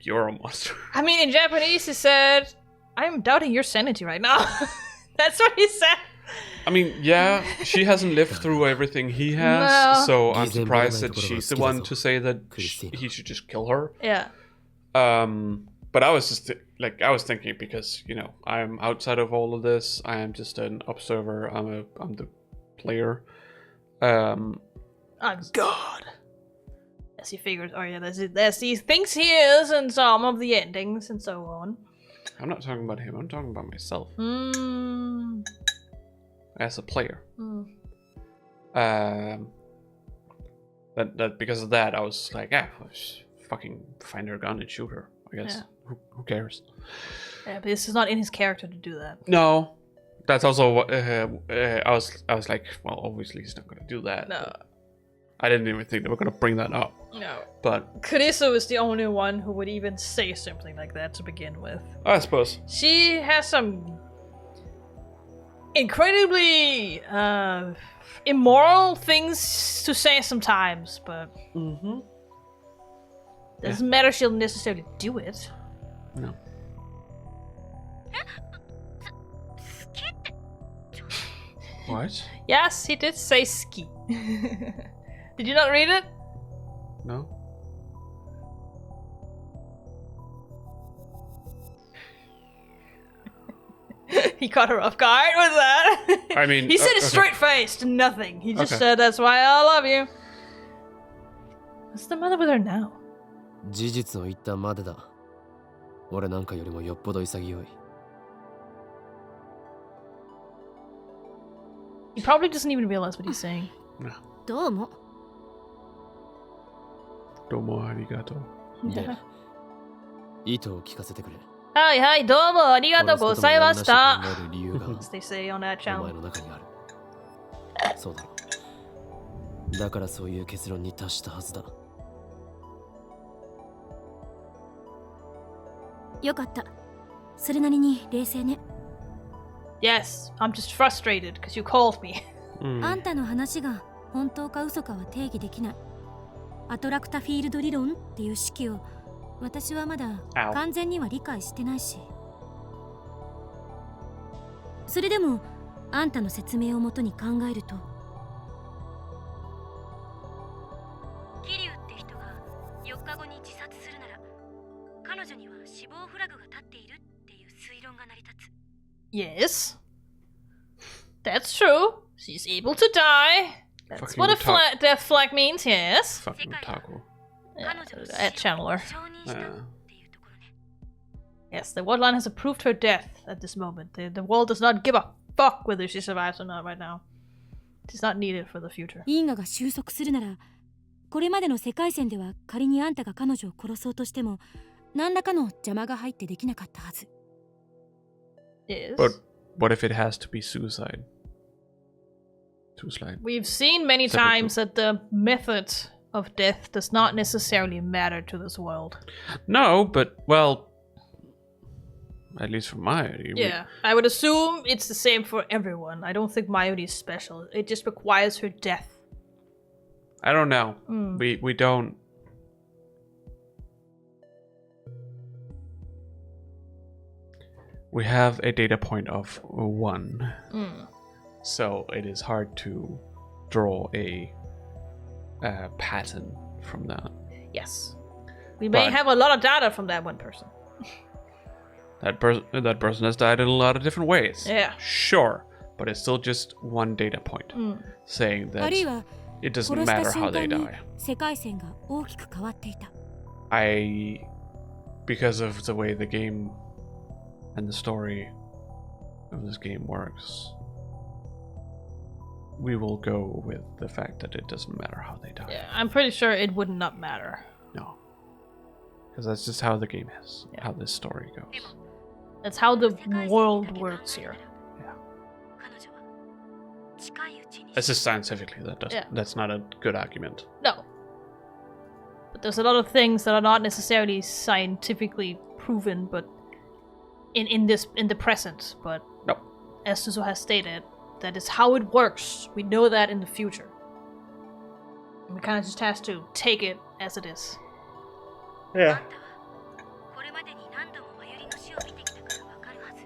You're a monster. I mean, in Japanese, he said, I'm doubting your sanity right now. That's what he said. I mean, yeah, she hasn't lived through everything he has, No. so I'm surprised that she's the one to say that he should just kill her. Yeah. But I was just I was thinking because I'm outside of all of this. I am just an observer. I'm the player. I'm God. As he figures, oh yeah, there's these things he is, and some of the endings, and so on. I'm not talking about him. I'm talking about myself Hmm. as a player. Mm. That because of that, I was like, fucking find her gun and shoot her. I guess. Yeah. Who cares? Yeah, but this is not in his character to do that. No, that's also what I was like. Well, obviously he's not gonna do that. No. I didn't even think they were gonna bring that up. No. But Kurisu is the only one who would even say something like that to begin with. I suppose. She has some incredibly immoral things to say sometimes, but doesn't matter she'll necessarily do it. No. What? Yes, he did say ski. Did you not read it? No. He caught her off guard with that. I mean, he said it okay. straight faced, nothing. He just Okay. said, "That's why I love you." What's the matter with her now? 事実を言ったまでだ。俺なんかよりもよっぽど潔い。 He probably doesn't even realize what he's saying. どうも。どうもありがとう。で、意図を聞かせてくれ。はいはい、どうもありがとうございました。殺すこともやんなしと考える理由が As they say on that お前 channel. の中にある。そうだろう。だからそういう結論に達したはずだ。よかった。それなりに冷静ね。Yes, I'm just frustrated because you called me. あんたの話が本当か嘘かは定義できない。アトラクタフィールド理論っていう式を私はまだ完全には理解してないし。それでもあんたの説明をもとに考えると、桐生って人が4日後に自殺するなら彼女には死亡フラグが立っているっていう推論が成り立つ。 Yes. That's true. She's able to die. That's Fucking what a otaku. death flag means, yes. Fucking otaku. Yeah, at Channeler. Yeah. Yes, the Wordline has approved her death at this moment. The world does not give a fuck whether she survives or not right now. She's not needed for the future. 因果が収束するなら、これまでの世界線では仮にあんたが彼女を殺そうとしても何らかの邪魔が入ってできなかったはず。Yes. But what if it has to be suicide? Suicide. We've seen many Separate times that the method of death does not necessarily matter to this world. No, but well, at least for Mayuri. Yeah, I would assume it's the same for everyone. I don't think Mayuri is special. It just requires her death. I don't know. We don't. We have a data point of 1. So it is hard to draw a pattern from that. Yes. We may But- have a lot of data from that one person. That person has died in a lot of different ways. Yeah. Sure, but it's still just one data point saying あ that るいは it doesn't 殺した matter 瞬 how they 間に die. 世界線が大きく変わっていた。 Because of the way the game and the story of this game works, we will go with the fact that it doesn't matter how they die. Yeah, I'm pretty sure it would not matter. No. Because that's just how the game is, Yeah. how this story goes. That's how the world works here. It's just scientifically Yeah. that's not a good argument. No. But there's a lot of things that are not necessarily scientifically proven, but in the present. But Nope. as Suzu has stated, that is how it works. We know that in the future. And we kind of just has to take it as it is. Yeah. これまでに何度もマユリの死を見てきたからわかるはず。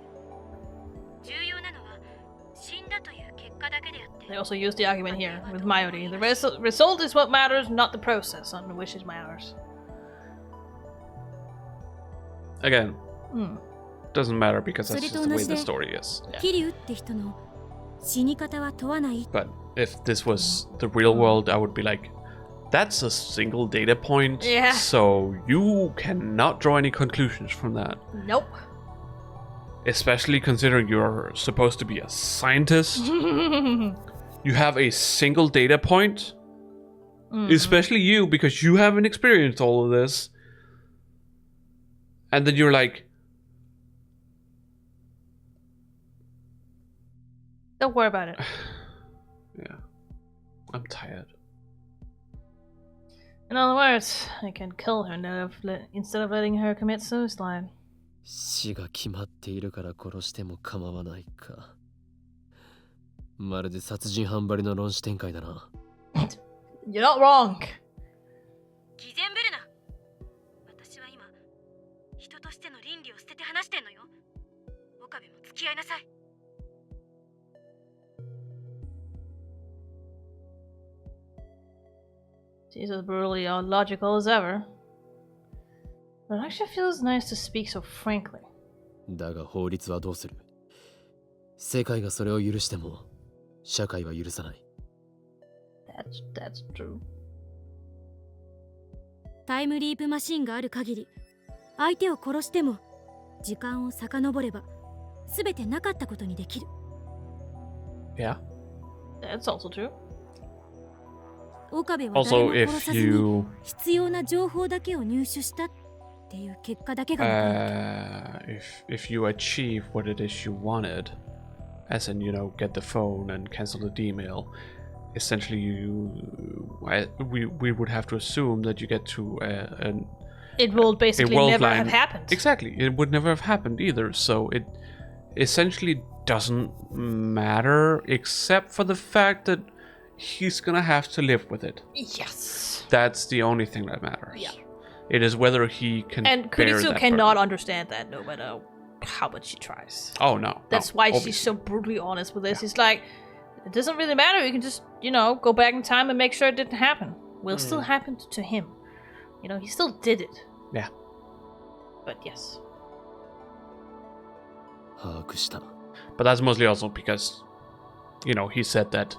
重要なのは死んだという結果だけであって。 They also use the argument here with Mayuri. The result is what matters, not the process on which it matters. Again, doesn't matter because that's それ just と the 同 way じ the で story is. 桐生って人の死に方は問わない。 But if this was the real world, I would be like, that's a single data point. Yeah. So you cannot draw any conclusions from that. Nope. Especially considering you're supposed to be a scientist. You have a single data point. Especially you, because you haven't experienced all of this. And then you're like, Don't worry about it. yeah, I'm tired. In other words, I can kill her instead of letting her commit suicide. 死が決まっているから殺しても構わないか。まるで殺人犯ばりの論旨展開だな。You're not wrong. 偽善ぶるな。私は今、人としての倫理を捨てて話してんのよ。岡部も付き合いなさい。She's as brutally illogical as ever. But it actually feels nice to speak so frankly. だが法律はどうする？世界がそれを許しても社会は許さない。That's true. タイムリープマシンがある限り、相手を殺しても時間を遡れば全てなかったことにできる。Yeah. That's also true. 岡部は誰も殺さずに必要な情報だけを入手したっていう結果だけが残る。if you achieve what it is you wanted, as in, you know, get the phone and cancel the email, essentially we would have to assume that you get to it will basically never line. have happened. Exactly, it would never have happened either. So it essentially doesn't matter, except for the fact that he's gonna have to live with it. Yes. That's the only thing that matters. Yeah. It is whether he can. And bear Kurisu that cannot burden. understand that no matter how much she tries. Oh no. That's no, why obviously. she's so brutally honest with this. It's like, it doesn't really matter. You can just, you know, go back in time and make sure it didn't happen. Will still happen to him. You know, he still did it. Yeah. But yes. 把握した。 But that's mostly also because, you know, he said that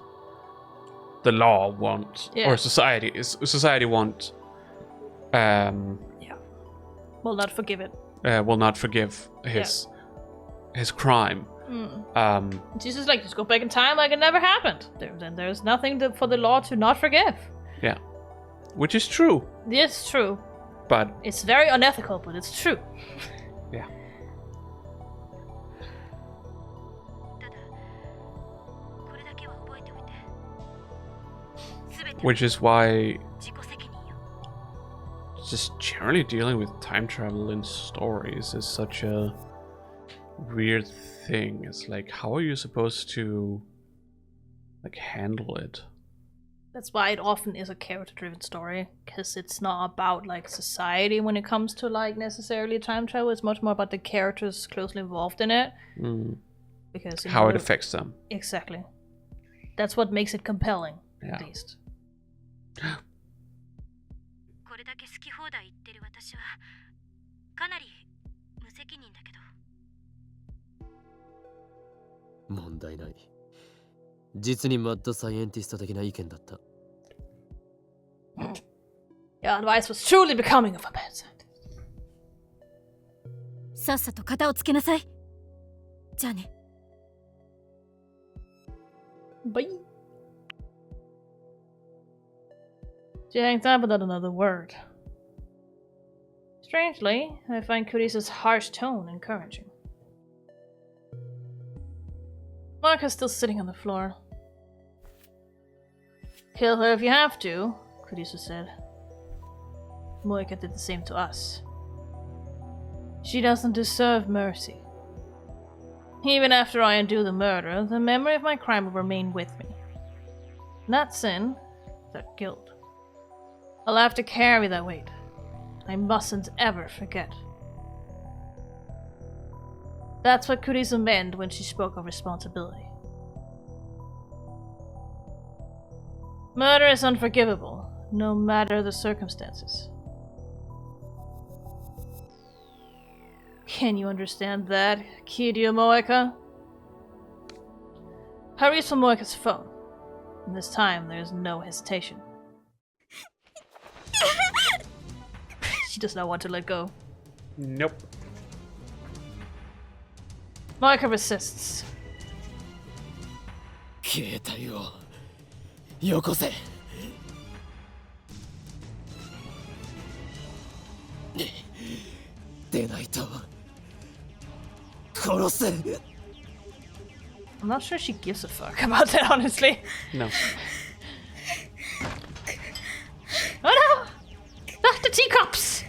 the law won't, Yeah. or society won't, Will not forgive it. will not forgive his crime. She's just like, just go back in time like it never happened. Then there's nothing for the law to not forgive. Yeah, which is true. It's true. But It's very unethical, but it's true. yeah. ただ、これだけは覚えておいて。全て Which is why 自己責任よ。 just generally dealing with time travel in stories is such a weird thing. It's like, how are you supposed to like handle it? That's why it often is a character-driven story, because it's not about like society when it comes to like necessarily time travel. It's much more about the characters closely involved in it. Because you How know, it affects them. exactly. That's what makes it compelling, Yeah. at least. これだけ好き放題言ってる私はかなり無責任だけど。問題ない。実にマッドサイエンティスト的な意見だった。Your advice was truly becoming of a bad scientist. さっさと片をつけなさい。じゃあね。Bye. She hangs up without another word. Strangely, I find Kurisa's harsh tone encouraging. Moeka's still sitting on the floor. Kill her if you have to, Kurisa said. Moeka did the same to us. She doesn't deserve mercy. Even after I undo the murder, the memory of my crime will remain with me. That sin, that guilt. I'll have to carry that weight. I mustn't ever forget. That's what Kurisa meant when she spoke of responsibility. Murder is unforgivable, no matter the circumstances. Can you understand that, Kiryu Moeka? Hurries for Moeka's phone. And this time there is no hesitation. She does not want to let go. Nope. Moeka resists. 携帯をよこせ。でないと殺す。 I'm not sure she gives a fuck about that, honestly. No. Oh no! Not the teacups!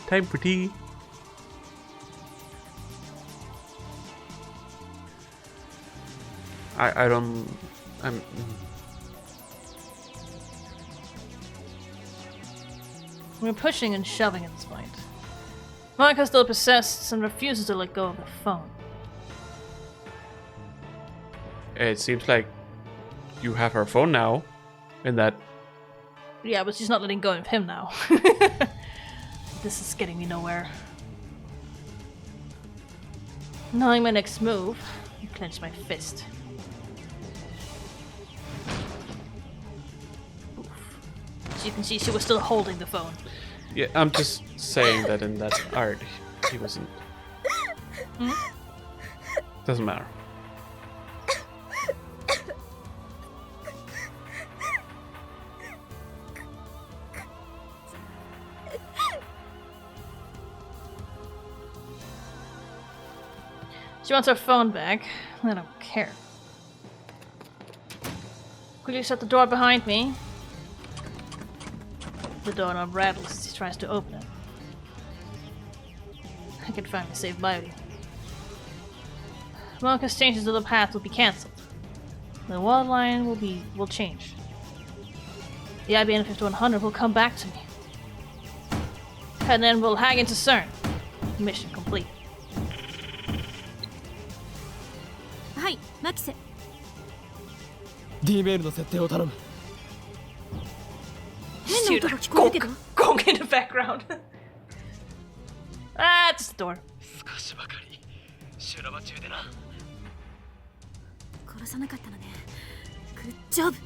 Time for tea. I don't... We're pushing and shoving at this point. Moeka still persists and refuses to let go of the phone. It seems like you have her phone now, and that... Yeah, but she's not letting go of him now. This is getting me nowhere. Knowing my next move, I clench my fist. Oof. As you can see, she was still holding the phone. Yeah, I'm just saying that in that art, he wasn't... Doesn't matter. She wants her phone back. I don't care. Quickly shut the door behind me. The doorknob rattles as he tries to open it. I can finally save Biody. Moeka's changes to the path will be cancelled. The wall line will change. The IBN 5100 will come back to me. And then we'll hang into CERN. Mission complete. はい、マキセ。 D メールの設定を頼む。 変な音が聞こえるけど。 Gong in the background. Ah, it's the door. 少しばかり修羅場中でな。殺さなかったのね。グッジョブ。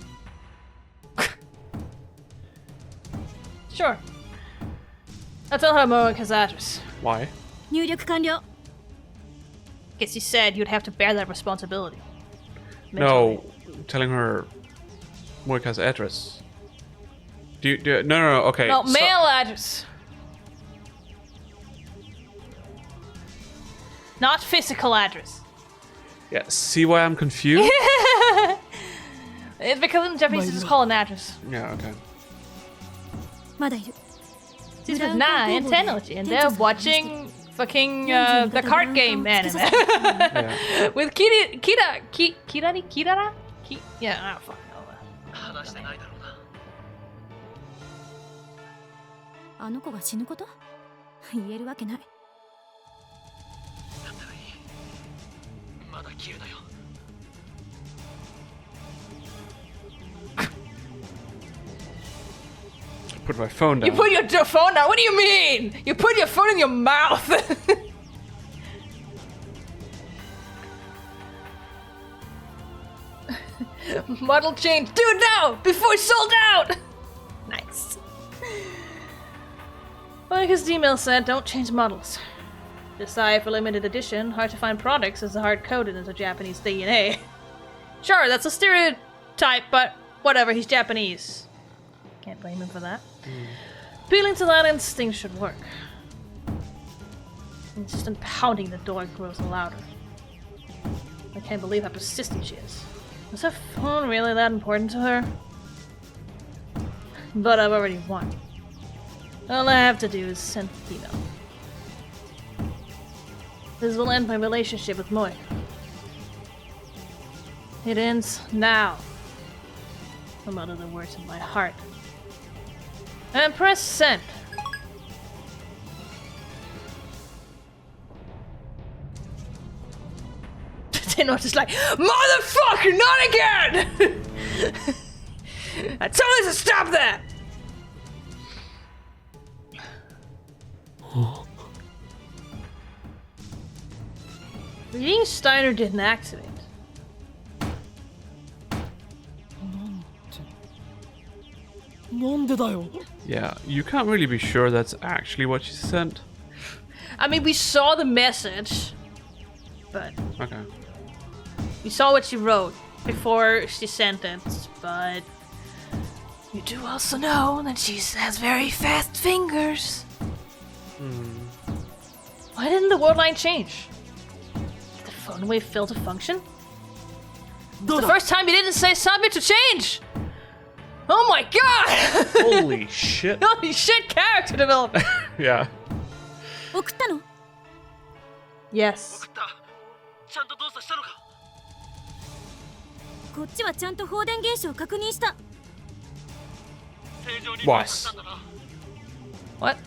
Sure. I'll tell her Moeka's address. Why? 入力完了。 Guess you said you'd have to bear that responsibility. No, telling her Moeka's address. No, okay. No, mail address. Not physical address. Yeah, see why I'm confused? It's because in Japanese it's just called an address. Yeah, okay. まだいる。 She's with 9 and 10 and they're watching fucking the card game anime. Yeah. With Kirara? Yeah, I don't fucking know. 話してないだろうな。あの子が死ぬこと言えるわけない。だったらいい。まだ切れだよ。 Put my phone down. You put your phone down? What do you mean? You put your phone in your mouth! Model change. Do it now! Before it's sold out! Nice. Like his email said, don't change models. Decide for limited edition, hard to find products is hard-coded into Japanese DNA. Sure, that's a stereotype, but whatever, he's Japanese. Can't blame him for that. Appealing to that instinct should work. Insistent pounding the door grows louder. I can't believe how persistent she is. Was her phone really that important to her? But I've already won. All I have to do is send the email. This will end my relationship with Moeka. It ends now. I'm out of the words in my heart. And press send. Tenno just like, motherfucker, not again! I told you to stop that! Reading Steiner didn't accident. Yeah, you can't really be sure that's actually what she sent. I mean, we saw the message, but Okay. we saw what she wrote before she sent it, but you do also know that she has very fast fingers. Why didn't the word line change? Did the phone wave fail to function? It's the first time you didn't say submit to change! Oh my god! Holy shit. Holy shit, character development! Yeah. 送ったの？ Yes. 送った。ちゃんと動作したのか？こっちはちゃんと放電現象を確認した。正常に Was. んだな。 What?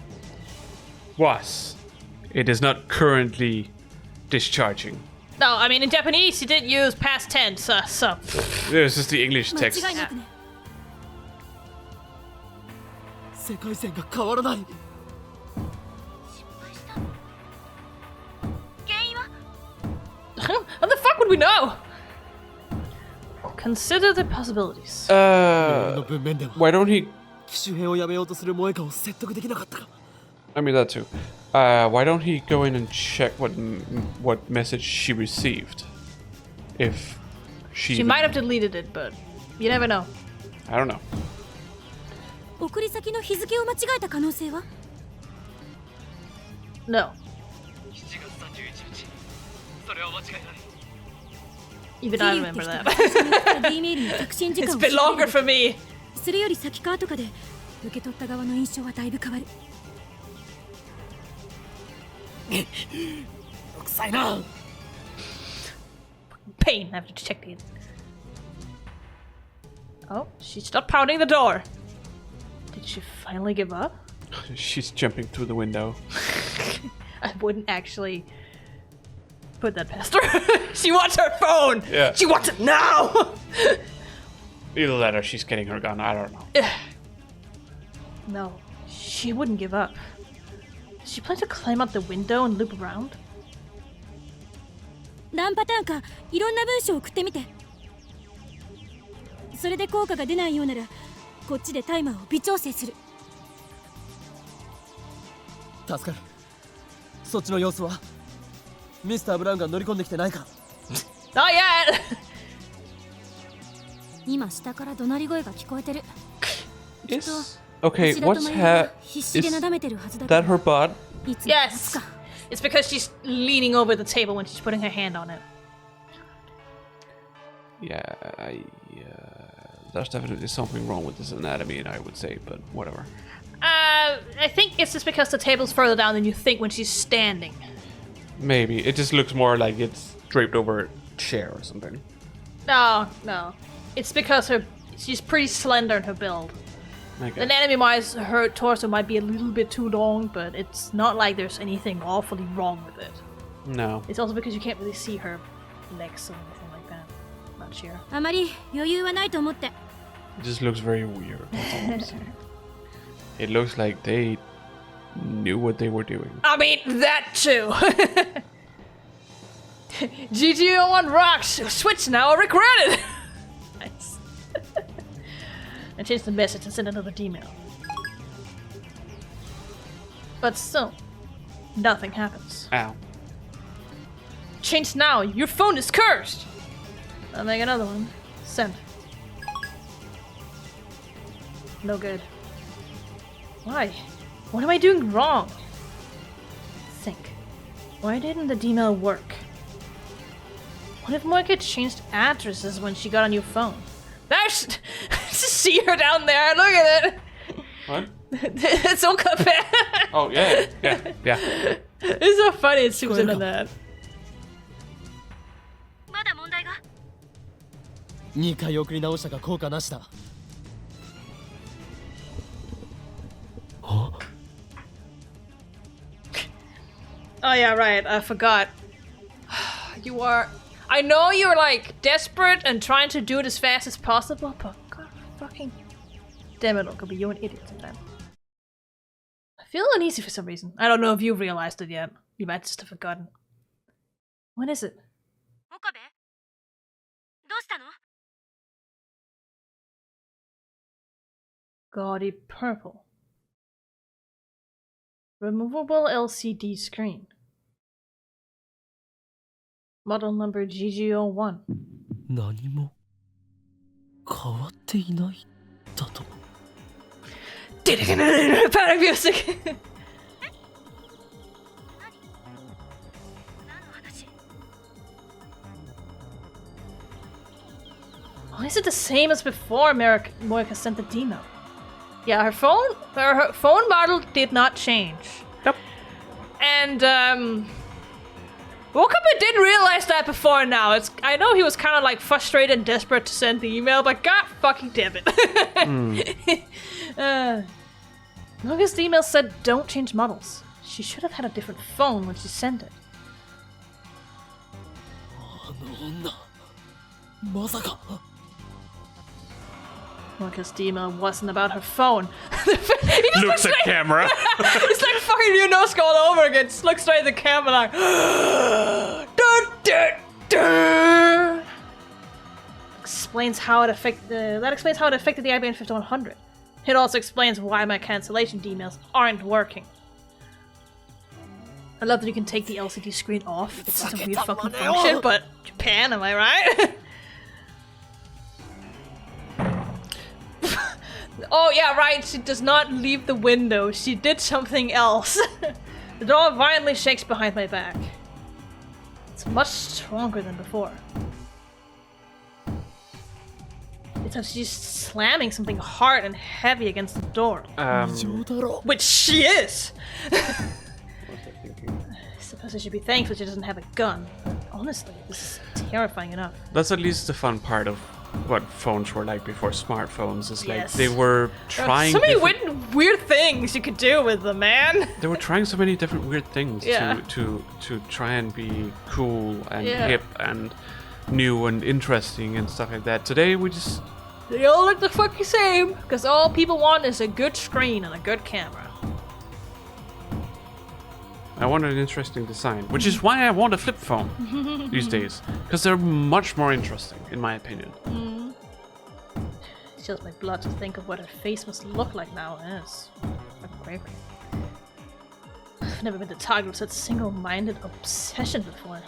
Was. It is not currently discharging. No, I mean in Japanese you did use past tense, so. This is the English 間 text. 違いなくね。世界線が変わらない。How the fuck would we know? Consider the possibilities. の文面では Why don't he? 機種編をやめようとする萌えかを説得できなかったか。 I mean that too. Why don't he go in and check what message she received? If she. She might have deleted it, but you never know. I don't know. 送り先の日付を間違えた可能性は？ No. 7月31日。それは間違いない。 Even I remember that. D メールの着信時 It's 間 a bit longer for me. それより先か後かで受け取った側の印象はだいぶ変わる。臭いな。 Pain. I have to check the. Oh, she stopped pounding the door. Did she finally give up? She's jumping through the window. I wouldn't actually put that past her. She wants her phone. Yeah. She wants it now. Either that or she's getting her gun. I don't know. No, she wouldn't give up. Does she plan to climb out the window and loop around? 何パターンかいろんな文章を送ってみて。それで効果が出ないようならこっちでタイマーを微調整する。助かる。そっちの様子は？ミスターブラウンが乗り込んできてないか？ Not yet. 今下から怒鳴り声が聞こえてる。 Is okay. 柱 What's と眉が her? 必死で Is なだめてるはずだけ that her ど。 bot? いつも勝つ Yes. か。 It's because she's leaning over the table when she's putting her hand on it. Yeah. There's definitely something wrong with this anatomy, I would say, but whatever. I think it's just because the table's further down than you think when she's standing. Maybe it just looks more like it's draped over a chair or something. No. It's because she's pretty slender in her build. Okay. Anatomy-wise, her torso might be a little bit too long, but it's not like there's anything awfully wrong with it. No. It's also because you can't really see her legs or anything like that. Not sure. あまり余裕はないと思って。 It just looks very weird. That's all I'm saying. It looks like they knew what they were doing. I mean, that too! GGO1 rocks! Switch now or regret it! Nice. I changed the message and sent another email. But still, nothing happens. Ow. Change now! Your phone is cursed! I'll make another one. Send. No good. Why? What am I doing wrong? Think. Why didn't the email work? What if Moeka changed addresses when she got a new phone? There's... see her down there, look at it! What? It's so compared. Oh, yeah. It's so funny it zooms in on that. まだ問題が。2回送り直したが効果なしだ。Oh yeah, right. I forgot. You are... I know you're like desperate and trying to do it as fast as possible, but god fucking damn it, Okabe, you're an idiot sometimes. I feel uneasy for some reason. I don't know if you've realized it yet. You might just have forgotten. What is it? 岡部？どうしたの？ Gaudy purple. Removable LCD screen. Model number GGO1. 何も変わっていないだと。 Panic music! Why is it the same as before Moeka sent the demo? Yeah, her phone model did not change. Yep. And Wakaba didn't realize that before now. I know he was kind of like frustrated and desperate to send the email, but god fucking damn it. Moeka's email said don't change models. She should have had a different phone when she sent it. Moeka's email wasn't about her phone. Looks at camera. It's like fucking you know scroll over again. Just look straight at the camera like explains how it affected the IBM 5100. It also explains why my cancellation emails aren't working. I love that you can take the LCD screen off. It's such a weird fucking function, but Japan, am I right? Oh yeah, right, she does not leave the window. She did something else. The door violently shakes behind my back. It's much stronger than before. It's as she's slamming something hard and heavy against the door. Which she is! I suppose I should be thankful she doesn't have a gun. But honestly, this is terrifying enough. That's at least the fun part of what phones were like before smartphones. Is like Yes. they were trying so many weird things you could do with them, man. They were trying so many different weird things Yeah. to try and be cool and Yeah. hip and new and interesting and stuff like that. Today we just They all look the fucking same, because all people want is a good screen and a good camera. I want an interesting design, which is why I want a flip phone these days, because they're much more interesting, in my opinion. It chills my blood to think of what her face must look like now. Yes, fucking crazy. I've never been the target of such single-minded obsession before.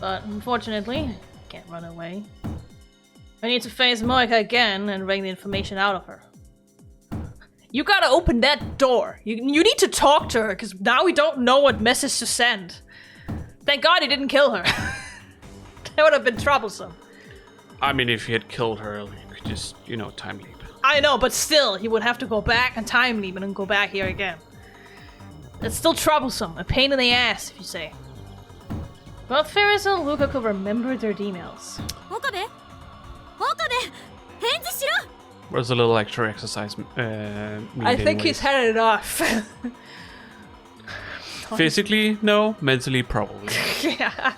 But unfortunately, I can't run away. I need to face Moeka again and wring the information out of her. You gotta open that door. You need to talk to her, because now we don't know what message to send. Thank God he didn't kill her. That would have been troublesome. I mean, if he had killed her, you could just, time leap. I know, but still, he would have to go back and time leap and then go back here again. It's still troublesome, a pain in the ass, if you say. Both Ferris and Lukaku remembered their emails. Where's a little extra exercise meeting I think he's had enough. Physically, no. Mentally, probably. Yeah.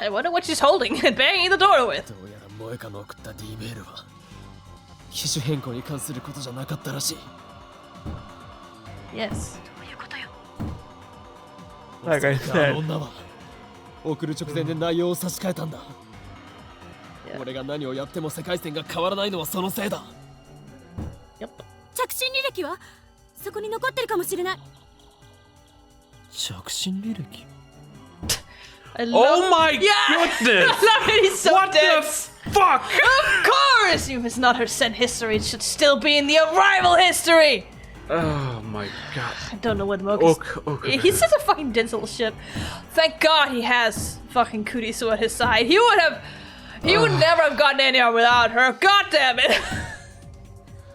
I wonder what she's holding and banging the door with. どうやらモエカの送った D メールは機種変更に関することじゃなかったらしい。 Yes. Like I あ said. の女は送る直前で内容を差し替えたんだ。 Yeah. 俺が何をやっても世界線が変わらないのはそのせいだ。 Yep. 着信履歴はそこに残ってるかもしれない。着信履歴 I love Oh my Yeah! goodness! I love it, he's so What dense. the fuck? Of course! If it's not her sent history, it should still be in the arrival history! Oh my god. I don't know what Moka's... Okay. He's such a fucking dense little shit. Thank God he has fucking Kurisu at his side. He would never have gotten anywhere without her. God damn it!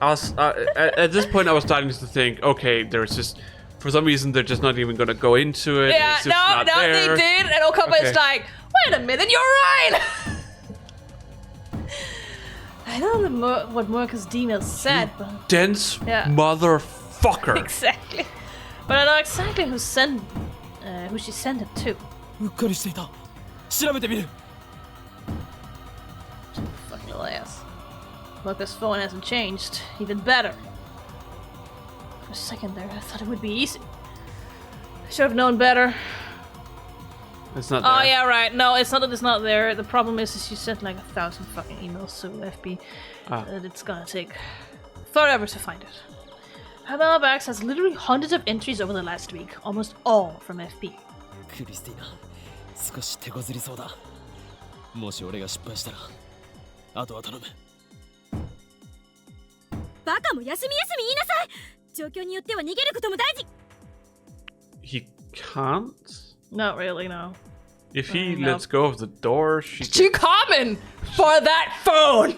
I was at this point I was starting to think, okay, there's just for some reason they're just not even gonna go into it. Yeah, It's just no, not there. they did, and Okaba is Okay. like, wait a minute, you're right! I don't know what Moeka's email said, but... Dense Yeah. motherfucker. Exactly. But I know exactly who she sent it to. うっかりしていた。調べてみる。 Fucking little ass. Moeka's phone hasn't changed. Even better. For a second there, I thought it would be easy. I should have known better. It's not there. Oh yeah, right. No, it's not that it's not there. The problem is she sent like 1,000 fucking emails to FB. That it's gonna take forever to find it. Her mailbox has literally hundreds of entries over the last week, almost all from FB. クリスティーナ、少し手こずりそうだ。もし俺が失敗したら、あとは頼む。バカも休み休み言いなさい。状況によっては逃げることも大事。 He can't? Not really, no. If he No. lets go of the door, she... Too common for that phone!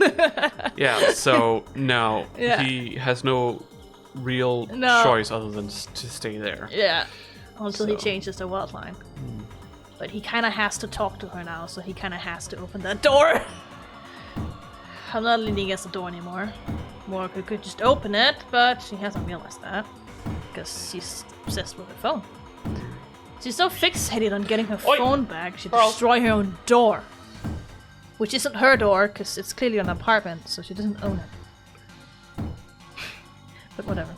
Yeah, so no. Yeah. He has no real No. choice other than to stay there. Yeah. Until he So. changes the world line. But he kind of has to talk to her now, so he kind of has to open that door. I'm not leaning against the door anymore. Moeka could just open it, but she hasn't realized that. Because she's obsessed with her phone. She's so fixated on getting her Oi! phone back, she'd Girl. destroy her own door. Which isn't her door, because it's clearly an apartment, so she doesn't own it. But whatever.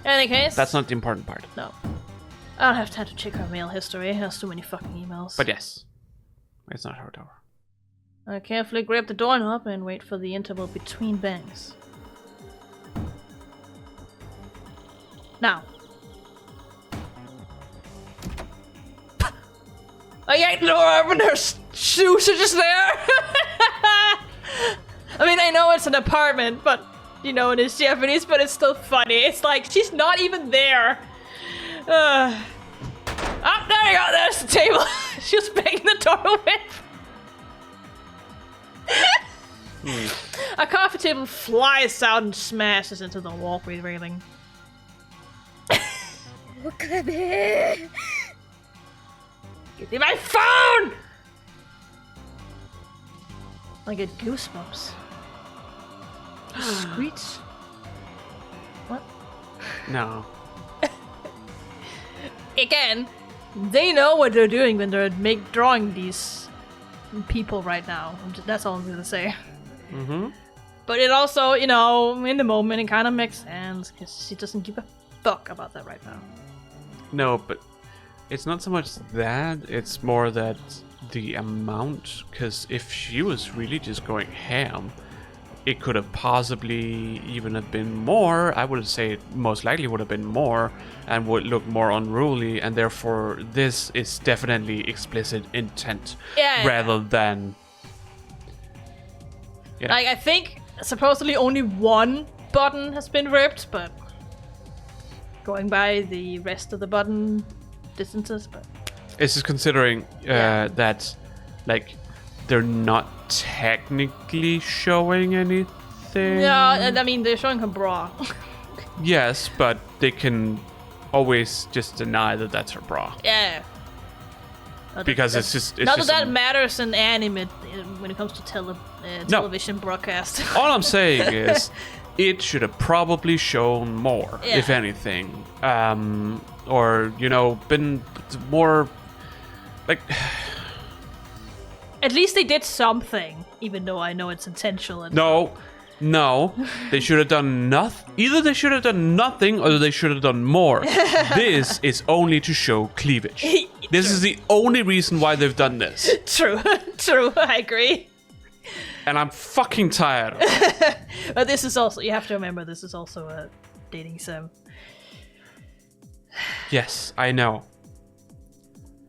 In any case... That's not the important part. No. I don't have time to check her mail history. There's too many fucking emails. But yes. It's not her door. I carefully grab the doorknob and wait for the interval between bangs. Now. I ain't no open, her shoes are just there! I mean, I know it's an apartment, but, you know, it is Japanese, but it's still funny. It's like, she's not even there. Oh, there you go, there's the table. She was banging the door with. A coffee table flies out and smashes into the walkway railing. 岡部 Give me my phone! I get goosebumps. Screech? What? No. Again, they know what they're doing when they're drawing these people right now. That's all I'm gonna say. Mm-hmm. But it also, you know, in the moment, it kind of makes sense because she doesn't give a fuck about that right now. No, but it's not so much that, it's more that the amount, because if she was really just going ham, it could have possibly even have been more. I would say it most likely would have been more and would look more unruly, and therefore this is definitely explicit intent rather than... Yeah. Like, I think supposedly only one button has been ripped, but going by the rest of the button distances, but... It's just considering that, like, they're not technically showing anything. Yeah, and I mean, they're showing her bra. Yes, but they can always just deny that that's her bra. Yeah. Because it's just... It's Not just that matters in anime when it comes to television broadcast. All I'm saying is, it should have probably shown more, if anything. Or, you know, been more... Like... At least they did something, even though I know it's intentional. And No, they should have done nothing. Either they should have done nothing or they should have done more. This is only to show cleavage. This is the only reason why they've done this. True, I agree. And I'm fucking tired of it. But this is also, you have to remember, this is also a dating sim. Yes, I know.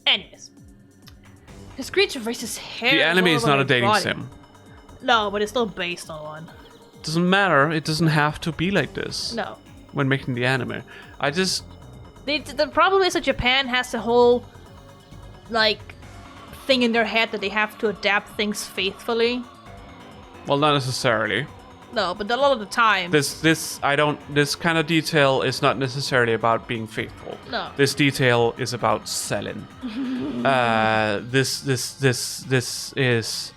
Anyways. His creature raises hair. The anime all is over not a his dating body. sim. No, but it's still based on one. Doesn't matter. It doesn't have to be like this. No. When making the anime. I just... The problem is that Japan has a whole, like, thing in their head that they have to adapt things faithfully. Well, not necessarily. No, but a lot of the time. This kind of detail is not necessarily about being faithful. No. This detail is about selling. This is...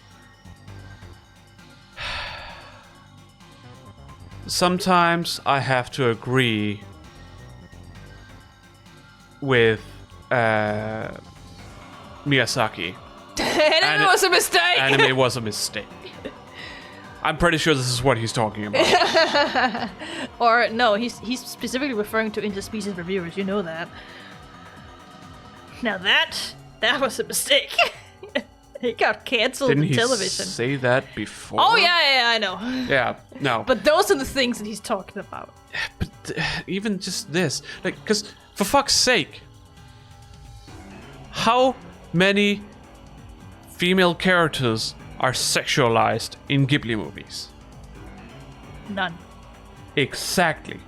Sometimes I have to agree with Miyazaki. Anime was a mistake! Anime was a mistake. I'm pretty sure this is what he's talking about. Or, no, he's specifically referring to interspecies reviewers, you know that. Now that was a mistake. He got cancelled Didn't in television. he say that before? Oh, yeah, I know. Yeah, no. But those are the things that he's talking about. But even just this, like, because for fuck's sake, how many female characters are sexualized in Ghibli movies? None. Exactly.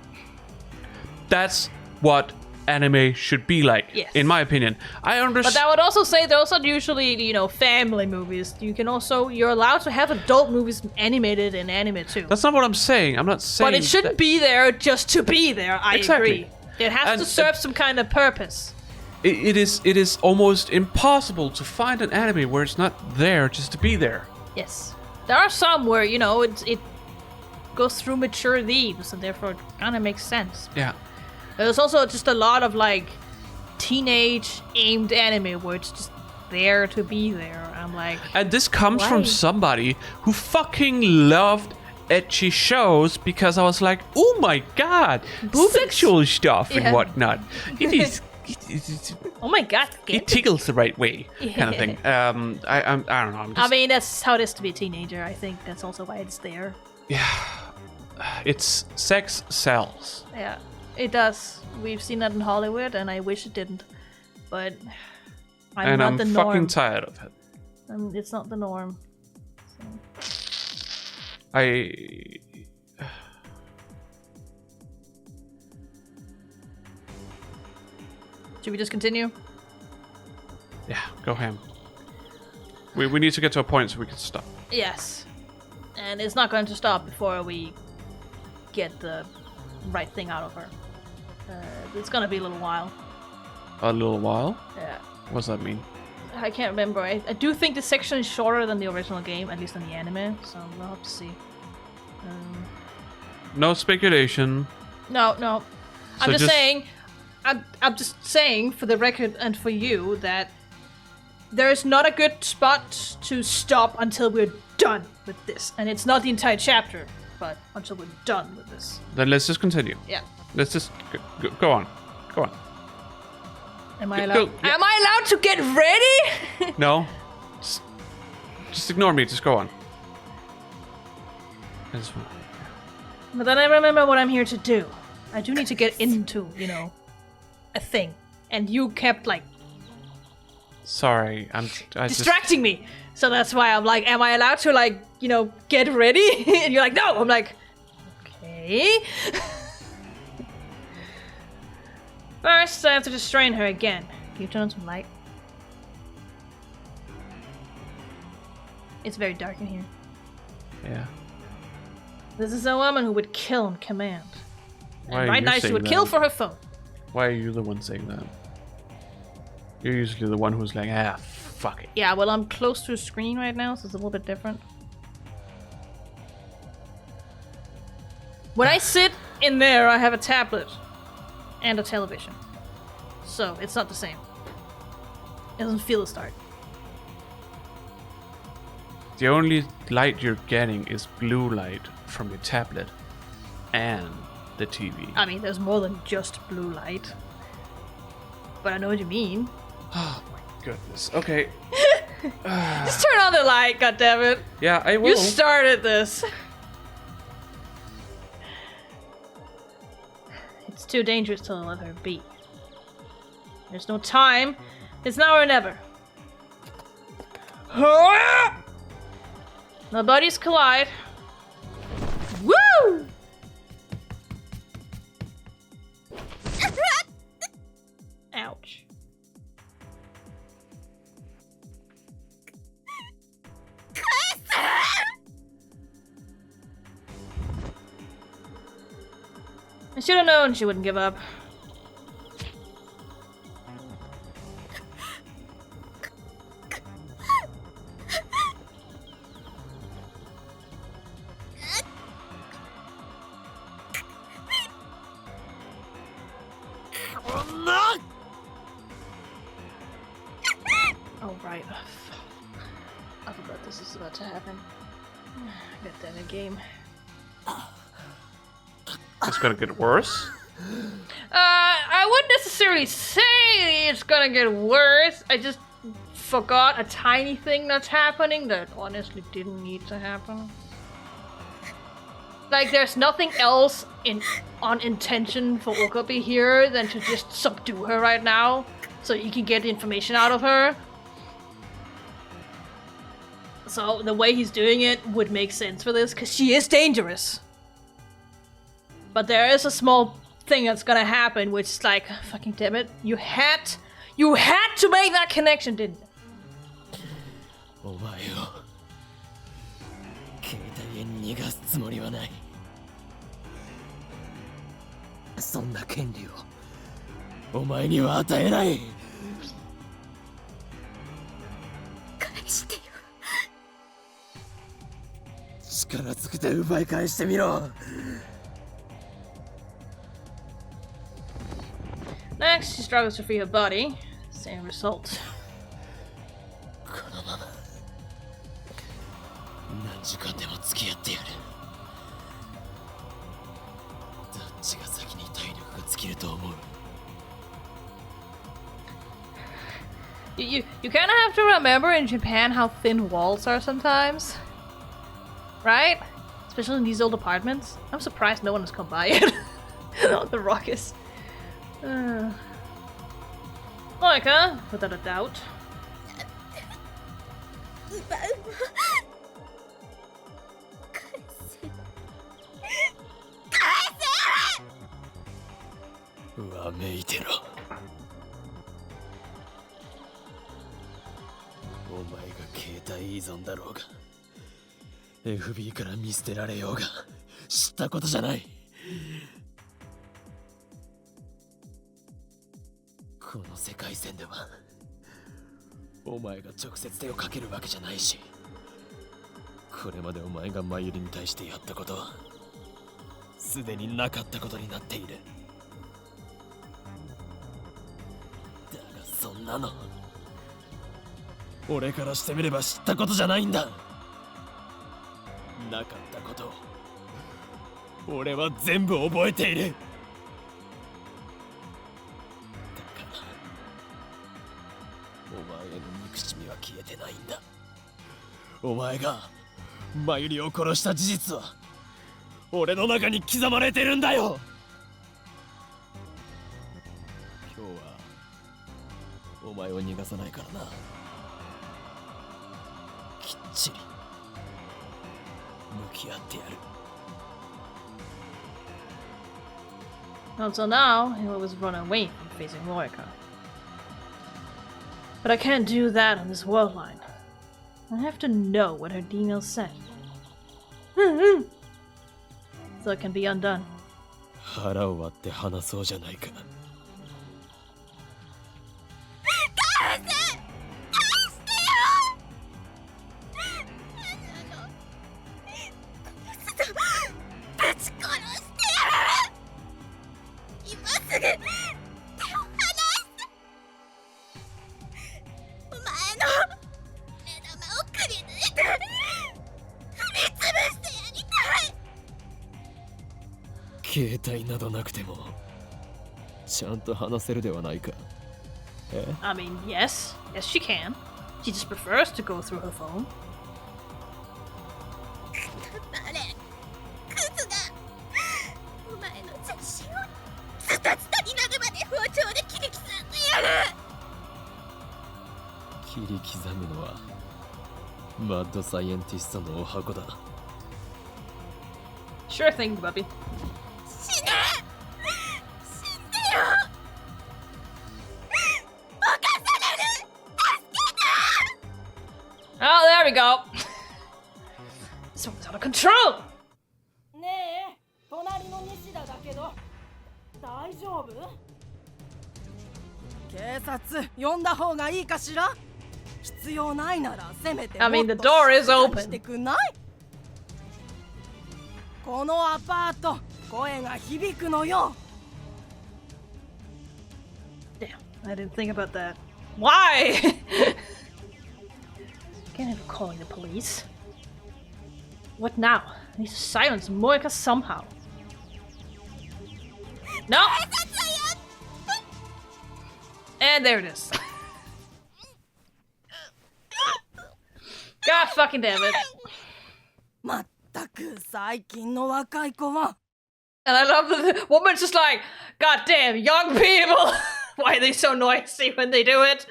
that's what anime should be like, Yes. in my opinion. I But understand. that would also say those are usually, family movies. You're allowed to have adult movies animated in anime too. That's not what I'm saying. I'm not saying. But it shouldn't be there just to be there. I Exactly. agree. It has And- to serve some kind of purpose. It is almost impossible to find an anime where it's not there just to be there. Yes. There are some where, it goes through mature themes and therefore it kind of makes sense. Yeah. There's also just a lot of teenage aimed anime where it's just there to be there. I'm like, And this comes Why? from somebody who fucking loved ecchi shows because I was like, oh my god, Boobies. sexual stuff and Yeah. whatnot. It is. oh my god. It tickles the right way, kind of thing. I don't know. I'm just, I mean, that's how it is to be a teenager. I think that's also why it's there. it's sex sells. Yeah, it does. We've seen that in Hollywood, and I wish it didn't. But I'm not the norm. fucking tired of it. It's not the norm. I. Should we just continue? Yeah, go ham. We need to get to a point so we can stop. Yes. And it's not going to stop before we get the right thing out of her. It's going to be a little while. A little while? Yeah. What does that mean? I can't remember. I do think this section is shorter than the original game, at least in the anime, so we'll have to see. No speculation. No. I'm So just saying... I'm just saying, for the record and for you, that there is not a good spot to stop until we're done with this. And it's not the entire chapter, but until we're done with this. Then let's just continue. Yeah. Let's just go on. Go on. Am I Go- allowed? yeah. Am I allowed to get ready? No. Just ignore me. Just go on. But then I remember what I'm here to do. I do need to get into, a thing. And you kept, Sorry. I just. distracting me. So that's why I'm like, am I allowed to, get ready? And you're like, no! I'm like, okay. First, I have to distrain her again. Can you turn on some light? It's very dark in here. Yeah. This is a woman who would kill on command. Why And are right you now she saying would that? kill for her phone. Why are you the one saying that? You're usually the one who's like, fuck it. Yeah, well, I'm close to a screen right now, so it's a little bit different. When I sit in there, I have a tablet and a television. So, it's not the same. It doesn't feel as dark. The only light you're getting is blue light from your tablet and the TV. I mean, there's more than just blue light. But I know what you mean. Oh my goodness. Okay. Just turn on the light, goddammit. Yeah, I will. You started this. It's too dangerous to let her be. There's no time. It's now or never. The bodies collide. Woo! Ouch. I should have known she wouldn't give up. Oh, right. I forgot this is about to happen. God damn it, game. It's gonna get worse. I wouldn't necessarily say it's gonna get worse. I just forgot a tiny thing that's happening that honestly didn't need to happen. Like, there's nothing else on intention for Okabe here than to just subdue her right now, so you can get the information out of her. So the way he's doing it would make sense for this, because she is dangerous. But there is a small thing that's gonna happen, which is like, fucking damn it, you had to make that connection, didn't you? お前を携帯へ逃がすつもりはない。そんな権利をお前には与えない。返してよ。力ずくで奪い返してみろ。Next, she struggles to free her body. Same result. このまま何時間でも付き合ってやる。どっちが先に体力が尽きると思う。You kind of have to remember in Japan how thin walls are sometimes, right? Especially in these old apartments. I'm surprised no one has come by yet. The ruckus. Moeka, without a doubt. 奪うの。返せ。わめいてろ。お前が携帯依存だろうが FB から見捨てられようが知ったことじゃない。この世界線ではお前が直接手をかけるわけじゃないし、これまでお前がマユリに対してやったことはすでになかったことになっている。だがそんなの俺からしてみれば知ったことじゃないんだ。なかったことを俺は全部覚えている。だからお前への憎しみは消えてないんだ。お前がマユリを殺した事実は俺の中に刻まれてるんだよ。今日はお前を逃がさないからな。きっちり向き合ってやる。Until now, he always run away from facing Moeka. But I can't do that on this world line. I have to know what her email said. So it can be undone. 腹を割って話そうじゃないか。携帯などなくてもちゃんと話せるではないか。I mean, yes, she can. She just prefers to go through her phone. 誰クズがお前の全身をズタズタになるまで包丁で切り刻んでやる。切り刻むのはマッドサイエンティストのお箱だ。Sure thing, Bubby. 死ね。死んでよ。犯される。助けて。 Oh, there we go. This one's out of control. ねえ、隣の西田だけど大丈夫？警察呼んだ方がいいかしら？必要ないならせめて I mean, the door is open. してくんない？このアパート声が響くのよ。 Damn, I didn't think about that. Why? Can't even calling the police. What now? I need to silence Moeka somehow. No! And there it is. God fucking damn it. まったく最近の若い子は。 And I love that the woman's just like, God damn, young people! Why are they so noisy when they do it?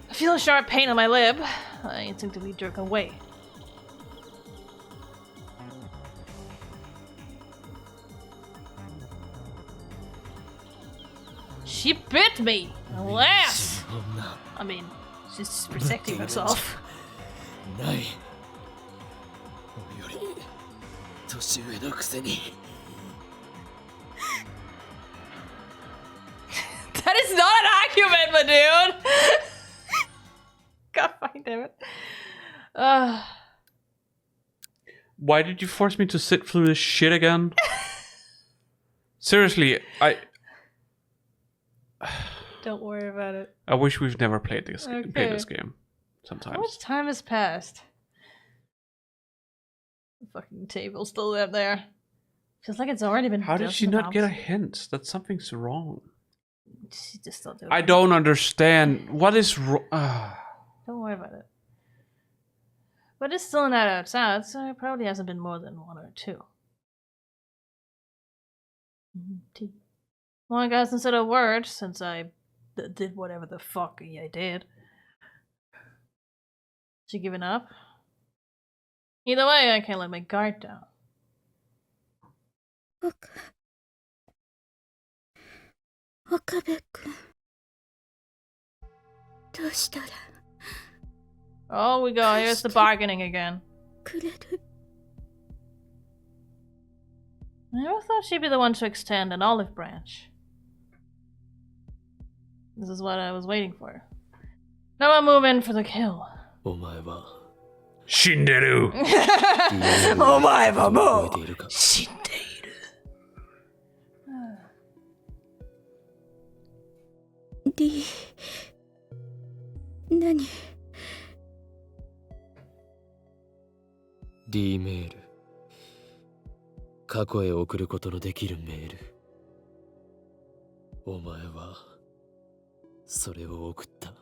I feel a sharp pain on my lip. I instinctively jerk away. She bit me! Alas! I mean, she's protecting herself. ない。俺より年上のくせに。That is not an argument, my dude! God fucking damn it. Why did you force me to sit through this shit again? Seriously, Don't worry about it. I wish we've never played this Okay. game. Sometimes. How much time has passed? The fucking table's still up there. Feels like it's already been. How did she dozens of not get a hours. hint that something's wrong? She just still doing I it. don't understand. What is wrong? Don't worry about it. But it's still not outside, so it probably hasn't been more than 1 or 2. Moeka hasn't said a word since I did whatever the fuck I did. She given up? Either way, I can't let my guard down. 岡部君どうしたら Oh, we go. Here's the bargaining again. くれる I never thought she'd be the one to extend an olive branch. This is what I was waiting for. Now I move in for the kill. お前は Shinderu! お前はもう覚えているか死んでいる。D 何 D メール過去へ送ることのできるメールお前はそれを送った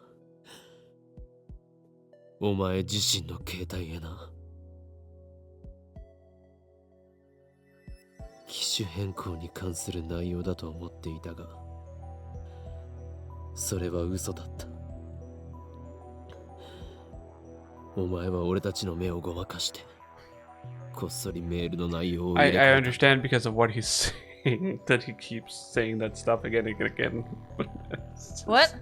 お前自身の携帯へな機種変更に関する内容だと思っていたがそれは嘘だったお前は俺たちの目をごまかしてこっそりメールの内容を入れ替えた I understand because of what he's saying that he keeps saying that stuff again and again. What?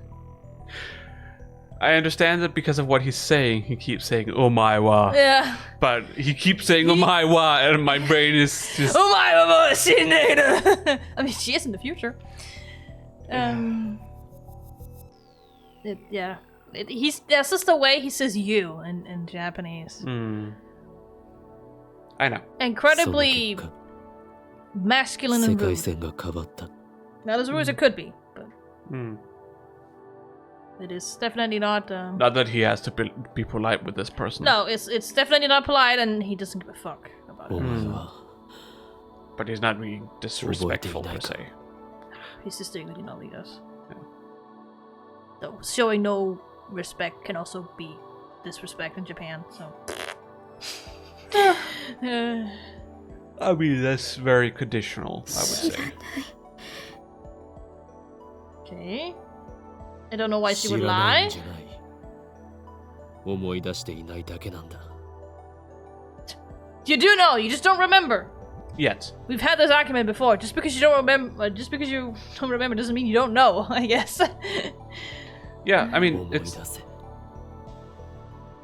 I understand that because of what he's saying, he keeps saying "omae Yeah. but he keeps saying "omae and my brain is just. お前はもう死んでいる。I mean, she is in the future. That's just the way he says "you" in Japanese. I know. Incredibly masculine 世 and 界 rude. 線が変わった Not as rude as it could be, but Hmm. it is definitely not. Not that he has to be polite with this person. No, it's definitely not polite, and he doesn't give a fuck about お it. 前は But he's not being disrespectful per se. He's just doing what he normally does. So showing no respect can also be disrespect in Japan. So. I mean, that's very conditional, I would say. Okay. I don't know why she 知 would らないん lie. じゃない思い出していないだけなんだ You do know, you just don't remember. Yet. We've had this argument before. Just because you don't remember, doesn't mean you don't know. I guess. Yeah, I mean, 思い出 it's せ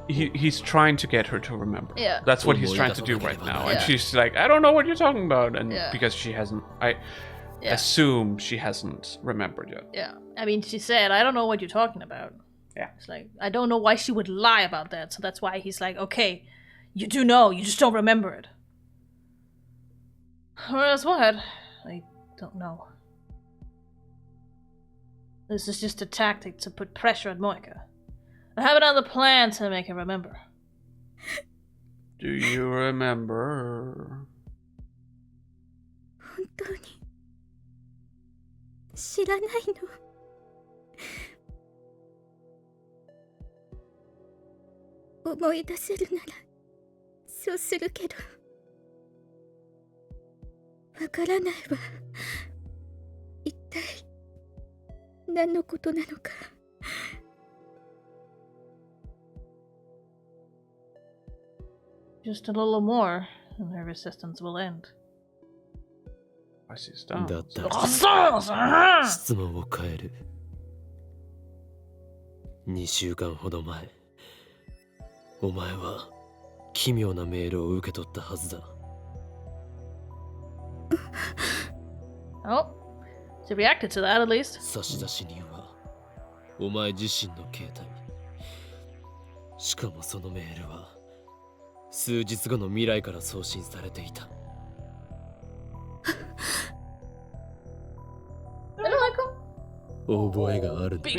he's trying to get her to remember. Yeah. That's what he's trying to do right now. And Yeah. she's like, I don't know what you're talking about. And Yeah. because she hasn't, I Yeah. assume she hasn't remembered yet. Yeah. I mean, she said, I don't know what you're talking about. Yeah. It's like, I don't know why she would lie about that. So that's why he's like, okay, you do know, you just don't remember it. Whereas what? I don't know. This is just a tactic to put pressure on Moeka. I have another plan to make her remember. Do you remember? 本当に知らないの思い出せるならそうするけどわからないわ一体何のことなのか Just a little more, and her resistance will end. I see Steins. だったら質問を変える。2週間ほど前、お前は奇妙なメールを受け取ったはずだ。Oh, she reacted to that at least. 差出人はお前自身の携帯。しかもそのメールは数日後の未来から送信されていた。覚えがあるんだ。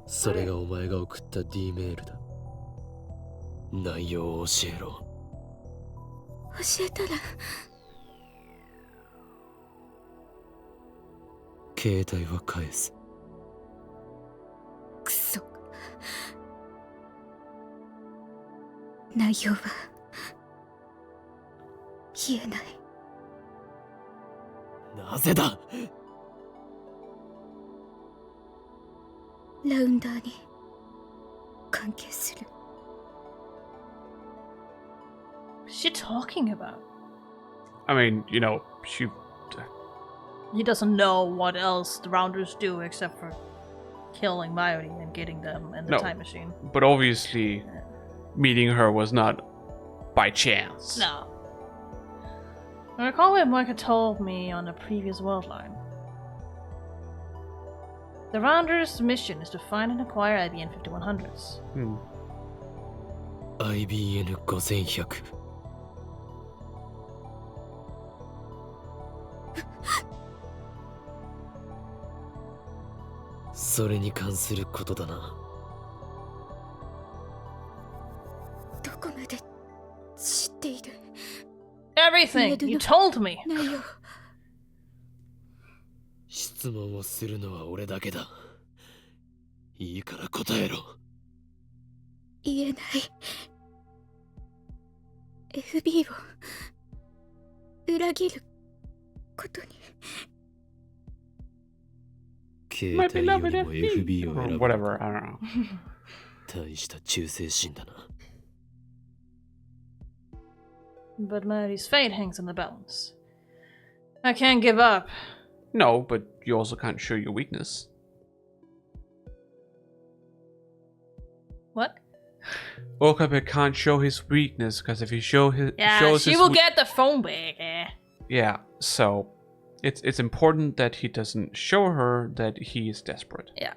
それがお前が送った D メールだ。内容を教えろ。教えたら携帯は返す。クソ。内容は言えない。なぜだ。ラウンダーに関係する。What's she talking about? I mean, you know, she. He doesn't know what else the Rounders do except for killing Maori and getting them in the time machine. But obviously, meeting her was not by chance. No. I recall what Moeka told me on the previous world line. The Rounders' mission is to find and acquire IBN 5100s. IBN 5100。それに関することだな。どこまで知っている？ Everything! You told me! 内容。質問をするのは俺だけだ。いいから答えろ。言えない。FB を裏切ることに。携帯よりも FB を選ぶ。Whatever, I don't know. 大した忠誠心だな。But Maori's fate hangs in the balance. I can't give up. No, but you also can't show your weakness. What? Okabe can't show his weakness because if he shows she will get the phone back. Yeah, so it's important that he doesn't show her that he is desperate. Yeah.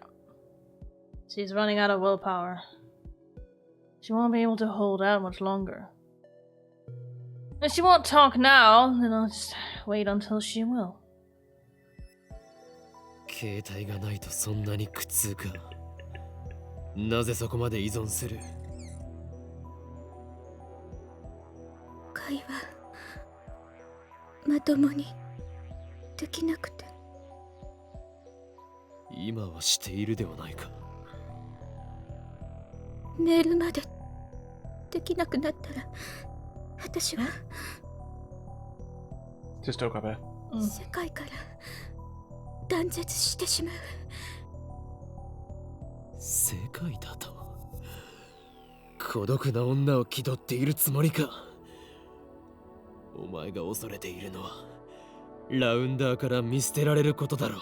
She's running out of willpower. She won't be able to hold out much longer. If she won't talk now, then I'll just wait until she will. 携帯がないとそんなに苦痛か。なぜそこまで依存する？会話まともにできなくて。今はしているではないか。メールまでできなくなったら私は Just Okabe. 世界から断絶してしまう。世界だと孤独な女を気取っているつもりか。お前が恐れているのはラウンダーから見捨てられることだろう。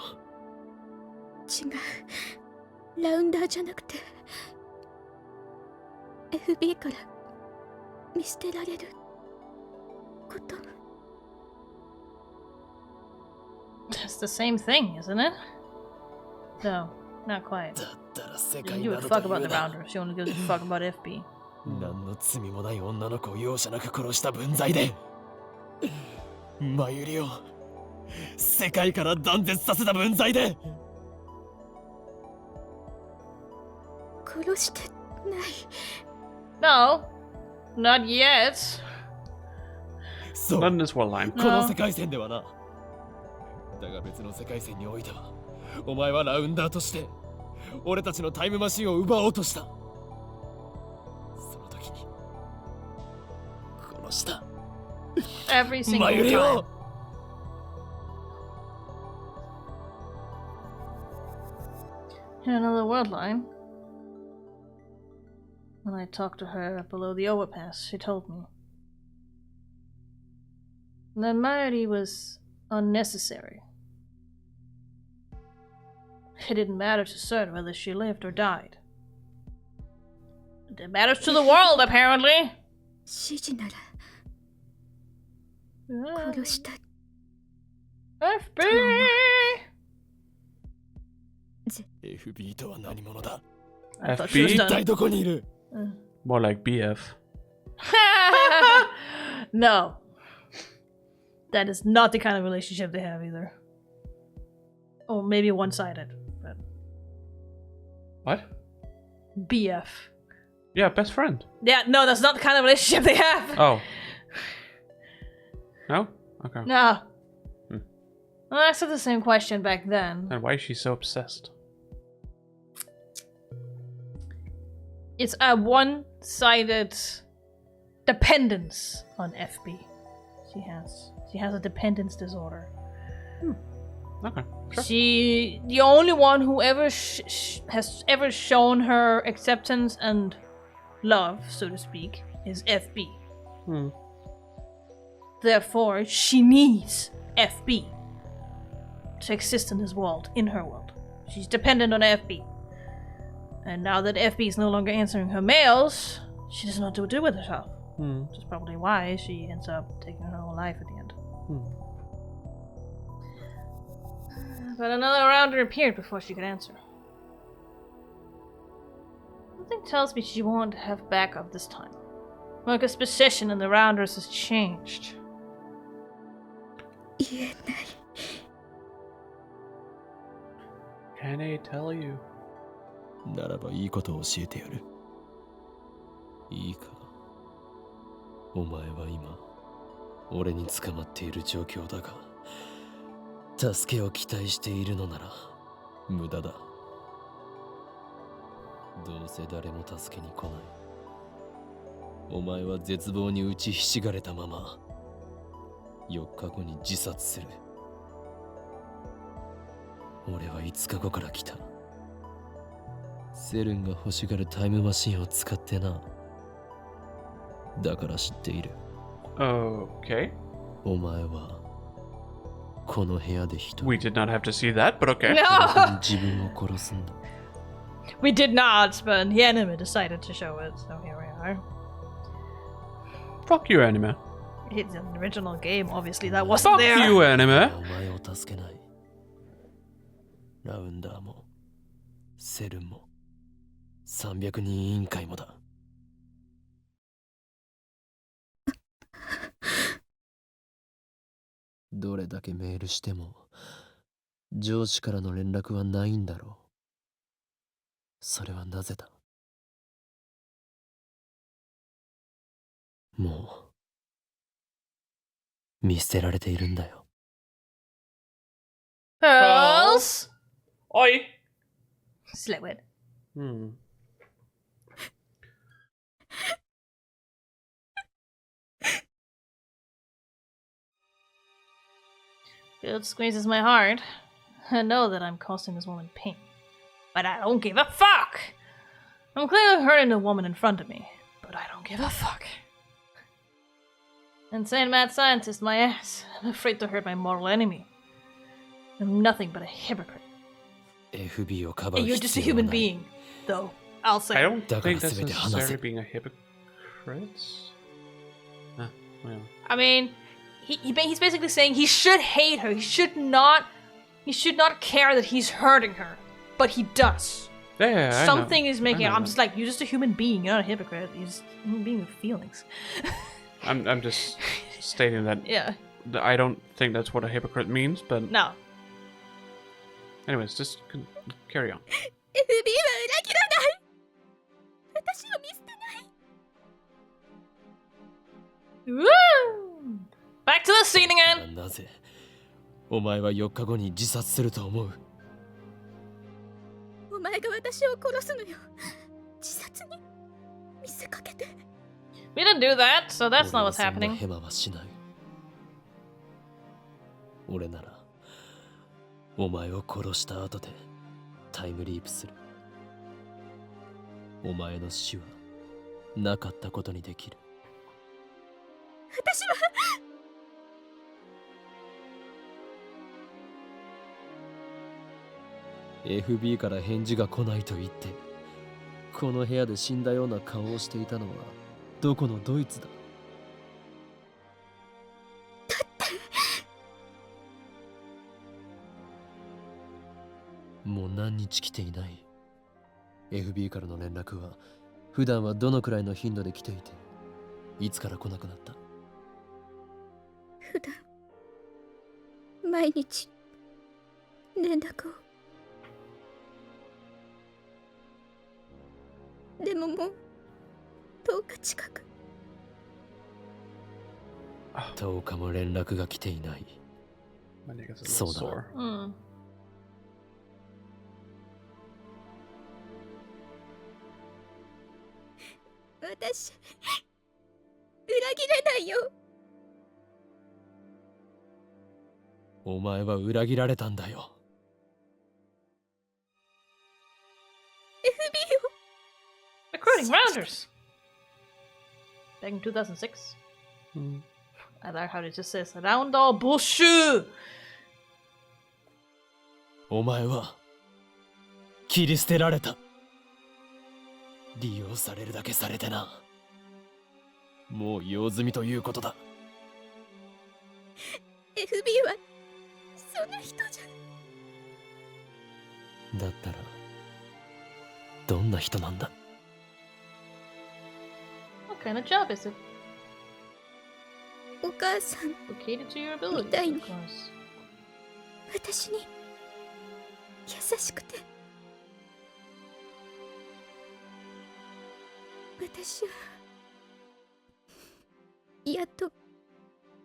違う。ラウンダーじゃなくて FB から見捨てられること。It's the same thing, isn't it? No, not quite. だったら世 She 界 doesn't な give a ど fuck と about 言 the うな。 Rounders. She only gives a fuck about FB. 何の罪もない女の子を容赦なく殺した分際でマユリを世界から断絶させた分際で。殺してない。No, not yet. そう。 Not in this world line. この世界線ではな。だが別の世界線においては、お前はラウンダーとして俺たちのタイムマシンを奪おうとした。その時に殺した。Every single マユリ time. を。In another world line, when I talked to her below the overpass, she told me The Maori was unnecessary. It didn't matter to Sir whether she lived or died. It matters to the world, apparently. 指示なら Yeah. 殺したい。 FB! FB とは何者だ I thought she was ？FB? 一 done. 体どこにいる More like BF. No. That is not the kind of relationship they have either. Or maybe one-sided. But What? BF. Yeah, best friend. Yeah, no, that's not the kind of relationship they have. Oh. No? Okay. No. Hmm. Well, I asked her the same question back then. And why is she so obsessed? It's a one-sided dependence on FB. She has a dependence disorder. Okay. Sure. The only one who ever has ever shown her acceptance and love, so to speak, is FB. Hmm. Therefore, she needs FB to exist in this world, in her world. She's dependent on FB. And now that FB is no longer answering her mails, she doesn't know what to do with herself. Hmm. Which is probably why she ends up taking her own life at the end. Hmm. But another rounder appeared before she could answer. Something tells me she won't have backup this time. Moeka's position in the rounders has changed. 言えない。 Can I tell you? ならばいいことを教えてやる。いいか。お前は今、俺に捕まっている状況だが、助けを期待しているのなら無駄だ。どうせ誰も助けに来ない。お前は絶望に打ちひしがれたまま、4日後に自殺する。俺は5日後から来た。セルンが欲しがるタイムマシンを使ってな。だから知っている。Okay. お前はこの部屋で一人 We did not have to see that, but okay. No! 自分を殺すんだ。 We did not, but the anime decided to show it, so here we are. Fuck you, anime. It's an original game, obviously that wasn't Fuck there. you, anime. お前を助けない。ラウンダーもセルンも300人委員会もだ。どれだけメールしても上司からの連絡はないんだろう。それはなぜだ。もう見捨てられているんだよ。Pearls? Oi. Slipwood. Hmm. It squeezes my heart. I know that I'm causing this woman pain. But I don't give a fuck! I'm clearly hurting the woman in front of me, but I don't give a fuck. Insane mad scientist, my ass. I'm afraid to hurt my mortal enemy. I'm nothing but a hypocrite. FB をかば Hey, う you're just 必 a 要は human ない。 being, though. I'll say. I don't Dagara think that's sebete necessarily hanase. being a hypocrite. Well. I mean, he's basically saying he should hate her. He should not care that he's hurting her, but he does. Yeah, I Something know. is making. I know I'm that. just like, you're just a human being. You're not a hypocrite. You're just a human being with feelings. I'm just stating that Yeah. I don't think that's what a hypocrite means, but No. anyways, just carry on. FB は裏切らない。私を見捨てない。 Woo! Back to the scene again. なぜお前は4日後に自殺すると思う。お前が私を殺すのよ。自殺に見せかけて。 We didn't do that, so that's not what's 俺はそんな happening. ヘマはしない。俺ならお前を殺した後でタイムリープする。お前の死はなかったことにできる。私は FB から返事が来ないと言って、この部屋で死んだような顔をしていたのはどこのドイツだ。もう何日来ていない。FB からの連絡は普段はどのくらいの頻度で来ていて、いつから来なくなった？普段毎日連絡を。でももう10日近く。10日も連絡が来ていない。そうだな。私、裏切れないよ。お前は裏切られたんだよ。Recruiting rounders. Back in 2006. I like how it just says rounder bullshit. お前は切り捨てられた。利用されるだけされてな。もう用済みということだ。FB はそんな人じゃ。だったらどんな人なんだ？ What kind of job is it? お母さん Located to your abilities, みたいに of course. 私に優しくて、私はやっと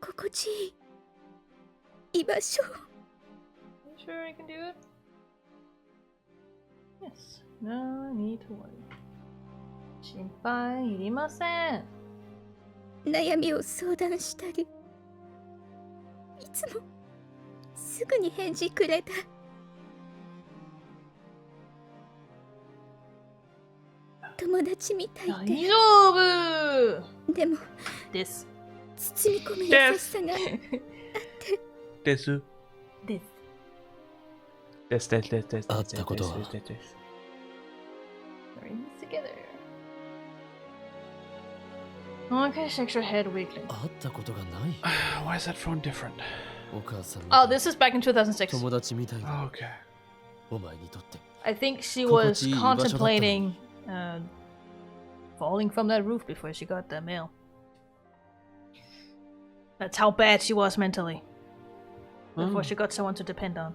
心地いい居場所。 You sure I can do it? Yes. No need to worry. 心配いりません。悩みを相談したり、いつもすぐに返事くれた。友達みたいで。大丈夫。でもです包み込む優しさがあって。ですです会ったことは？ They're in this together. Okay, shakes your head weakly. 会ったことがない。Why is that phone different? お母さん。Oh, this is back in 2006. 友達みたいだ。Okay. お前にとって。I think she was contemplating falling from that roof before she got that mail. That's how bad she was mentally before she got someone to depend on.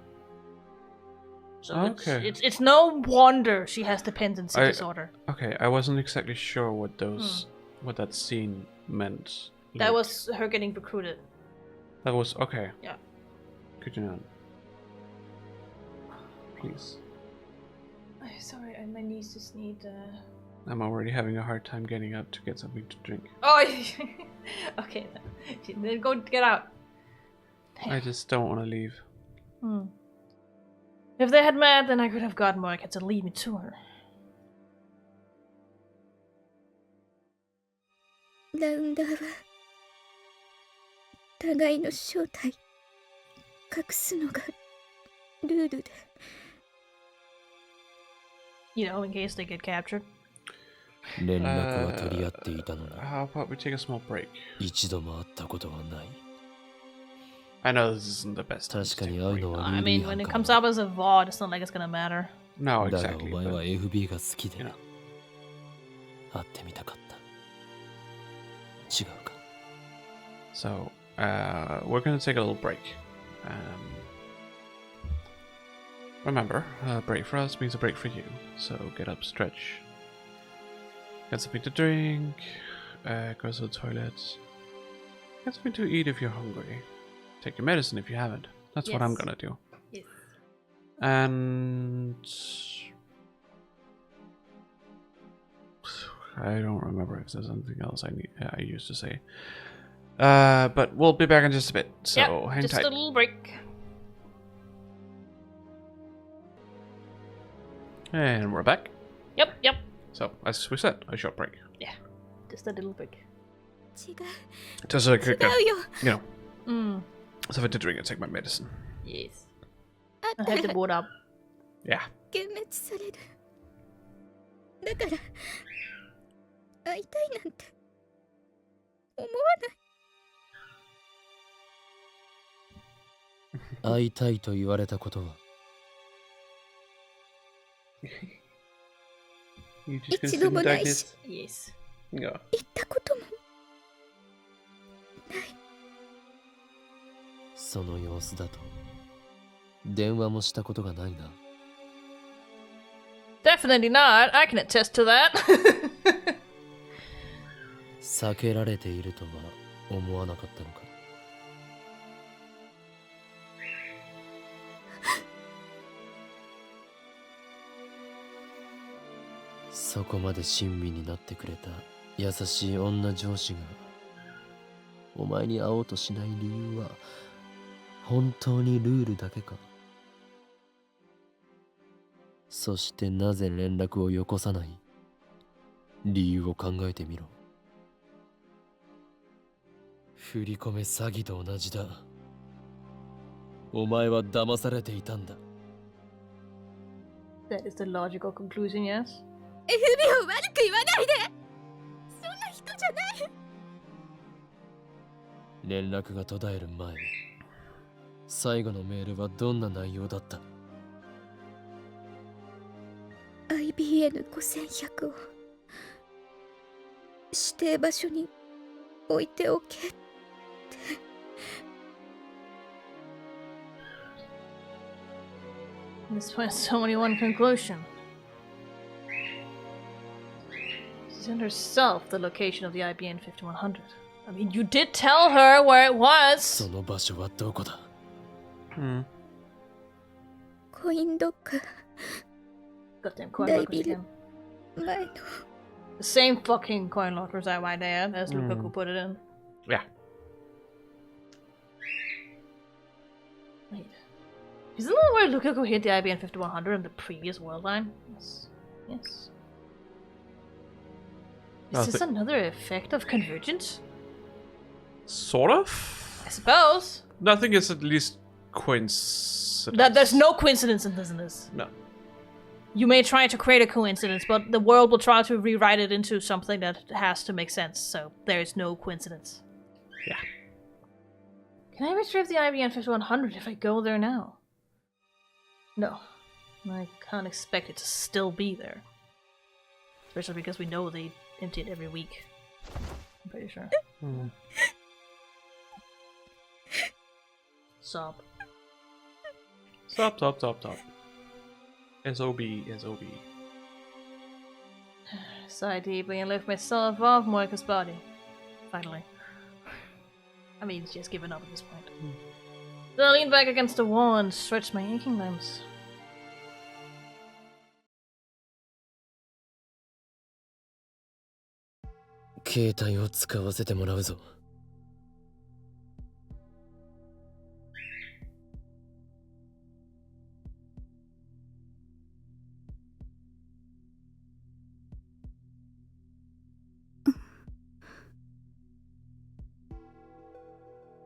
So it's no wonder she has dependency disorder. Okay, I wasn't exactly sure what what that scene meant. That was her getting recruited. That was okay. Yeah. Good to know. Please. I'm sorry, my knees just need. I'm already having a hard time getting up to get something to drink. Oh, okay. Then go get out. I just don't want to leave. If they had met, then I could have gotten Moeka to lead me to her. ラウンダーは互いの正体隠すのがルールで。You know, in case they get captured. 連絡は取り合っていたのに。How about we take a small break? 一度も会ったことはない。I know this isn't the best. 確かに会うのはルー I ル違 mean, 反 when it かも。 comes up as a VOD, it's not like it's gonna matter. No, だが exactly. お前は But, FB が好きで you know. 会ってみたかった。違うか。 So, we're gonna take a little break. Remember, a break for us means a break for you. So get up, stretch, get something to drink, go to the toilet, get something to eat if you're hungry. Take your medicine if you haven't. That's what I'm gonna do. Yes. And I don't remember if there's anything else I used to say. But we'll be back in just a bit. So hang just tight. a little break. And we're back. Yep. So as we said, a short break. Yeah, just a little break. 違う。 Just a quick, 違うよ。 you know, something to drink and take my medicine. Yes. あっ I た have to ら boot up. Yeah. 幻滅される。だから会いたいなんて思わない。会いたいと言われたことは You just 一度 consume もないし、 darkness? Yes. Yeah. 行ったこともない。その様子だと電話もしたことがないな。 Definitely not. I can attest to that. 避けられているとは思わなかったのか。そこまで親身になってくれた優しい女上司がお前に会おうとしない理由は本当にルールだけか。そしてなぜ連絡をよこさない理由を考えてみろ。振り込め詐欺と同じだ。お前は騙されていたんだ。 That is the logical conclusion, yes? FB を悪く言わないで。そんな人じゃない。連絡が途絶える前、最後のメールはどんな内容だった？ IBN5100 を指定場所に置いておけって。 This points to only one conclusion. Send herself the location of the IBN 5100. I mean, you did tell her where it was. その場所はどこだ？ Hmm. コインドッカー Goddamn coin 大 lockers ビル again. 前の The same fucking coin lockers, I might add, as Lukaku put it in. Yeah. Wait. Isn't that where Lukaku hit the IBN 5100 in the previous world line? Yes. Yes. Is this another effect of convergence? Sort of? I suppose. Nothing is at least coincidence. There's no coincidence in this. No. You may try to create a coincidence, but the world will try to rewrite it into something that has to make sense, so there's no coincidence. Yeah. Can I retrieve the IBN 5100 if I go there now? No. I can't expect it to still be there. Especially because we know they empty it every week. I'm pretty sure. Sob. Stop. SOB. Sigh deeply and lift myself off Moeka's body. Finally. I mean, she's given up at this point. Then I lean back against the wall and stretch my aching limbs.携帯を使わせてもらうぞ。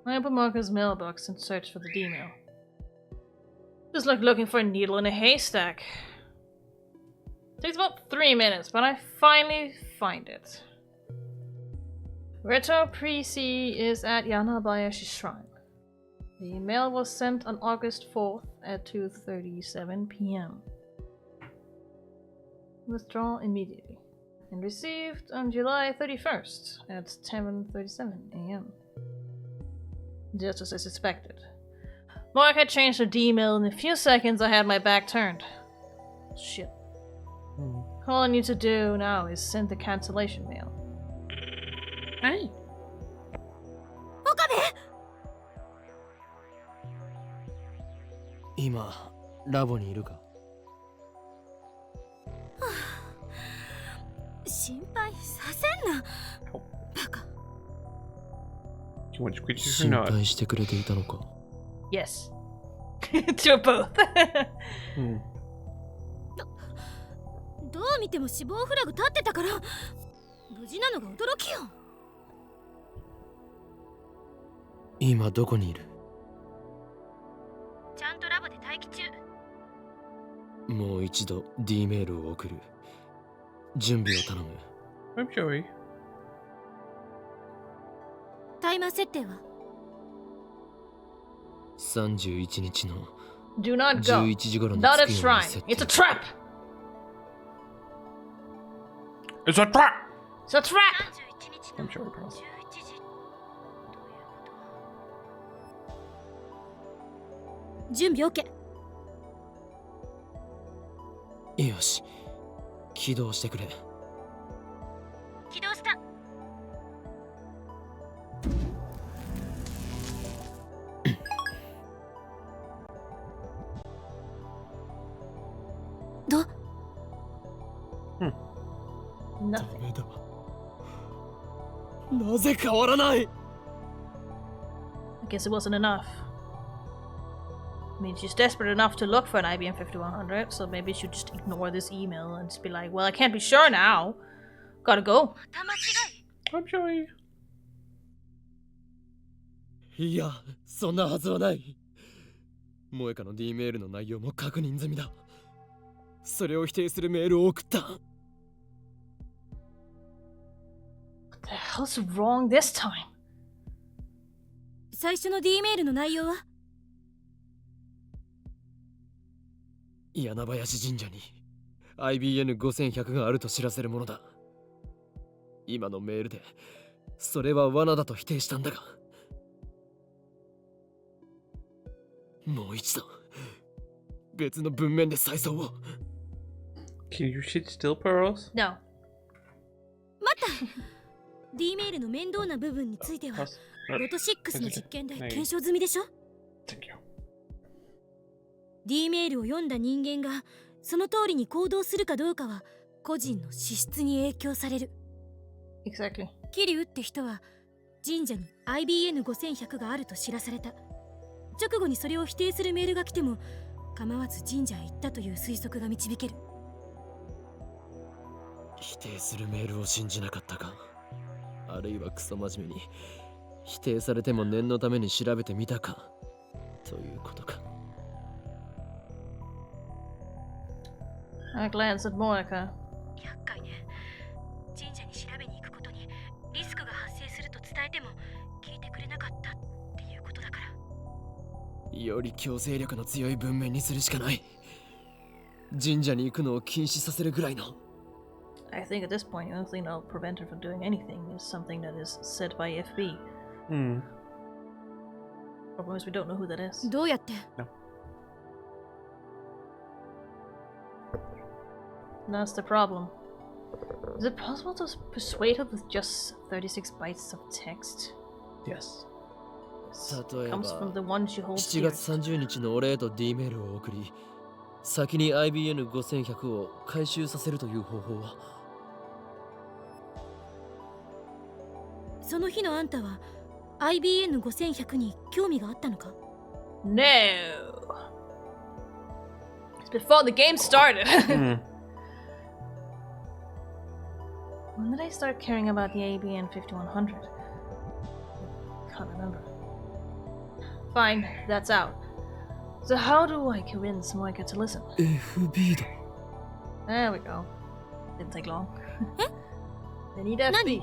I open Moeka's mailbox and search for the D-mail. Just like looking for a needle in a haystack. Takes about 3 minutes, but I finally find it. Reto Prisi is at Yanabayashi's shrine. The mail was sent on August 4th at 2:37 p.m. Withdraw immediately. And received on July 31st at 10:37 a.m. Just as I suspected. Mark had changed the D-mail in a few seconds. I had my back turned. Shit. All I need to do now is send the cancellation mail. Hey. 岡部今ラボにいるか？心配させんなバカ。 Do you want to quit or 心 not? 配してくれていたのか？ Yes. To both. どう見ても死亡フラグ立ってたから無事なのが驚きよ。今どこにいる？ちゃんとラボで待機中。もう一度 D メールを送る。準備を頼む。I'm Joey. タイマー設定は31日の Do not go. 11時頃に Not a 着くように shrine. 設定。 It's a trap. It's a trap! It's a trap. I'm Joey, Pearls. 準備 OK。 よし、起動してくれ。起動した。どう？ Nothing. ダメだ。なぜ変わらない？ I guess it wasn't enough. I mean, she's desperate enough to look for an IBM 5100, so maybe she should just ignore this email and just be like, well, I can't be sure now. Gotta go. また間違い。 I'm Joey. いや、そんなはずはない。萌香の D メールの内容も確認済みだ。それを否定するメールを送った。 What the hell's wrong this time? 最初の D メールの内容は柳林神社に IBN5100 があると知らせるものだ。今のメールでそれは罠だと否定したんだが、もう一度別の文面で再送を。 Can you shit still, Pearls? No. 待った D メールの面倒な部分については Pearls? ロト6の実験ではい検証済みでしょ。 Thank you. D メールを読んだ人間がその通りに行動するかどうかは個人の資質に影響される。 Exactly. 桐生って人は神社に IBN5100 があると知らされた。直後にそれを否定するメールが来ても構わず神社へ行ったという推測が導ける。否定するメールを信じなかったか、あるいはクソ真面目に否定されても念のために調べてみたかということか。 I glanced at Moeka. 厄介ね。神社に調べに行くことにリスクが発生すると伝えても聞いてくれなかったっていうことだから。より強制力の強い文面にするしかない。神社に行くのを禁止させるぐらいの。 I think at this point, the only thing that'll prevent her from doing anything is something that is said by FB. Hmm. Problem is, we don't know who that is. どうやって？ That's the problem. Is it possible to persuade her with just 36 bytes of text? Yes. This 例えば comes from the one she holds 7 dear. 月30日のお礼と D メールを送り、先に IBN5100 を回収させるという方法は。その日のあんたは IBN5100 に興味があったのか？ No! It's before the game started! Hmm. When did I start caring about the ABN 5100? Can't remember. Fine, that's out. So how do I convince Moeka to listen? FB だ。 There we go. Didn't take long. Eh? They need FB.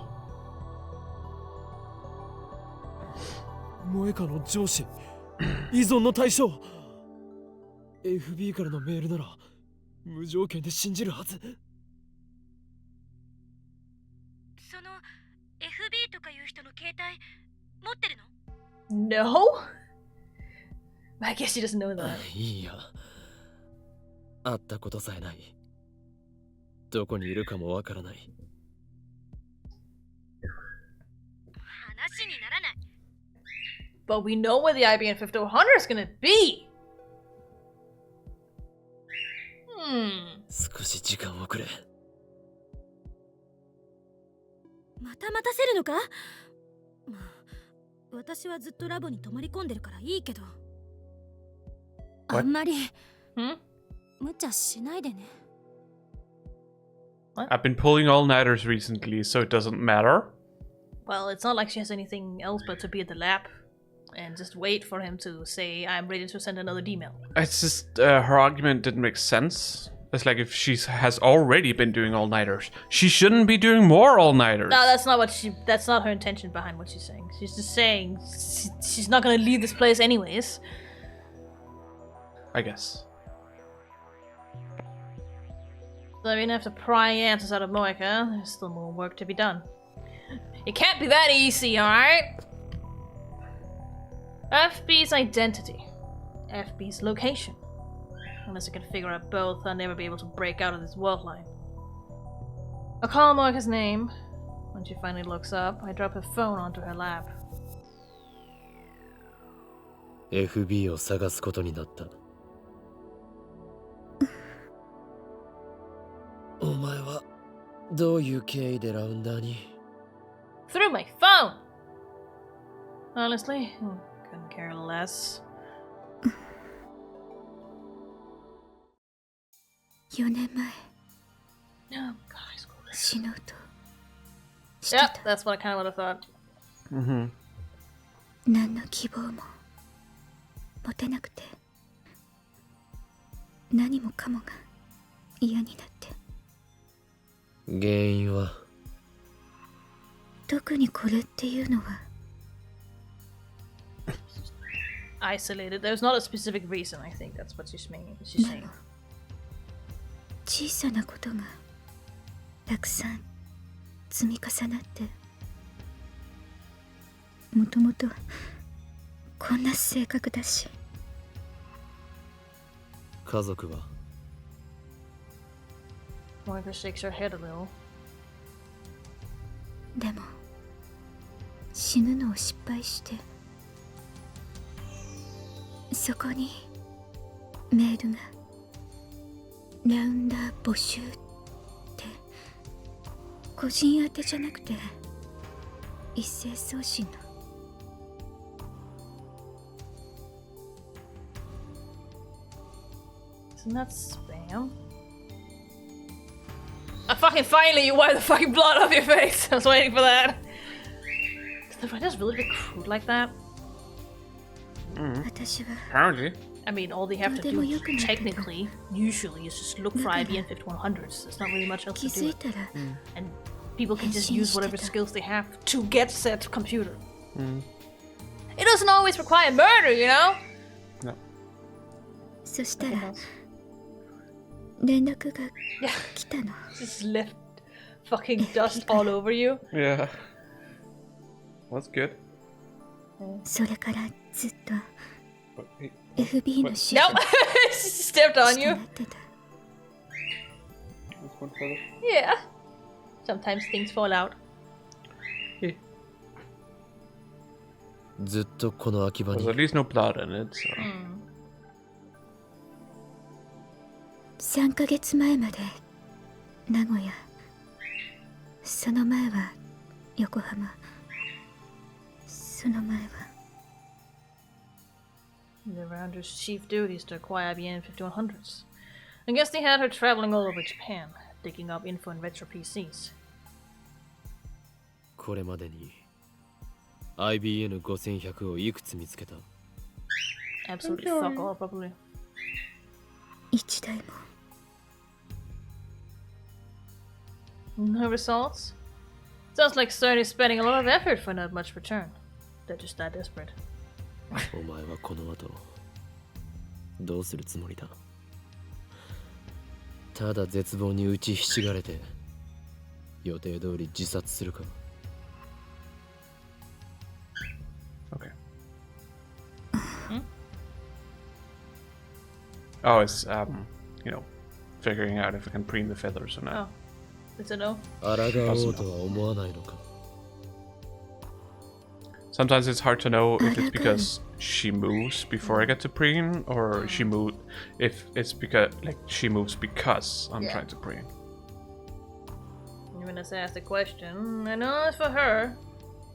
萌香の上司、依存の対象。FB からのメールなら無条件で信じるはず。その FB とかいう人の携帯持ってるの？ No? I guess she doesn't know that. いいや。会ったことさえない。どこにいるかもわからない。話にならない。 But we know where the IBN 5100 is gonna be!少し時間をくれ。また待たせるのか？まあ、私はずっとラボに泊まり込んでるからいいけど。あんまり無茶しないでね。 I've been pulling all-nighters recently, so it doesn't matter. Well, it's not like she has anything else but to be at the lab. and just wait for him to say, I'm ready to send another email. It's just her argument didn't make sense. It's like if she has already been doing all-nighters, she shouldn't be doing more all-nighters. No, that's not her intention behind what she's saying. She's just saying she's not gonna leave this place anyways. I guess. So I mean, after prying answers out of Moeka, there's still more work to be done. It can't be that easy, alright? FB's identity. FB's location. Unless I can figure out both, I'll never be able to break out of this world line. I call Moeka's name. When she finally looks up, I drop her phone onto her lap. FB を探すことになった。お前はどういう経緯でラウンダーに Through my phone! Honestly, couldn't care less. 4年前 No, God, I school this. 死のうとしてた。 Yep, that's what I kind of would have thought. Mm-hmm. 何の希望も持てなくて、何もかもが嫌になって。原因は特にこれっていうのは Isolated. There's not a specific reason, I think that's what she's saying. 小さなことがたくさん積み重なって、もともとこんな性格だし。家族は Moeka shakes her head a little. でも死ぬのを失敗して、そこにメールがラウンダー募集って個人宛てじゃなくて一斉送信の。Isn't that spam? Fucking finally you wipe the fucking blood off your face! I was waiting for that. Did the writers really recruit like that? Apparently. I mean, all they have to do, technically, usually, is just look for IBM 5100s. There's not really much else to do. And people can just use whatever skills they have to get said computer. It doesn't always require murder, you know? No. そしたら連絡が来たの。 Just left fucking dust all over you. Yeah. That's good. それからずっと FB の指示 Nope! She stepped on you. Yeah. Sometimes things fall out. ずっとこの秋葉 There's に at least no blood in it, so. 3ヶ月前まで名古屋、その前は横浜、その前は The Rounder's chief duties to acquire IBM 5100s. I guess they had her traveling all over Japan, digging up info and retro PCs. これまでに IBN5100 をいくつ見つけた Absolutely fuck all, probably. 一台も No results? Sounds like Stern is spending a lot of effort for not much return. They're just that desperate. お前はこの後どうするつもりだただ絶望に打ちひしがれて予定通り自殺するか Okay. Oh, it's figuring out if I can preen the feathers or not. Oh. It's a no? 抗おうとは思わないのか Sometimes it's hard to know if it's because she moves before I get to preen, or if it's because she moves because I'm trying to preen. Even as I asked the question, I know it's for her.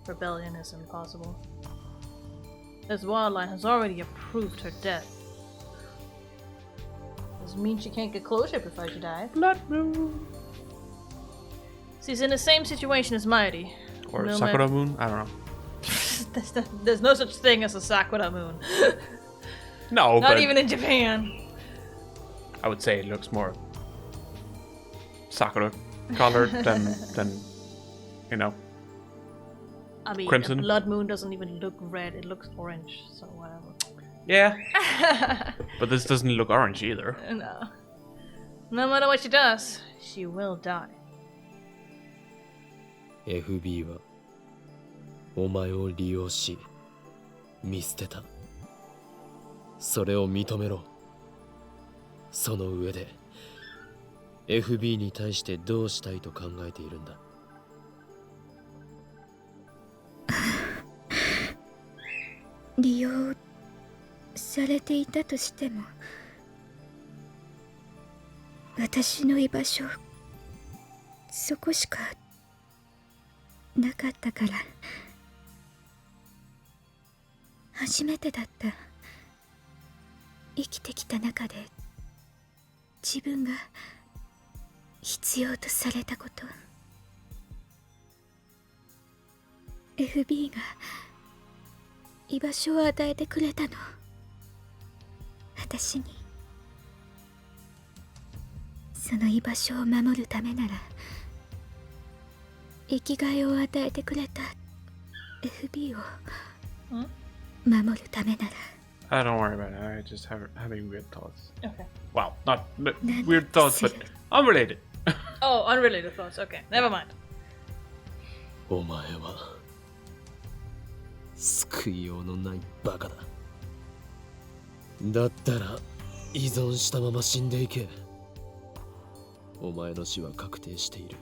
Rebellion is impossible. This wildline has already approved her death. Does it mean she can't get closure before she dies? Blood moon. She's in the same situation as Mighty. Or no Sakura Moon? I don't know. There's no such thing as a Sakura moon. No, Not but even in Japan. I would say it looks more Sakura colored than you know. I mean, Crimson. a blood moon doesn't even look red, it looks orange, so whatever. Yeah. But this doesn't look orange either. No. No matter what she does, she will die. FB はお前を利用し見捨てた。それを認めろ。その上で FB に対してどうしたいと考えているんだ。利用されていたとしても、私の居場所そこしかなかったから。初めてだった。生きてきた中で自分が必要とされたこと。FB が居場所を与えてくれたの。私に。その居場所を守るためなら、生きがいを与えてくれた FB を守るためなら。Don't worry about it. I just having weird thoughts. Okay. Wow, not weird thoughts, but unrelated. Oh, unrelated thoughts. Okay, never mind. お前は救いようのないバカだ。だったら依存したまま死んでいけ。お前の死は確定している。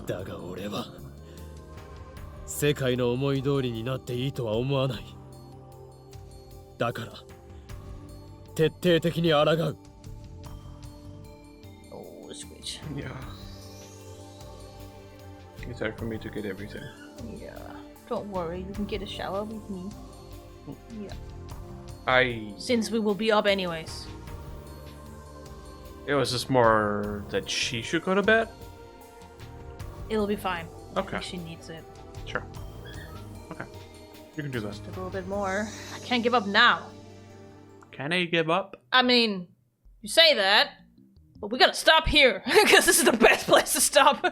だが俺は世界の思い通りになっていいとは思わない。だから徹底的に抗う。Oh, sweet. Yeah. It's hard for me to get everything. Yeah. Don't worry, you can get a shower with me. Yeah. Since we will be up anyways. It was just more that she should go to bed? It'll be fine. Okay. If she needs it. Sure. Okay. You can do that. Just a little bit more. I can't give up now. Can I give up? I mean, you say that, but we gotta stop here because this is the best place to stop.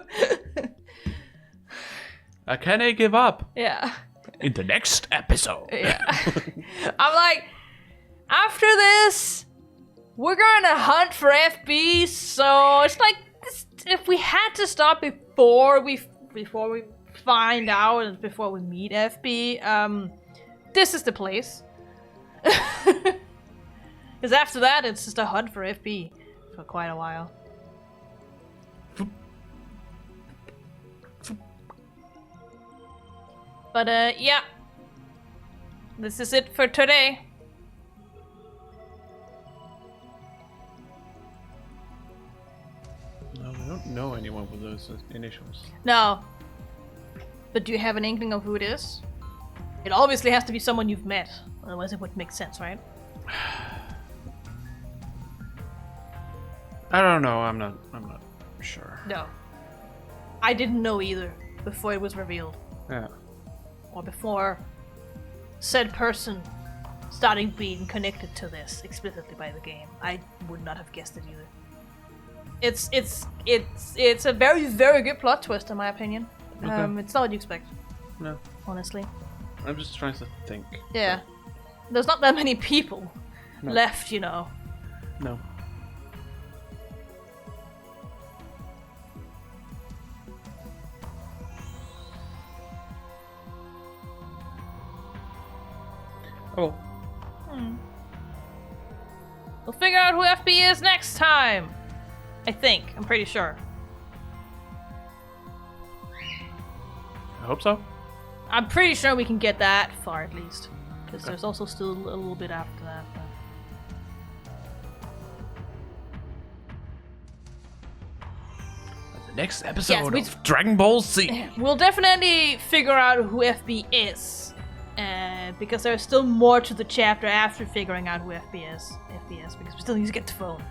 Can I give up? Yeah. In the next episode. Yeah. I'm like, after this, we're gonna hunt for FB, so it's like, if we had to stop before we find out and before we meet FB, this is the place. Because after that, it's just a hunt for FB for quite a while. But yeah, this is it for today. No, we don't know anyone with those initials. No. But do you have an inkling of who it is? It obviously has to be someone you've met, otherwise it wouldn't make sense, right? I don't know. I'm not sure. No. I didn't know either before it was revealed. Yeah. Or before said person starting being connected to this explicitly by the game. I would not have guessed it either. It's a very, very good plot twist in my opinion. Okay. It's not what you expect. No. Honestly. I'm just trying to think. Yeah. There's not that many people left, you know. No. Oh. We'll figure out who FB is next time. I think. I'm pretty sure. I hope so. I'm pretty sure we can get that far at least. Because there's also still a little bit after that. The next episode Yes, of Dragon Ball Z. We'll definitely figure out who FB is. Because there's still more to the chapter after figuring out who FB is. Because we still need to get the phone.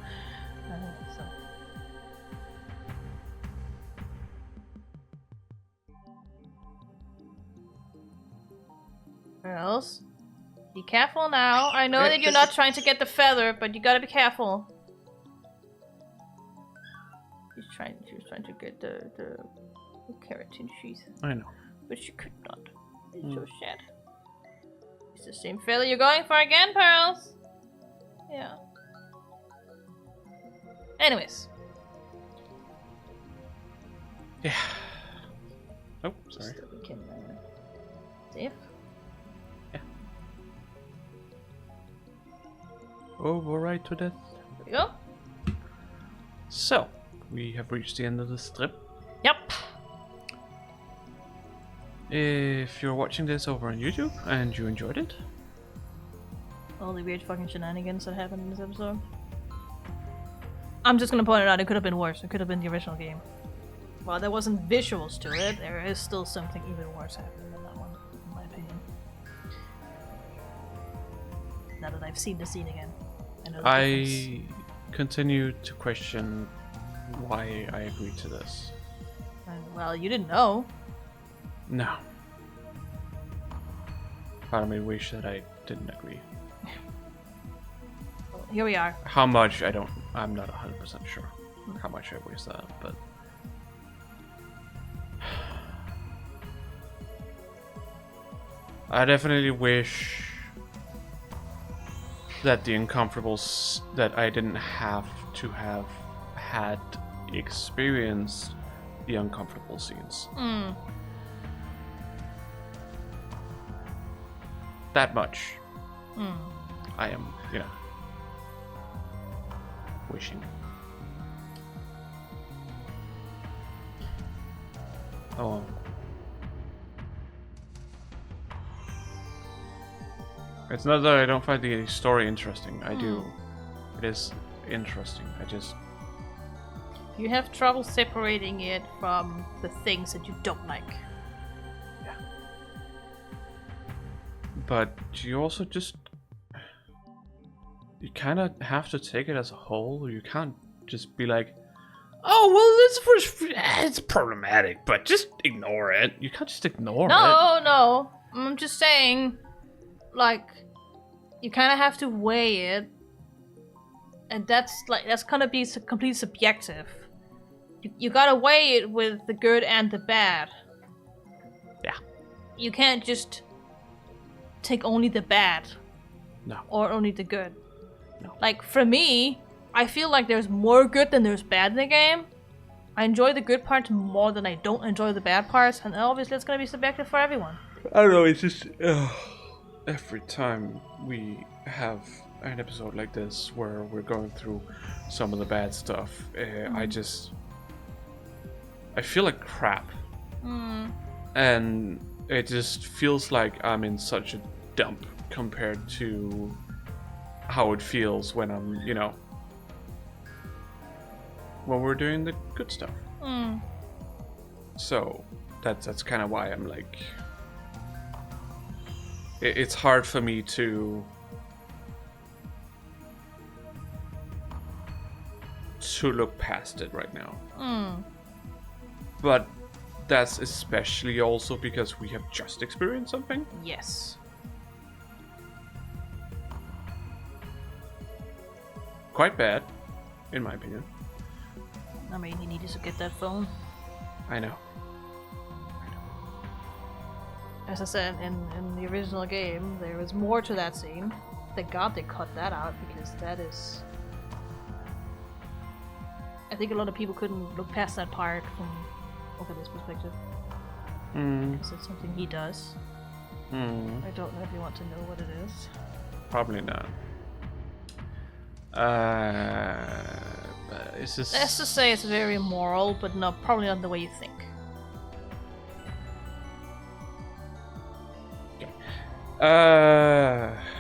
Pearls, be careful now. I know that you're not trying to get the feather, but you gotta be careful. She was trying to get the keratin sheath. I know. But she could not. It's so sad. It's the same feather you're going for again, Pearls. Yeah. Anyways. Yeah. Oh, sorry. So we can save. Yeah. Override to death. There we go. So, we have reached the end of the strip. Yep. If you're watching this over on YouTube and you enjoyed it, All the weird fucking shenanigans that happened in this episode. I'm just gonna point it out, it could have been worse. It could have been the original game. While there wasn't visuals to it, there is still something even worse happening than that one, in my opinion. Now that I've seen the scene again. I know the difference. continue to question why I agreed to this. And, well, you didn't know. No. Part of me wish that I didn't agree. Well, here we are. How much, I'm not 100% sure how much I wish that, but... I definitely wish that the uncomfortables that I didn't have to have had experienced the uncomfortable scenes. That much. I am, wishing. Oh. It's not that I don't find the story interesting. I do. It is interesting. I just... You have trouble separating it from the things that you don't like. Yeah. But you also just... You kind of have to take it as a whole. You can't just be like, oh, well, it's problematic, but just ignore it. You can't just ignore it. No. I'm just saying, like, you kind of have to weigh it, and that's gonna be completely subjective. You gotta weigh it with the good and the bad. Yeah. You can't just take only the bad. No. Or only the good. No. Like, for me, I feel like there's more good than there's bad in the game. I enjoy the good parts more than I don't enjoy the bad parts, and obviously it's gonna be subjective for everyone. I don't know, it's just... every time we have an episode like this where we're going through some of the bad stuff, I feel like crap. And it just feels like I'm in such a dump compared to how it feels when I'm, when we're doing the good stuff. So that's kind of why I'm like, it's hard for me to look past it right now. But that's especially also because we have just experienced something. Yes. Quite bad, in my opinion. I mean, he needed to get that phone. I know. As I said, in the original game, there was more to that scene. Thank God they cut that out, because that is... I think a lot of people couldn't look past that part from Oka's perspective. Because it's something he does. I don't know if you want to know what it is. Probably not. But it's just... Let's just say it's very immoral, but no, probably not the way you think.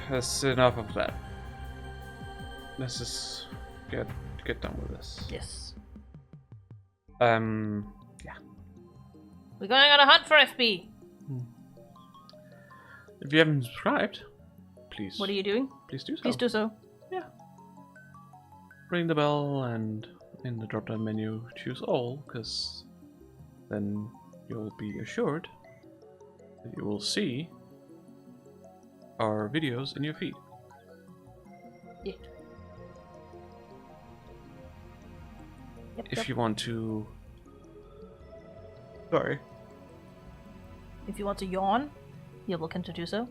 That's enough of that. Let's just get done with this. Yes. Yeah. We're going on a hunt for FB. If you haven't subscribed, please. What are you doing? Please do so. Please do so. Yeah. Ring the bell and in the drop-down menu choose all, because then you'll be assured that you will see our videos in your feed. Yeah. Yep, If yep. you want to... Sorry. If you want to yawn, you're welcome to do so.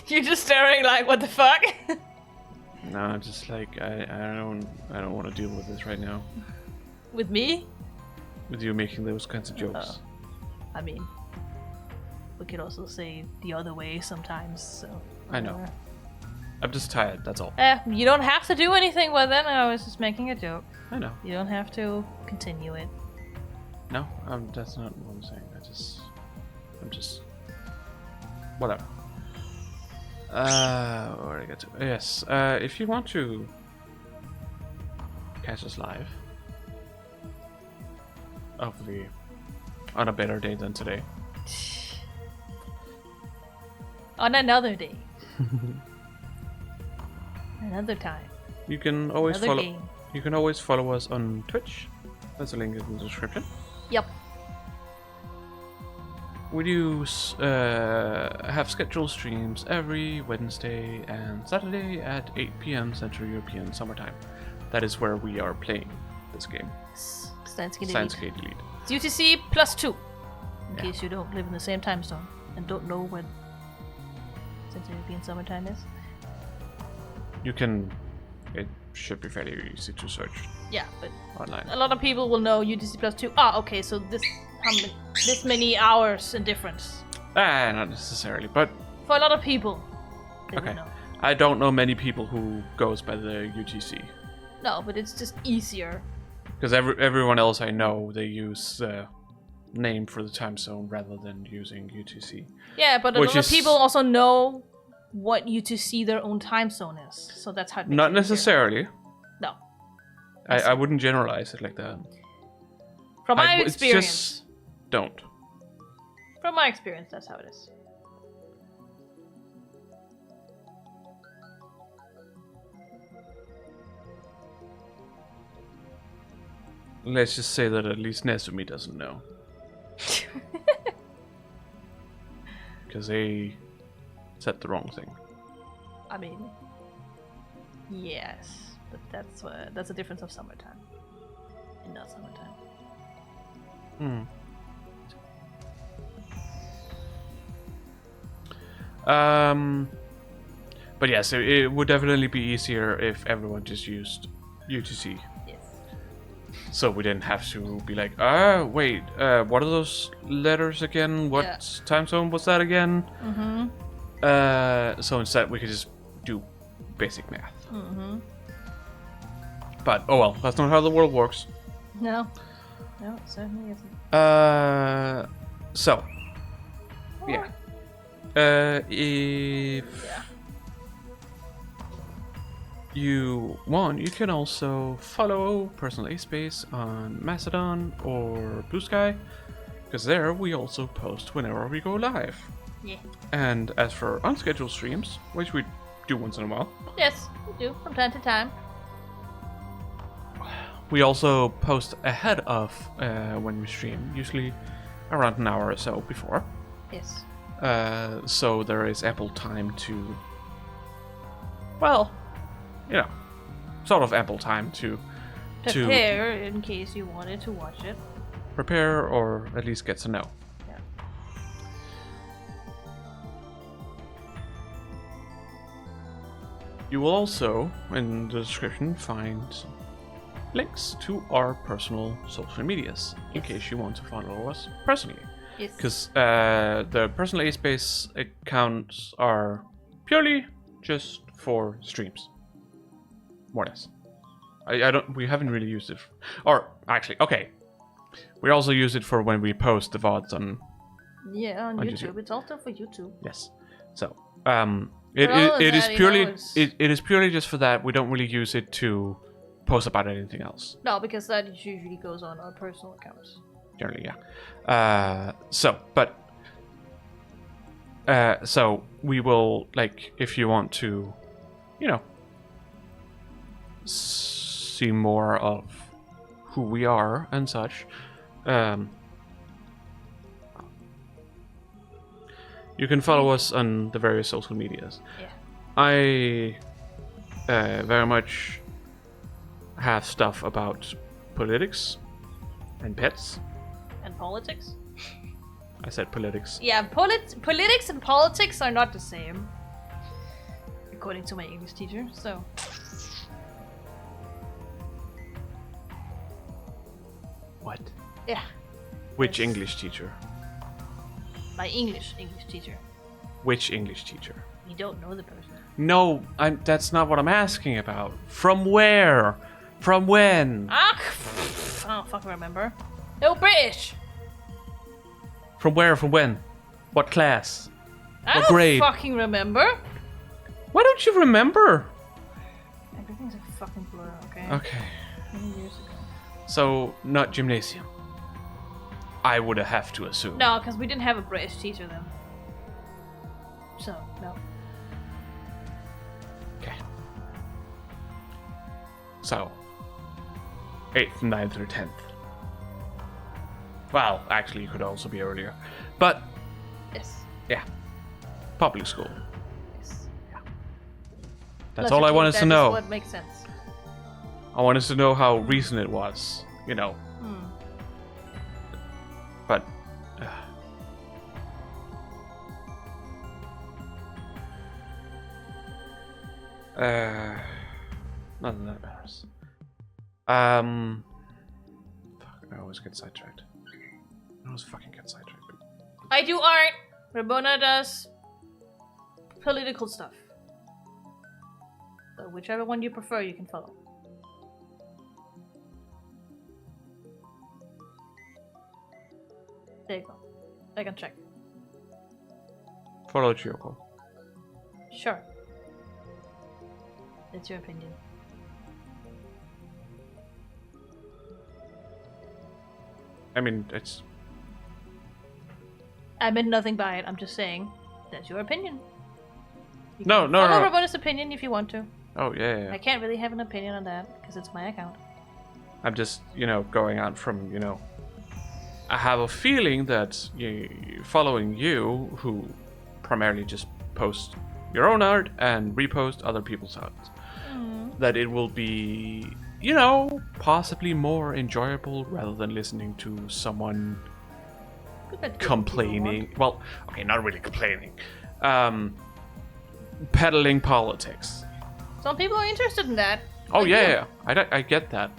You're just staring like, what the fuck? No, just like I don't want to deal with this right now. With me? With you making those kinds of jokes. I mean, we could also say the other way sometimes, so... I know. I'm just tired, that's all. You don't have to do anything with it. I was just making a joke. I know. You don't have to continue it. No, that's not what I'm saying. I'm just... Whatever. Where did I get to? Yes, if you want to catch us live, hopefully on a better day than today. On another day. Another time. You can always Another follow. game. You can always follow us on Twitch. There's a link in the description. Yep. We do have scheduled streams every Wednesday and Saturday at 8 p.m. Central European Summertime. That is where we are playing this game. Steins Elite. It's UTC +2. In case you don't live in the same time zone and don't know when Central European Summertime is. You can. It should be fairly easy to search Yeah, but online. a lot of people will know UTC +2. Ah, okay, so this many hours in difference. Not necessarily, but For a lot of people, they okay. will know. I don't know many people who goes by the UTC. No, but it's just easier. Because everyone else I know, they use name for the time zone rather than using UTC. Yeah, but a lot of people also know what UTC their own time zone is. So that's how it makes Not it easier. necessarily. No. I wouldn't generalize it like that. From my it's experience. Just don't. From my experience, that's how it is. Let's just say that at least Nezumi doesn't know. Because they said the wrong thing. I mean, yes, but that's a difference of summertime, and not summertime. But yes, it would definitely be easier if everyone just used UTC. Yes. So we didn't have to be like, wait, what are those letters again? What time zone was that again? So instead we could just do basic math. But, oh well, that's not how the world works. No, it certainly isn't. So, yeah. If you want, you can also follow Personal A Space on Mastodon or Blue Sky, because there we also post whenever we go live. Yeah. And as for unscheduled streams, which we do once in a while, Yes, we do from time to time. we also post ahead of when we stream, usually around an hour or so before. Yes. So there is ample time to, well, you know, sort of ample time to Prepare in case you wanted to watch it. prepare or at least get to know. Yeah. You will also, in the description, find links to our personal social medias in case you want to follow us personally. Yes. Because the personal A-Space accounts are purely just for streams. More or less. We haven't really used it. Or, actually, okay. We also use it for when we post the VODs on... Yeah, on on YouTube. YouTube. It's also for YouTube. Yes. So, all it of is that, you purely... know, is- It is purely just for that. We don't really use it to post about anything else. No, because that usually goes on our personal accounts. Generally, yeah. So we will, like, if you want to, you know, see more of who we are and such, You can follow us on the various social medias. Yeah. I very much have stuff about politics and pets. And politics? I said politics. Yeah, politics and politics are not the same. According to my English teacher, so. What? Yeah. Which Yes. English teacher? My English teacher. Which English teacher? You don't know the person. No, that's not what I'm asking about. From where? From when? I don't fucking remember. No, British. From where? From when? What class? I What don't grade? fucking remember. Why don't you remember? Everything's a fucking blur, okay? Okay. Many years ago. So, not gymnasium. I would have to assume. No, because we didn't have a British teacher then. So, no. Okay. So, 8th, 9th, or 10th. Well, actually, it could also be earlier. But, Yes. yeah. Public school. Yes. That's all I wanted to know. What makes sense. I wanted to know how recent it was, you know. But none of that matters. Fuck, I always get sidetracked. I always fucking get sidetracked. I do art. Rabona does political stuff. So whichever one you prefer, you can follow. There you go. I can check. Follow Chiyoko. Sure. It's your opinion. I mean, it's I meant nothing by it. I'm just saying that's your opinion. You No, can no, follow no. Rabona's opinion if you want to. oh yeah. I can't really have an opinion on that because it's my account. I'm just, going out from, I have a feeling that following you, who primarily just post your own art and repost other people's art, that it will be, possibly more enjoyable rather than listening to someone complaining. Well, okay, not really complaining. Peddling politics. Some people are interested in that. Oh, Like yeah, you. yeah. I get that.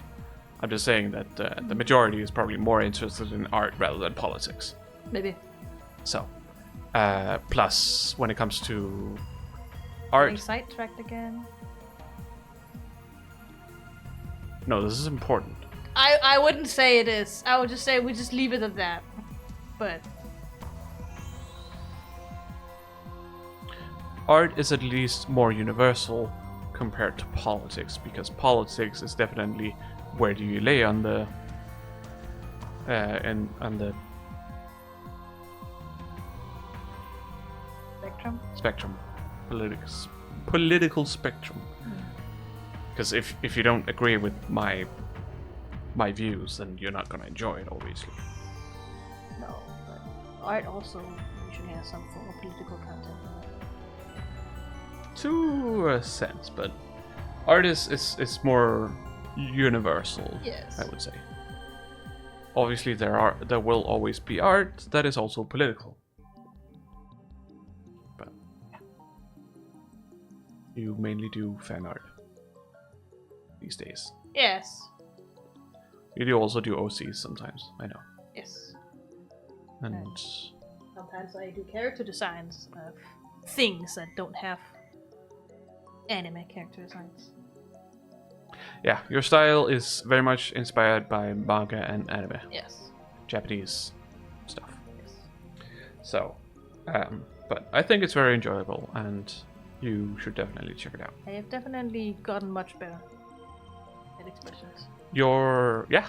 I'm just saying that the majority is probably more interested in art rather than politics. Maybe. So, plus, when it comes to Getting art, sidetracked again. no, this is important. I wouldn't say it is. I would just say we just leave it at that. But Art is at least more universal compared to politics, because politics is definitely where do you lay on the on the spectrum. political spectrum. Because if you don't agree with my views, then you're not gonna enjoy it, obviously. No, but art also usually has some form of political content. To a sense, but art is more universal. Yes. I would say. Obviously, there will always be art that is also political. But yeah. You mainly do fan art these days. Yes. You do also do OCs sometimes, I know. Yes. And Sometimes I do character designs of things that don't have anime character designs. yeah, your style is very much inspired by manga and anime. Yes. Japanese stuff. Yes. So, but I think it's very enjoyable, and you should definitely check it out. I have definitely gotten much better at expressions. Yeah,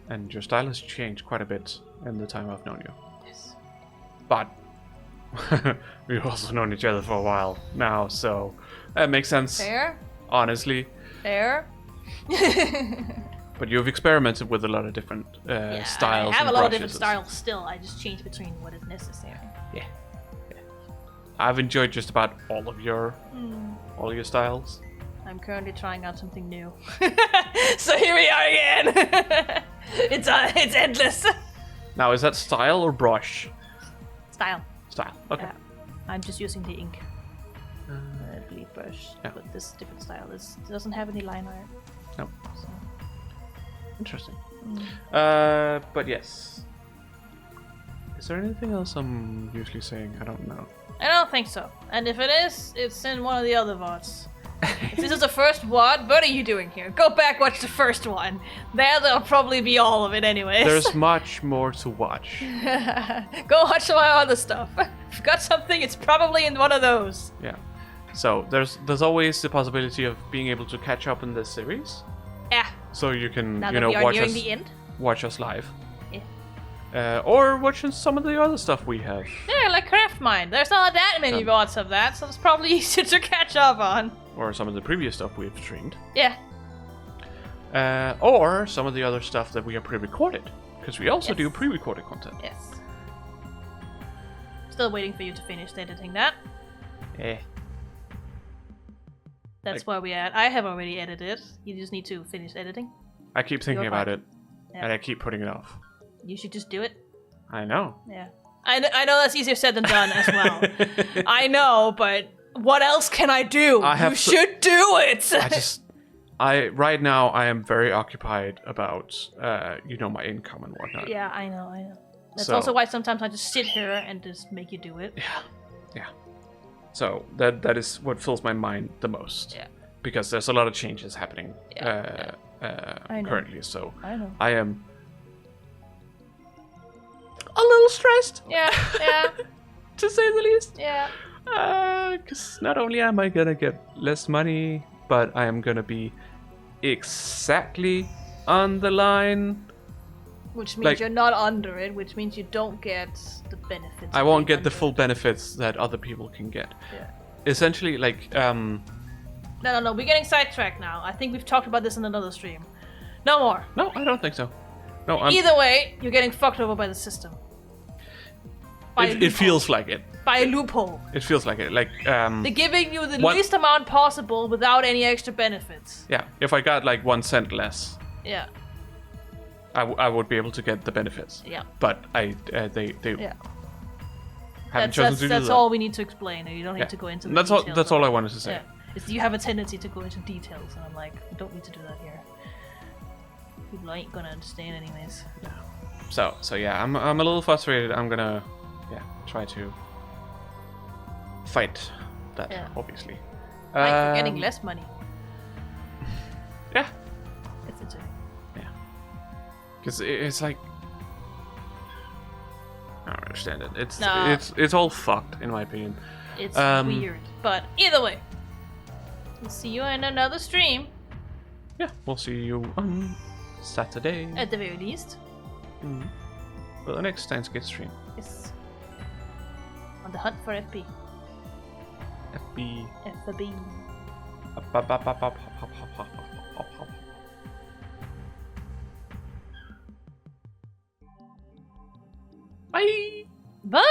and your style has changed quite a bit in the time I've known you. Yes. But we've also known each other for a while now, so that makes sense. Fair. Honestly. Fair. But you've experimented with a lot of different styles. I have and a lot of brushes different styles still. I just change between what is necessary. Yeah. I've enjoyed just about all of your styles. I'm currently trying out something new. So here we are again. It's endless. Now, is that style or brush? Style. Style. Okay. Yeah. I'm just using the ink. Bleed brush. Yeah. But this different style. It doesn't have any line art. No. So. Interesting. But yes. Is there anything else I'm usually saying? I don't know. I don't think so. And if it is, it's in one of the other VODs. If this is the first VOD, what are you doing here? Go back, watch the first one. There'll probably be all of it anyways. There's much more to watch. Go watch some other stuff. If you've got something, it's probably in one of those. Yeah. So there's always the possibility of being able to catch up in this series. Yeah. So you can Now that we are watch nearing us the end. watch us live. Yeah. Or watching some of the other stuff we have. Yeah, like Craft Mind. There's not that many VODs of that, so it's probably easier to catch up on. Or some of the previous stuff we've streamed. Yeah. Or some of the other stuff that we have pre-recorded. Because we also do Yes. pre-recorded content. Yes. Still waiting for you to finish editing that. That's where we at. I have already edited. You just need to finish editing. I keep thinking Your about part. it. Yeah. And I keep putting it off. You should just do it. I know. Yeah. I know that's easier said than done as well. I know, but what else can I do? You should do it! Right now I am very occupied about, my income and whatnot. Yeah, I know. That's So- also why sometimes I just sit here and just make you do it. Yeah. So that is what fills my mind the most. Yeah. Because there's a lot of changes happening I know. currently. So I know. I am a little stressed. Yeah. To say the least. Yeah. Because not only am I gonna get less money, but I am gonna be exactly on the line. Which means Like- you're not under it, which means you don't get the benefits. I of won't being get the under full it. benefits that other people can get. Yeah. Essentially, like, No. We're getting sidetracked now. I think we've talked about this in another stream. No more. no, I don't think so. No, Either way, you're getting fucked over by the system. By a it loophole. feels like it. By a loophole. It feels like it. Like, They're giving you the What- least amount possible without any extra benefits. yeah, if I got like 1 cent less, Yeah. I would be able to get the benefits. Yeah. But they Yeah. haven't chosen to do That's that. all we need to explain. You don't need Yeah. to go into the That's details. all I wanted to say. Yeah. You have a tendency to go into details, and I'm like, you don't need to do that here. People ain't gonna understand anyways. So yeah, I'm a little frustrated. I'm gonna try to fight that, Yeah. obviously. Like, you're getting less money. Yeah. It's insane. Because it's like, I don't understand it. Nah. It's all fucked in my opinion. It's Um, weird. But either way, we'll see you in another stream, Yeah, we'll see you on Saturday at the very least. for the next Steins stream. Yes. On the hunt for FB. FB. FB. Bye. Bye!